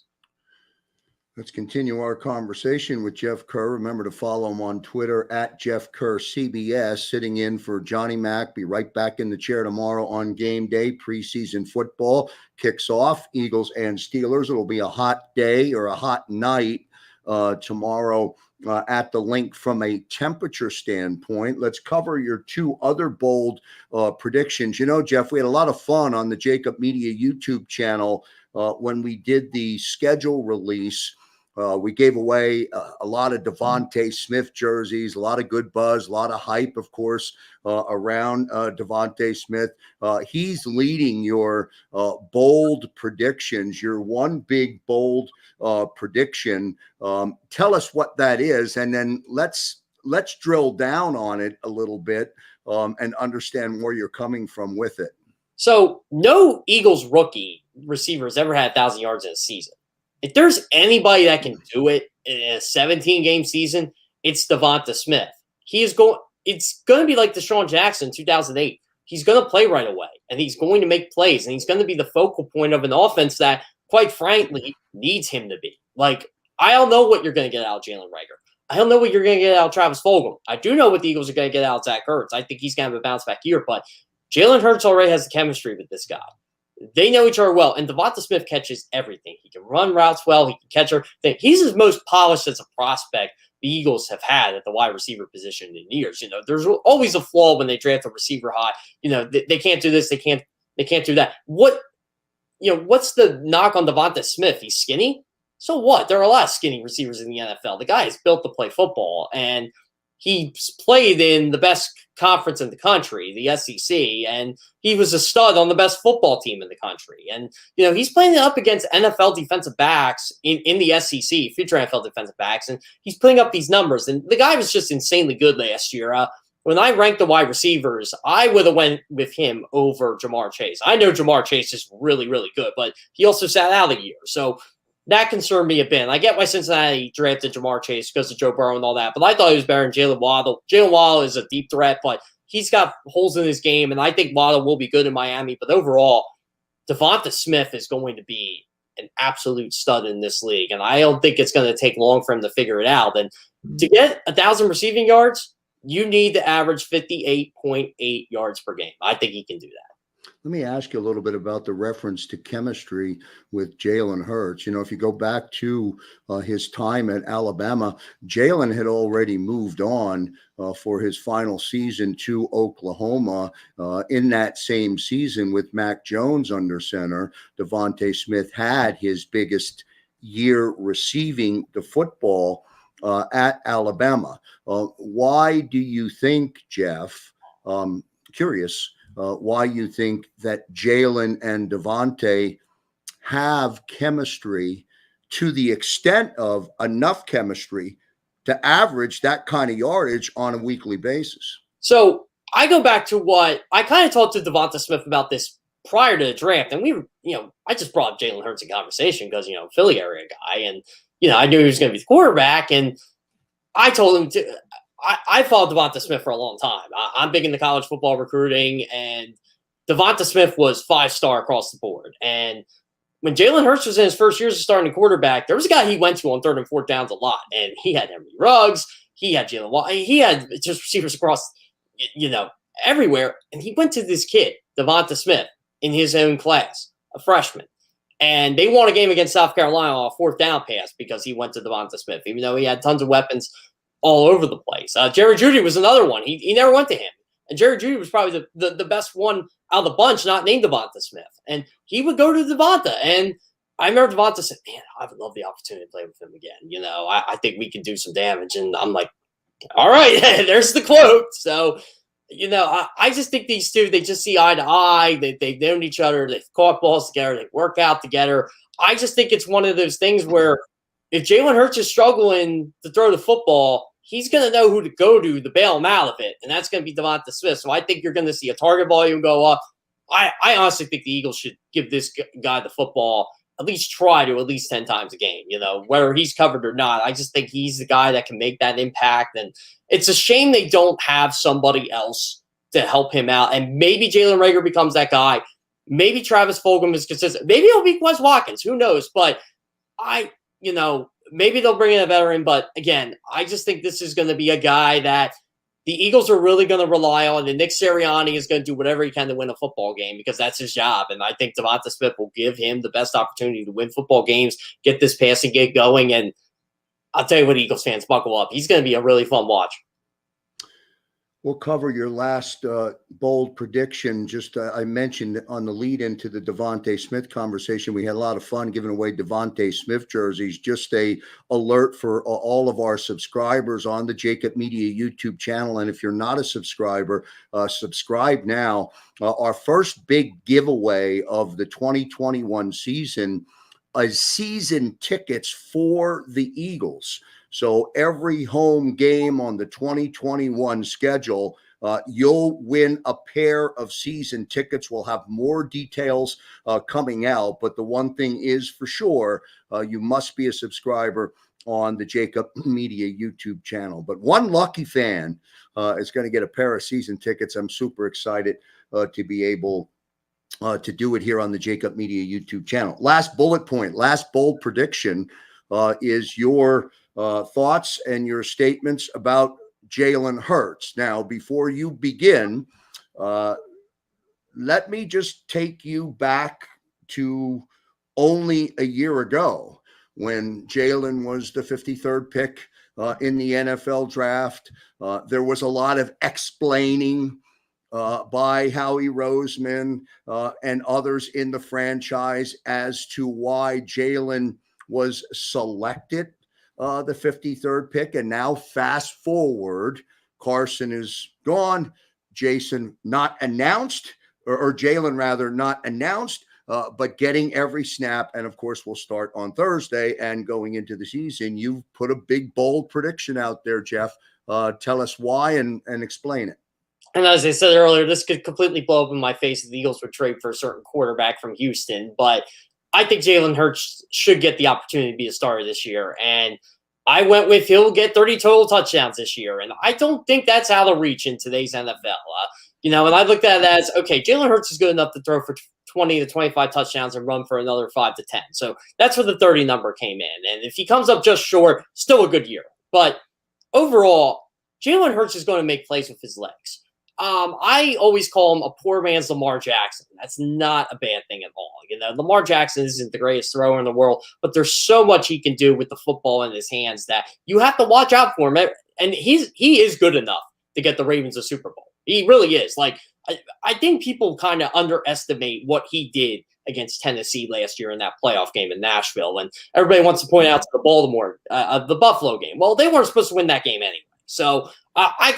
Let's continue our conversation with Jeff Kerr. Remember to follow him on Twitter at Jeff Kerr CBS, sitting in for Johnny Mack. Be right back in the chair tomorrow on game day. Preseason football kicks off, Eagles and Steelers. It'll be a hot day or a hot night tomorrow at the link from a temperature standpoint. Let's cover your 2 other bold predictions. You know, Jeff, we had a lot of fun on the JAKIB Media YouTube channel when we did the schedule release. We gave away a lot of Devontae Smith jerseys, a lot of good buzz, a lot of hype, of course, around Devontae Smith. He's leading your bold predictions, your one big bold prediction. Tell us what that is, and then let's drill down on it a little bit and understand where you're coming from with it. So no Eagles rookie receivers ever had 1,000 yards in a season. If there's anybody that can do it in a 17-game season, it's Devonta Smith. It's going to be like Deshaun Jackson in 2008. He's going to play right away, and he's going to make plays, and he's going to be the focal point of an offense that, quite frankly, needs him to be. Like, I don't know what you're going to get out of Jalen Reagor. I don't know what you're going to get out of Travis Fulgham. I do know what the Eagles are going to get out of Zach Ertz. I think he's going to have a bounce-back year, but Jalen Hurts already has the chemistry with this guy. They know each other well, and Devonta Smith catches everything. He can run routes well. He can catch everything. He's as most polished as a prospect the Eagles have had at the wide receiver position in years. You know, there's always a flaw when they draft a receiver high. You know, they can't do this. They can't do that. What's the knock on Devonta Smith? He's skinny. So what? There are a lot of skinny receivers in the NFL. The guy is built to play football, and he's played in the best conference in the country, the SEC, and he was a stud on the best football team in the country. And, you know, he's playing up against NFL defensive backs in the SEC, future NFL defensive backs, and he's putting up these numbers. And the guy was just insanely good last year. When I ranked the wide receivers, I would have went with him over Jamar Chase. I know Jamar Chase is really, really good, but he also sat out a year. So that concerned me a bit. I get why Cincinnati drafted Jamar Chase because of Joe Burrow and all that, but I thought he was better than Jalen Waddle. Jalen Waddle is a deep threat, but he's got holes in his game, and I think Waddle will be good in Miami. But overall, Devonta Smith is going to be an absolute stud in this league, and I don't think it's going to take long for him to figure it out. And to get 1,000 receiving yards, you need to average 58.8 yards per game. I think he can do that. Let me ask you a little bit about the reference to chemistry with Jalen Hurts. You know, if you go back to his time at Alabama, Jalen had already moved on for his final season to Oklahoma. In that same season with Mac Jones under center, Devontae Smith had his biggest year receiving the football at Alabama. Why do you think, Jeff, curious, why you think that Jalen and Devontae have chemistry to the extent of enough chemistry to average that kind of yardage on a weekly basis? So I go back to what I kind of talked to Devonta Smith about this prior to the draft. And I just brought up Jalen Hurts in conversation because, Philly area guy. And, I knew he was going to be the quarterback. And I told him I followed Devonta Smith for a long time. I'm big into college football recruiting, and Devonta Smith was 5-star across the board. And when Jalen Hurts was in his first year as a starting quarterback, there was a guy he went to on 3rd and 4th downs a lot. And he had Henry Ruggs. He had Jalen Watt. He had just receivers across, everywhere. And he went to this kid, Devonta Smith, in his own class, a freshman. And they won a game against South Carolina on a 4th down pass because he went to Devonta Smith, even though he had tons of weapons all over the place. Jerry Jeudy was another one. He never went to him. And Jerry Jeudy was probably the best one out of the bunch, not named Devonta Smith. And he would go to Devonta. And I remember Devonta said, man, I would love the opportunity to play with him again. You know, I think we can do some damage. And I'm like, all right, there's the quote. So, you know, I just think these two, they just see eye to eye. They've known each other. They've caught balls together. They work out together. I just think it's one of those things where if Jalen Hurts is struggling to throw the football, he's going to know who to go to bail him out of it, and that's going to be Devonta Smith. So I think you're going to see a target volume go up. I honestly think the Eagles should give this guy the football, at least try to at least 10 times a game, you know, whether he's covered or not. I just think he's the guy that can make that impact, and it's a shame they don't have somebody else to help him out, and maybe Jalen Reagor becomes that guy. Maybe Travis Fulgham is consistent. Maybe it'll be Wes Watkins. Who knows? But maybe they'll bring in a veteran, but again, I just think this is going to be a guy that the Eagles are really going to rely on, and Nick Sirianni is going to do whatever he can to win a football game because that's his job, and I think Devonta Smith will give him the best opportunity to win football games, get this passing game going, and I'll tell you what, Eagles fans, buckle up. He's going to be a really fun watch. We'll cover your last bold prediction. Just I mentioned on the lead into the Devonta Smith conversation, we had a lot of fun giving away Devonta Smith jerseys. Just a alert for all of our subscribers on the JAKIB Media YouTube channel. And if you're not a subscriber, subscribe now. Our first big giveaway of the 2021 season is season tickets for the Eagles. So every home game on the 2021 schedule, you'll win a pair of season tickets. We'll have more details coming out, but the one thing is for sure, you must be a subscriber on the JAKIB Media YouTube channel. But one lucky fan is going to get a pair of season tickets. I'm super excited to be able to do it here on the JAKIB Media YouTube channel. Last bullet point, last bold prediction is your thoughts and your statements about Jalen Hurts. Now, before you begin, let me just take you back to only a year ago when Jalen was the 53rd pick in the NFL draft. There was a lot of explaining by Howie Roseman and others in the franchise as to why Jalen was selected the 53rd pick. And now fast forward, Carson is gone, Jason not announced, or Jalen rather not announced, but getting every snap. And of course, we'll start on Thursday and going into the season. You've put a big, bold prediction out there, Jeff. Tell us why and explain it. And as I said earlier, this could completely blow up in my face if the Eagles would trade for a certain quarterback from Houston. But I think Jalen Hurts should get the opportunity to be a starter this year. And I went with he'll get 30 total touchdowns this year. And I don't think that's out of reach in today's NFL. And I looked at it as, okay, Jalen Hurts is good enough to throw for 20 to 25 touchdowns and run for another 5 to 10. So that's where the 30 number came in. And if he comes up just short, still a good year. But overall, Jalen Hurts is going to make plays with his legs. I always call him a poor man's Lamar Jackson. That's not a bad thing at all. Lamar Jackson isn't the greatest thrower in the world, but there's so much he can do with the football in his hands that you have to watch out for him. And he is good enough to get the Ravens a Super Bowl. He really is. I think people kind of underestimate what he did against Tennessee last year in that playoff game in Nashville. And everybody wants to point out to the Buffalo game. Well, they weren't supposed to win that game anyway. So I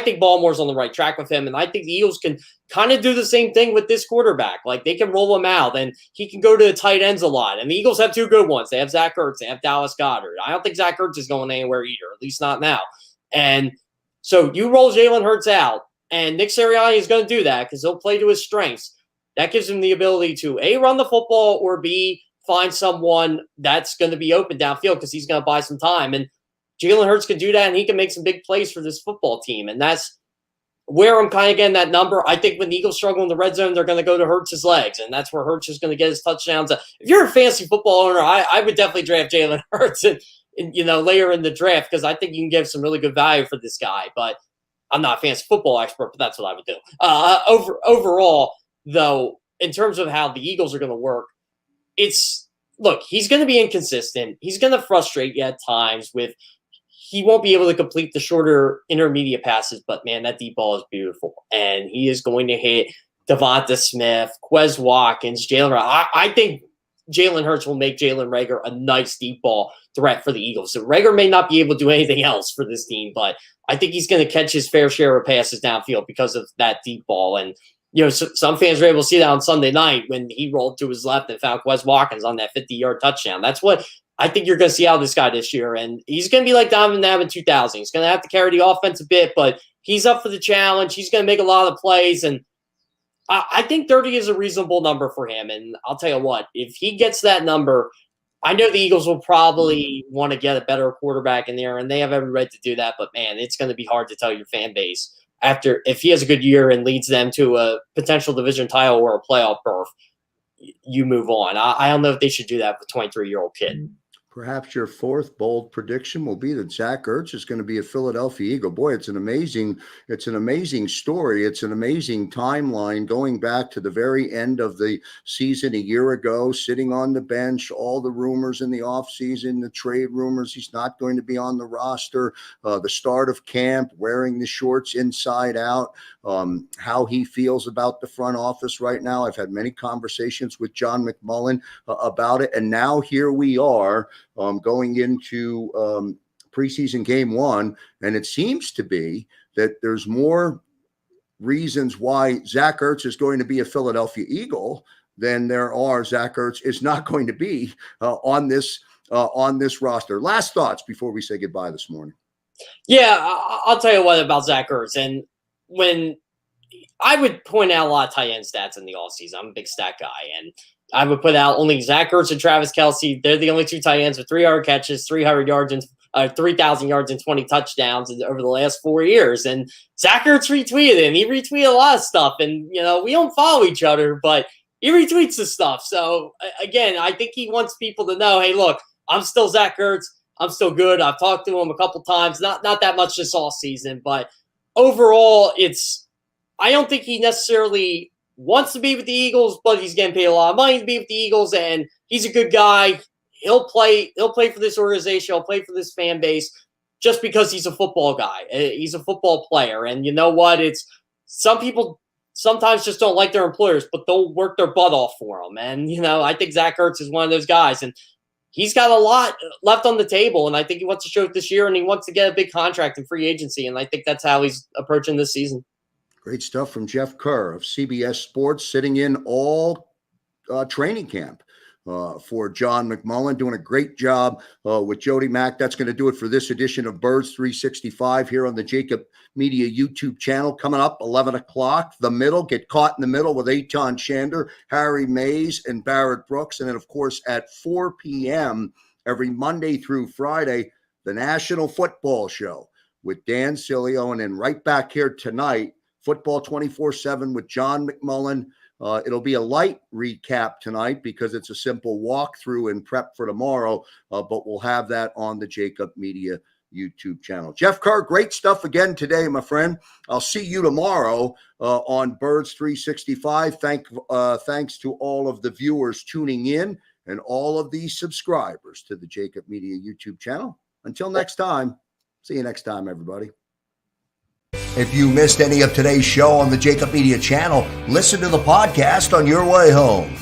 think Baltimore's on the right track with him. And I think the Eagles can kind of do the same thing with this quarterback. They can roll him out and he can go to the tight ends a lot. And the Eagles have two good ones. They have Zach Ertz. They have Dallas Goddard. I don't think Zach Ertz is going anywhere either, at least not now. And so you roll Jalen Hurts out, and Nick Sirianni is going to do that because he'll play to his strengths. That gives him the ability to A, run the football, or B, find someone that's going to be open downfield because he's going to buy some time. And Jalen Hurts can do that, and he can make some big plays for this football team. And that's where I'm kind of getting that number. I think when the Eagles struggle in the red zone, they're going to go to Hurts' legs, and that's where Hurts is going to get his touchdowns. If you're a fantasy football owner, I would definitely draft Jalen Hurts and later in the draft because I think you can give some really good value for this guy. But I'm not a fantasy football expert, but that's what I would do. Overall, though, in terms of how the Eagles are going to work, look, he's going to be inconsistent. He's going to frustrate you at times he won't be able to complete the shorter intermediate passes, but man, that deep ball is beautiful. And he is going to hit Devonta Smith, Quez Watkins, Jalen. I think Jalen Hurts will make Jalen Reagor a nice deep ball threat for the Eagles. So Reagor may not be able to do anything else for this team, but I think he's going to catch his fair share of passes downfield because of that deep ball. And, some fans were able to see that on Sunday night when he rolled to his left and found Quez Watkins on that 50-yard touchdown. That's what I think you're going to see out of this guy this year. And he's going to be like Donovan McNabb in 2000. He's going to have to carry the offense a bit, but he's up for the challenge. He's going to make a lot of plays. And I think 30 is a reasonable number for him. And I'll tell you what, if he gets that number, I know the Eagles will probably want to get a better quarterback in there, and they have every right to do that. But, man, it's going to be hard to tell your fan base if he has a good year and leads them to a potential division title or a playoff berth, you move on. I don't know if they should do that with a 23-year-old kid. Perhaps your fourth bold prediction will be that Zach Ertz is going to be a Philadelphia Eagle. Boy, it's an amazing story. It's an amazing timeline going back to the very end of the season a year ago, sitting on the bench, all the rumors in the offseason, the trade rumors, he's not going to be on the roster, the start of camp, wearing the shorts inside out, how he feels about the front office right now. I've had many conversations with John McMullen about it, and now here we are, going into preseason game one, and it seems to be that there's more reasons why Zach Ertz is going to be a Philadelphia Eagle than there are Zach Ertz is not going to be on this roster. Last thoughts before we say goodbye this morning. Yeah, I'll tell you what about Zach Ertz. And when I would point out a lot of tight end stats in the offseason, I'm a big stat guy, and I would put out only Zach Ertz and Travis Kelce. They're the only two tight ends with 300 catches, 300 yards, and 3,000 yards and 20 touchdowns over the last 4 years. And Zach Ertz retweeted him. He retweeted a lot of stuff. And, we don't follow each other, but he retweets the stuff. So, again, I think he wants people to know, hey, look, I'm still Zach Ertz. I'm still good. I've talked to him a couple times, not that much this offseason. But overall, I don't think he necessarily wants to be with the Eagles, but he's getting paid a lot of money to be with the Eagles, and he's a good guy. He'll play for this organization. He'll play for this fan base just because he's a football guy. He's a football player. And you know what? Some people sometimes just don't like their employers, but they'll work their butt off for them. And, I think Zach Ertz is one of those guys, and he's got a lot left on the table, and I think he wants to show it this year, and he wants to get a big contract in free agency, and I think that's how he's approaching this season. Great stuff from Jeff Kerr of CBS Sports, sitting in all training camp for John McMullen, doing a great job with Jody Mack. That's going to do it for this edition of Birds 365 here on the JAKIB Media YouTube channel. Coming up, 11 o'clock, The Middle. Get caught in the middle with Eitan Shander, Harry Mays, and Barrett Brooks. And then, of course, at 4 p.m. every Monday through Friday, the National Football Show with Dan Cilio. And then right back here tonight, Football 24/7 with John McMullen. It'll be a light recap tonight because it's a simple walkthrough and prep for tomorrow, but we'll have that on the JAKIB Media YouTube channel. Jeff Kerr, great stuff again today, my friend. I'll see you tomorrow on Birds 365. Thanks to all of the viewers tuning in and all of the subscribers to the JAKIB Media YouTube channel. Until next time, see you next time, everybody. If you missed any of today's show on the JAKIB Media channel, listen to the podcast on your way home.